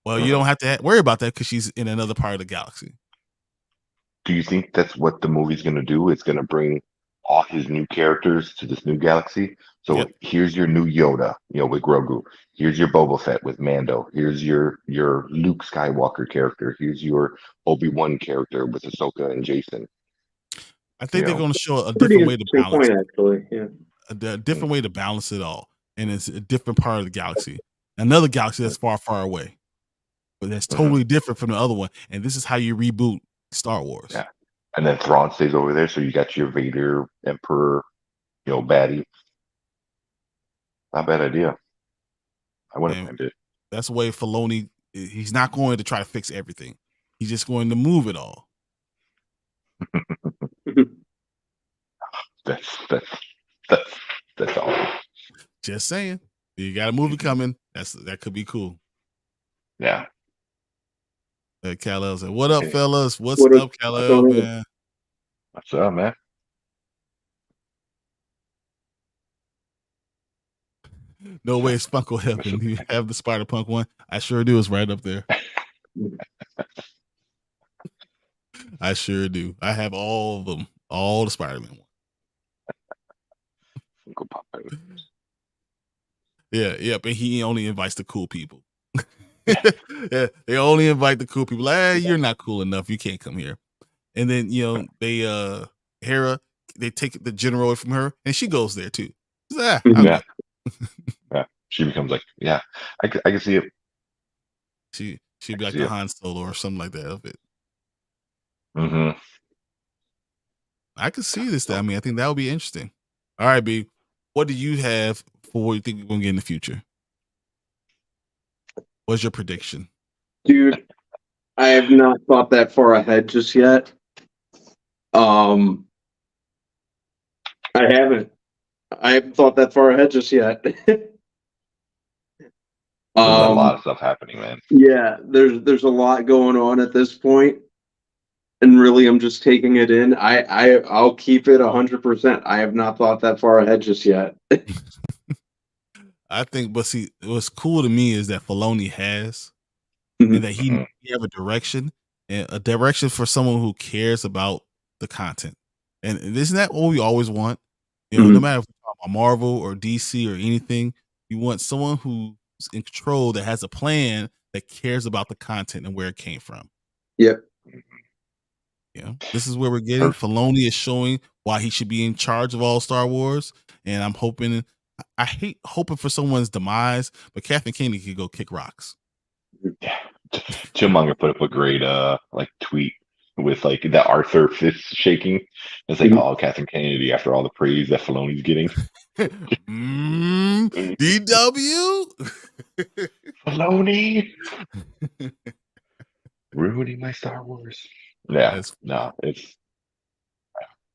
A: Well, you don't have to worry about that because she's in another part of the galaxy.
C: Do you think that's what the movie's going to do? It's going to bring all his new characters to this new galaxy. So here's your new Yoda, with Grogu. Here's your Boba Fett with Mando. Here's your Luke Skywalker character. Here's your Obi-Wan character with Ahsoka and Jason.
A: I think they're going to show a different way to balance it.
B: Actually, yeah.
A: A different way to balance it all. And it's a different part of the galaxy. Another galaxy that's far, far away. But that's totally different from the other one. And this is how you reboot Star Wars.
C: Yeah. And then Thrawn stays over there, so you got your Vader, Emperor, baddie. Not a bad idea. I wouldn't mind it.
A: That's the way Filoni, he's not going to try to fix everything. He's just going to move it all.
C: That's all.
A: Just saying. You got a movie coming. That could be cool.
C: Yeah.
A: Kal-El said, "What up, fellas? What's up, Kal-El, man?
C: What's up, man?"
A: No way, Spunkle helping. You have the Spider-Punk one? I sure do. It's right up there. I sure do. I have all of them. All the Spider-Man ones. Yeah, but he only invites the cool people. Yeah, they only invite the cool people. Like, you're not cool enough. You can't come here. And then they Hera, they take the general from her, and she goes there too. Yeah.
C: She becomes like, I can see it.
A: She'd be like the Han Solo or something like that of it. I could see this. I mean, I think that would be interesting. All right, B, what do you have for what you think we're gonna get in the future? What's your prediction?
B: Dude, I have not thought that far ahead just yet. I haven't thought that far ahead just yet.
C: There's a lot of stuff happening, man.
B: Yeah, there's a lot going on at this point, and really, I'm just taking it in. I'll keep it 100%. I have not thought that far ahead just yet.
A: I think, but see, what's cool to me is that Filoni has, and that he have a direction, and a direction for someone who cares about the content. And isn't that what we always want? No matter if we're talking about Marvel or DC or anything, You want someone who's in control, that has a plan, that cares about the content and where it came from.
B: Yep.
A: Yeah, this is where we're getting. Filoni is showing why he should be in charge of all Star Wars, and I'm hoping. I hate hoping for someone's demise, but Kathleen Kennedy could go kick rocks.
C: Yeah, Chillmonger put up a great like tweet with like that Arthur fist shaking. It's like, oh, Kathleen Kennedy, after all the praise that Filoni's getting.
A: DW
C: Filoni ruining my Star Wars. Yeah, no, it's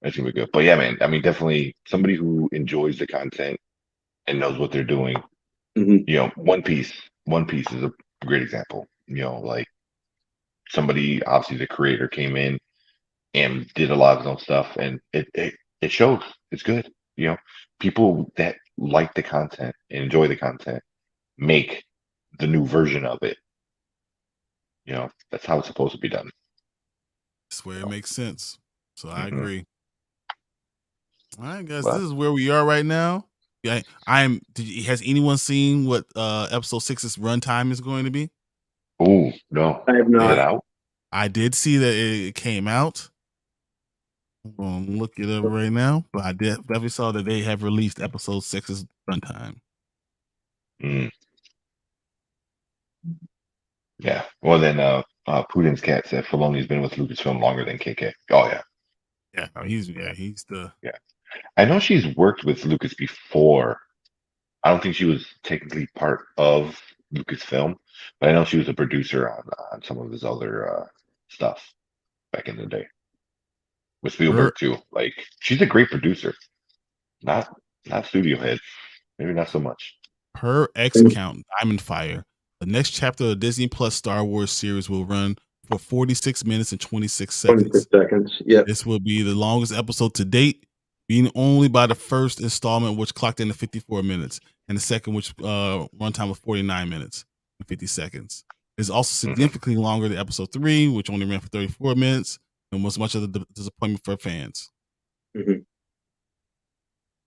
C: gonna be good. But yeah, man, I mean, definitely somebody who enjoys the content and knows what they're doing. You know, One Piece is a great example. You know, like somebody, obviously the creator came in and did a lot of his own stuff, and it shows. It's good. You know, people that like the content and enjoy the content make the new version of it. You know, that's how it's supposed to be done.
A: That's where it makes sense. So I
C: Mhm.
A: agree. All right, guys,
C: But-
A: this is where we are right now. Yeah, has anyone seen what episode 6's runtime is going to be?
C: Oh no,
B: I have
C: Is it
B: not.
C: out?
A: I did see that it came out. I'm gonna look it up right now, but I definitely saw that they have released episode 6's runtime.
C: Yeah. Well, then Putin's cat said Filoni's been with Lucasfilm longer than KK. Oh yeah.
A: Yeah, he's the
C: I know she's worked with Lucas before. I don't think she was technically part of Lucasfilm, but I know she was a producer on some of his other stuff back in the day. With Spielberg too. Like she's a great producer. Not studio head. Maybe not so much.
A: Per X count, Diamond Fire. The next chapter of the Disney Plus Star Wars series will run for 46 minutes and 26 seconds.
B: 26 seconds. Yep.
A: This will be the longest episode to date, being only by the first installment, which clocked in at 54 minutes, and the second, which runtime of 49 minutes and 50 seconds. It's also significantly longer than episode 3, which only ran for 34 minutes, and was much of the disappointment for fans.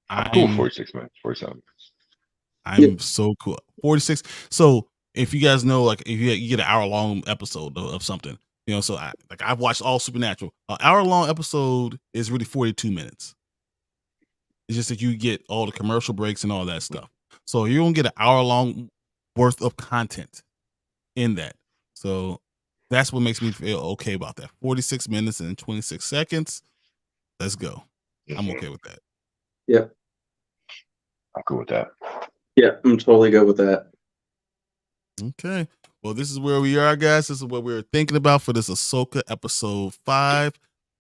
C: I'm cool. 46 minutes, 47 minutes.
A: I'm so cool. 46. So if you guys know, like if you get an hour-long episode of something, you know, so I've watched all Supernatural. An hour-long episode is really 42 minutes. It's just that you get all the commercial breaks and all that stuff. So you're gonna get an hour-long worth of content in that. So that's what makes me feel okay about that. 46 minutes and 26 seconds. Let's go. I'm okay with that.
B: Yep.
C: I'm cool with that.
B: Yeah, I'm totally good with that.
A: Okay. Well, this is where we are, guys. This is what we were thinking about for this Ahsoka episode 5.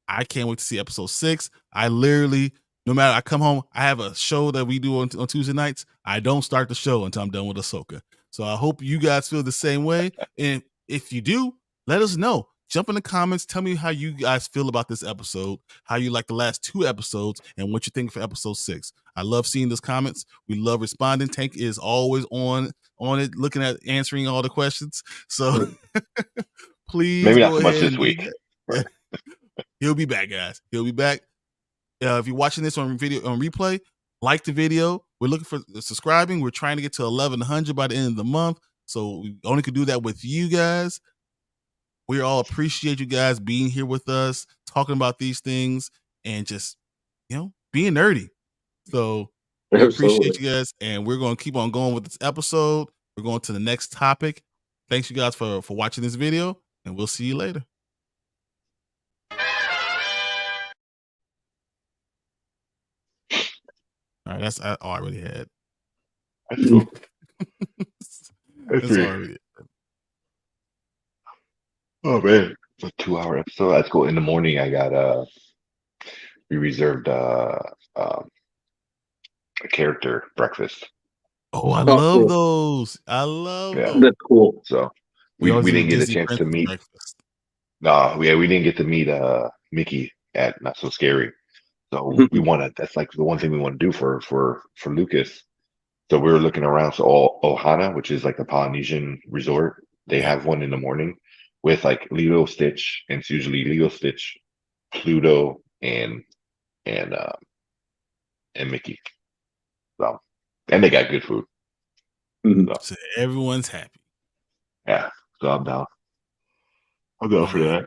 A: I can't wait to see episode 6. I literally, no matter, I come home, I have a show that we do on Tuesday nights. I don't start the show until I'm done with Ahsoka. So I hope you guys feel the same way. And if you do, let us know. Jump in the comments. Tell me how you guys feel about this episode, how you like the last 2 episodes, and what you think for episode 6. I love seeing those comments. We love responding. Tank is always on it, looking at answering all the questions. So please
C: maybe
A: go
C: not so much
A: ahead
C: this week.
A: Right. He'll be back, guys. He'll be back. If you're watching this on replay, like the video. We're looking for subscribing. We're trying to get to 1,100 by the end of the month. So we only could do that with you guys. We all appreciate you guys being here with us, talking about these things, and just, you know, being nerdy. So we appreciate you guys, and we're going to keep on going with this episode. We're going to the next topic. Thanks you guys for watching this video, and we'll see you later. All right, that's all I already had.
C: That's cool.
A: That's all I already had.
C: Oh man, it's a 2-hour episode. That's cool. In the morning, I got we reserved a character breakfast.
A: Oh, I love those. I love those.
B: That's cool.
C: So
A: We
C: we
A: always do
C: didn't get a
A: Disney
C: chance to
A: Princess
C: meet.
A: breakfast.
C: No, we didn't get to meet Mickey at Not So Scary. So we want to. That's like the one thing we want to do for Lucas. So we were looking around. So Ohana, which is like the Polynesian resort, they have one in the morning with like Lilo, Stitch, and it's usually Lilo, Stitch, Pluto, and Mickey. So, and they got good food.
A: So everyone's happy.
C: Yeah, so I'm down. I'll go for that.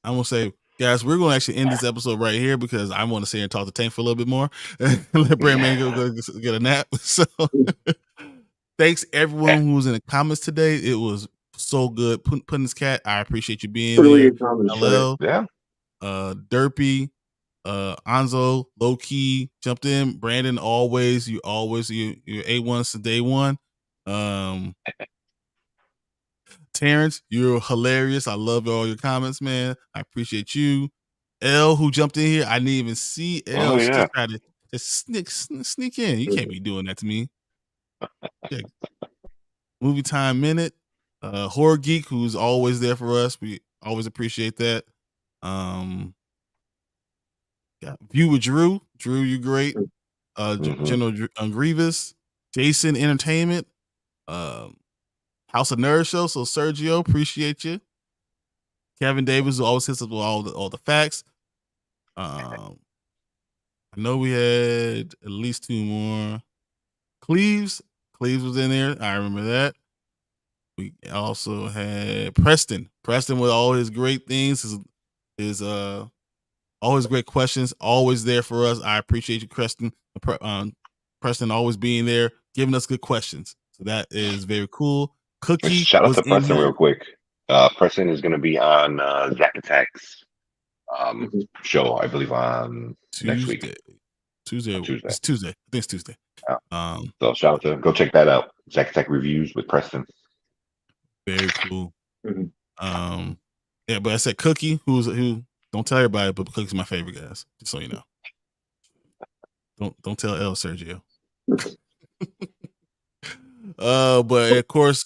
A: I'm gonna say, guys, we're gonna actually end this episode right here because I want to sit here and talk to Tank for a little bit more. Let Brandman go get a nap. So thanks everyone who was in the comments today. It was so good. Puddin's Cat, I appreciate you being
B: Really
A: there.
B: good comments,
A: LL,
C: Yeah.
A: Derpy, Anzo, Low Key jumped in. Brandon, always you're A1 since day one. Terrence, you're hilarious. I love all your comments, man. I appreciate you. L, who jumped in here, I didn't even see L.
C: Oh,
A: She
C: yeah.
A: just tried to just sneak in. You can't be doing that to me. Yeah. Movie Time Minute, Horror Geek, who's always there for us. We always appreciate that. View with Drew. Drew, you're great. General Grievous, Jason Entertainment, House of Nerd Show. So Sergio, appreciate you. Kevin Davis, who always hits us with all the facts. I know we had at least two more. Cleves was in there. I remember that. We also had Preston with all his great things, his all his great questions, always there for us. I appreciate you, Preston. Preston always being there, giving us good questions. So that is very cool. Cookie
C: Shout out
A: was
C: to
A: in
C: Preston
A: here.
C: real quick. Preston is going to be on Zack Attack's show, I believe, on next week.
A: Tuesday. It's Tuesday. I think it's Tuesday.
C: Yeah. So shout out to go check that out. Zack Attack Reviews with Preston.
A: Very cool. Yeah, but I said Cookie, who don't tell everybody, but Cookie's my favorite, guys. Just so you know. Don't tell L, Sergio. But of course,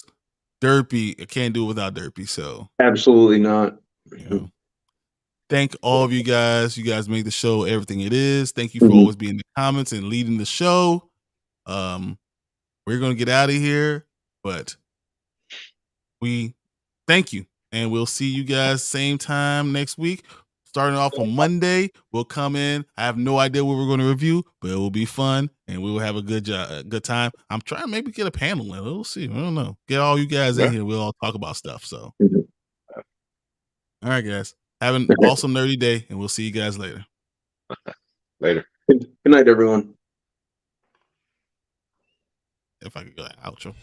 A: Derpy, I can't do it without Derpy. So
B: absolutely not.
A: You know, thank all of you guys. You guys make the show everything it is. Thank you for always being in the comments and leading the show. We're gonna get out of here, but we thank you, and we'll see you guys same time next week. Starting off on Monday, we'll come in. I have no idea what we're going to review, but it will be fun, and we will have a good time. I'm trying to maybe get a panel in. We'll see. I don't know. Get all you guys in here. We'll all talk about stuff. So, all right, guys. Have an awesome nerdy day, and we'll see you guys later.
C: Later.
B: Good night, everyone.
A: If I could go that outro.